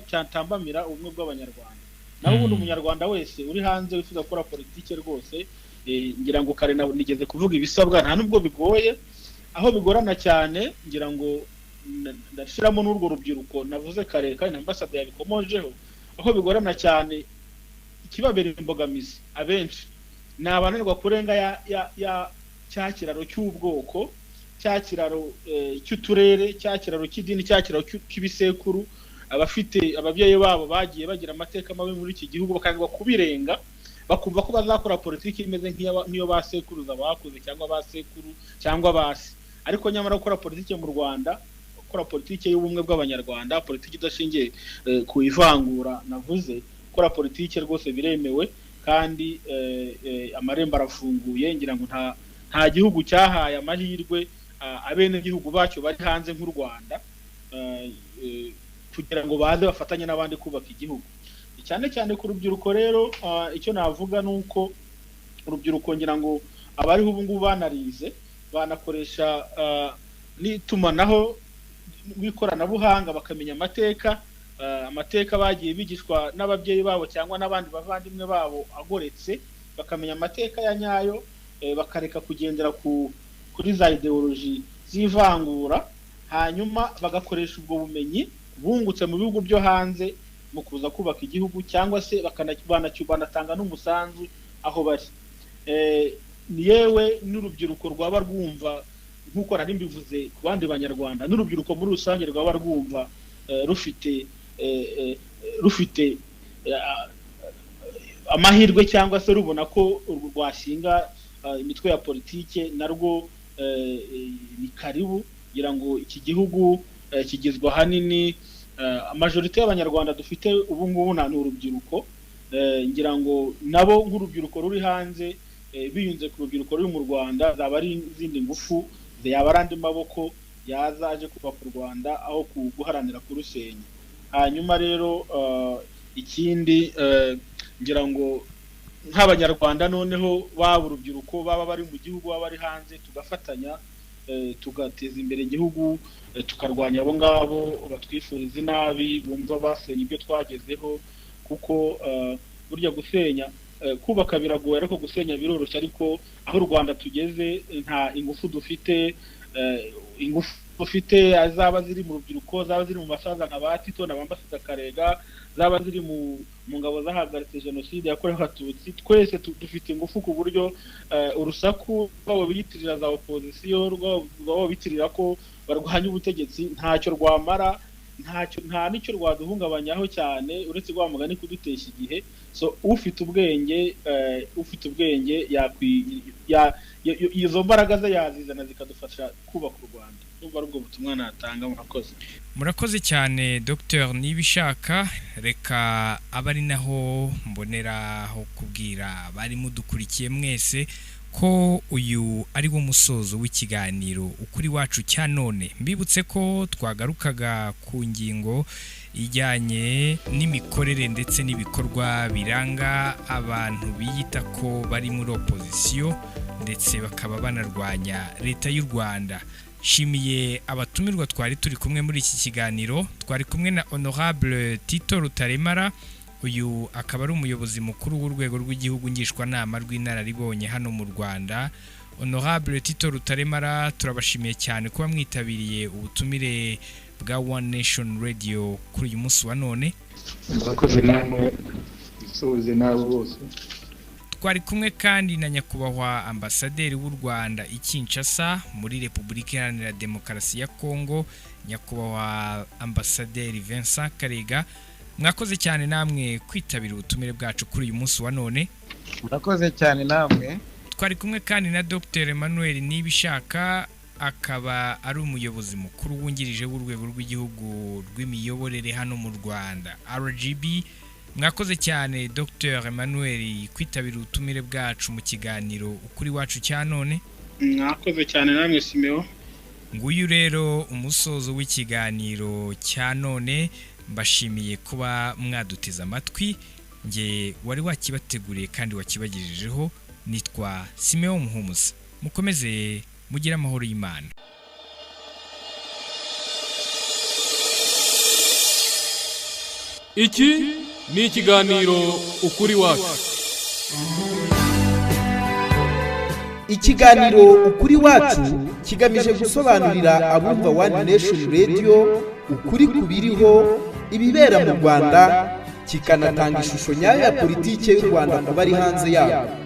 S6: cyatambamira ubumwe bw'abanyarwanda. Naho ubundi umunyarwanda wese uri hanze wifuza gukora politike rwose, ngira ngo kare nigeze kuvuga ibisabwa, nta nubwo bigoye. Aho bigorana cyane ngira ngo ndashiramo n'urwo rubyiruko navuze kare kandi ambassador yabikomojeho, aho bigorana cyane ikibabera imbogamizi abenshi ni abananirwa kurenga cya kiraro cy'ubwoko, cya kiraro cy'uturere, cya kiraro cy'idini, cya kiraro cy'ibisekuru. Abafite ababyeyi babo bagiye bagira amateka mabi muri iki gihugu bakangwa kubirenga, bakumva ko bazakora politiki imeze nk'iyo basekuruza bakoze, cyangwa basekuru cyangwa basi. Ariko nyamara gukora politiki mu Rwanda, gukora politiki y'ubumwe bw'abanyarwanda, politiki idashingiye ku ivangura navuze, gukora politiki rwose biremewe kandi amarembo arafunguye. Ngira ngo nta gihugu cyahaye amahirwe abene gihugu bacyo bari hanze nk'u Rwanda kugira ngo baze bafatanye n'abandi kubaka igihugu, cyane cyane ku rubyiruko. Rero icyo navuga nuko urubyiruko ngira ngo abariho ubu ngubu banarize, banakoresha n'itumanaho rw'ikoranabuhanga, bakamenya amateka bagiye bigishwa n'ababyeyi babo cyangwa n'abandi bavandimwe babo agoretse, bakamenya amateka ya nyayo, bakareka kugendera ku kuri za ideoloji z'ivangura, hanyuma bagakoresha ubwo bumenyi bungutse mu bihugu byo hanze mu kuza kubaka igihugu, cyangwa se banatanga n'umusanzu aho bari. Yewe n'urubyiruko rwaba rwumva, nk'uko nari mbivuze ku bandi banyarwanda, n'urubyiruko muri rusange rwaba rwumva rufite amahirwe, cyangwa se rubona ko rwashinga imitwe ya politike, narwo ni karibu, kugira ngo iki gihugu kigizwe ahanini amajorite y'abanyarwanda dufite ubu ngubu ni urubyiruko. Ngira ngo nabo nk'urubyiruko ruri hanze biyunze ku rubyiruko ruri mu Rwanda, zaba ari izindi ngufu, yaba ari andi maboko yazaje kubaka u Rwanda aho guharanira kurusenya. Hanyuma rero ikindi ngira ngo nk'abanyarwanda noneho baba urubyiruko baba bari mu gihugu baba bari hanze, tugafatanya tugateza imbere igihugu, tukarwanya abo ngabo batwifuriza inabi, bumva basenya ibyo twagezeho, kuko burya gusenya, kubaka biragoye ariko gusenya biroroshye. Ariko aho u Rwanda tugeze, nta ingufu dufite, ingufu dufite zaba ziri mu rubyiruko, zaba ziri mu basaza nka ba Tito na Bambasida Karega, zaba ziri mu ngabo zahagaritse jenoside yakorewe Abatutsi, twese dufite ingufu ku buryo urusaku rwabo biyitirira za opozisiyo, rwabo bitirira ko barwanya ubutegetsi, ntacyo rwamara, nta nicyo rwaduhungabanyaho cyane, uretse rwamugani kudutesha igihe. So ufite ubwenge izo mbaraga ze yazizana zikadufasha kubaka u Rwanda. Numva ari ubwo butumwa natanga.
S5: Murakoze cyane Dr. Nibishaka. Reka abari naho mboneraho kubwira bari mudukurikiye mwese ko uyu ari wo musozo w'ikiganiro ukuri wacu cya none. Mbibutse ko twagarukaga ku ngingo ijyanye n'imikorere ndetse n'ibikorwa biranga abantu biyita ko bari muri opozisiyo ndetse bakaba banarwanya leta y'u Rwanda. Shimiye abatumirwa twari turi kumwe muri iki kiganiro. Twari kumwe na Honorable Tito Rutaremara, uyu akaba ari umuyobozi mukuru w'urwego rw'igihugu ngishwanama rw'inararibonye hano mu Rwanda. Honorable Tito Rutaremara, turabashimiye cyane kuba mwitabiriye ubutumire bwa One Nation Radio kuri uyu munsi wa none.
S4: Murakoze namwe, isoze nabo bose.
S5: Twari kumwe kandi na nyakubahwa ambasaderi w'u Rwanda i Kinshasa muri Repubulika Iharanira Demokarasi ya Kongo, nyakubahwa ambasaderi Vincent Karega. Mwakoze cyane namwe kwitabira ubutumire bwacu kuri uyu munsi wa none.
S7: Murakoze cyane namwe.
S5: Twari kumwe kandi na Dr. Emmanuel Nibishaka, akaba ari umuyobozi mukuru wungirije w'urwego rw'igihugu rw'imiyoborere hano mu Rwanda, RGB. Mwakoze cyane Dr. Emmanuel kwitabira ubutumire bwacu mu kiganiro ukuri wacu cya none.
S6: Mwakoze cyane namwe Simeo.
S5: Nguyu rero umusozo w'ikiganiro cya none. Mbashimiye kuba mwaduteze amatwi. Nge wari wakibateguriye kandi wakibagejejeho, nitwa Simeo Muhumuza. Mukomeze mugira amahoro y'Imana.
S1: Iki ni ikiganiro ukuri wacu.
S2: Ikiganiro ukuri wacu kigamije gusobanurira abumva One Nation Radio ukuri kubiriho, ibibera mu Rwanda, kikanatanga ishusho nyayo ya politike y'u Rwanda ku bari hanze yabo.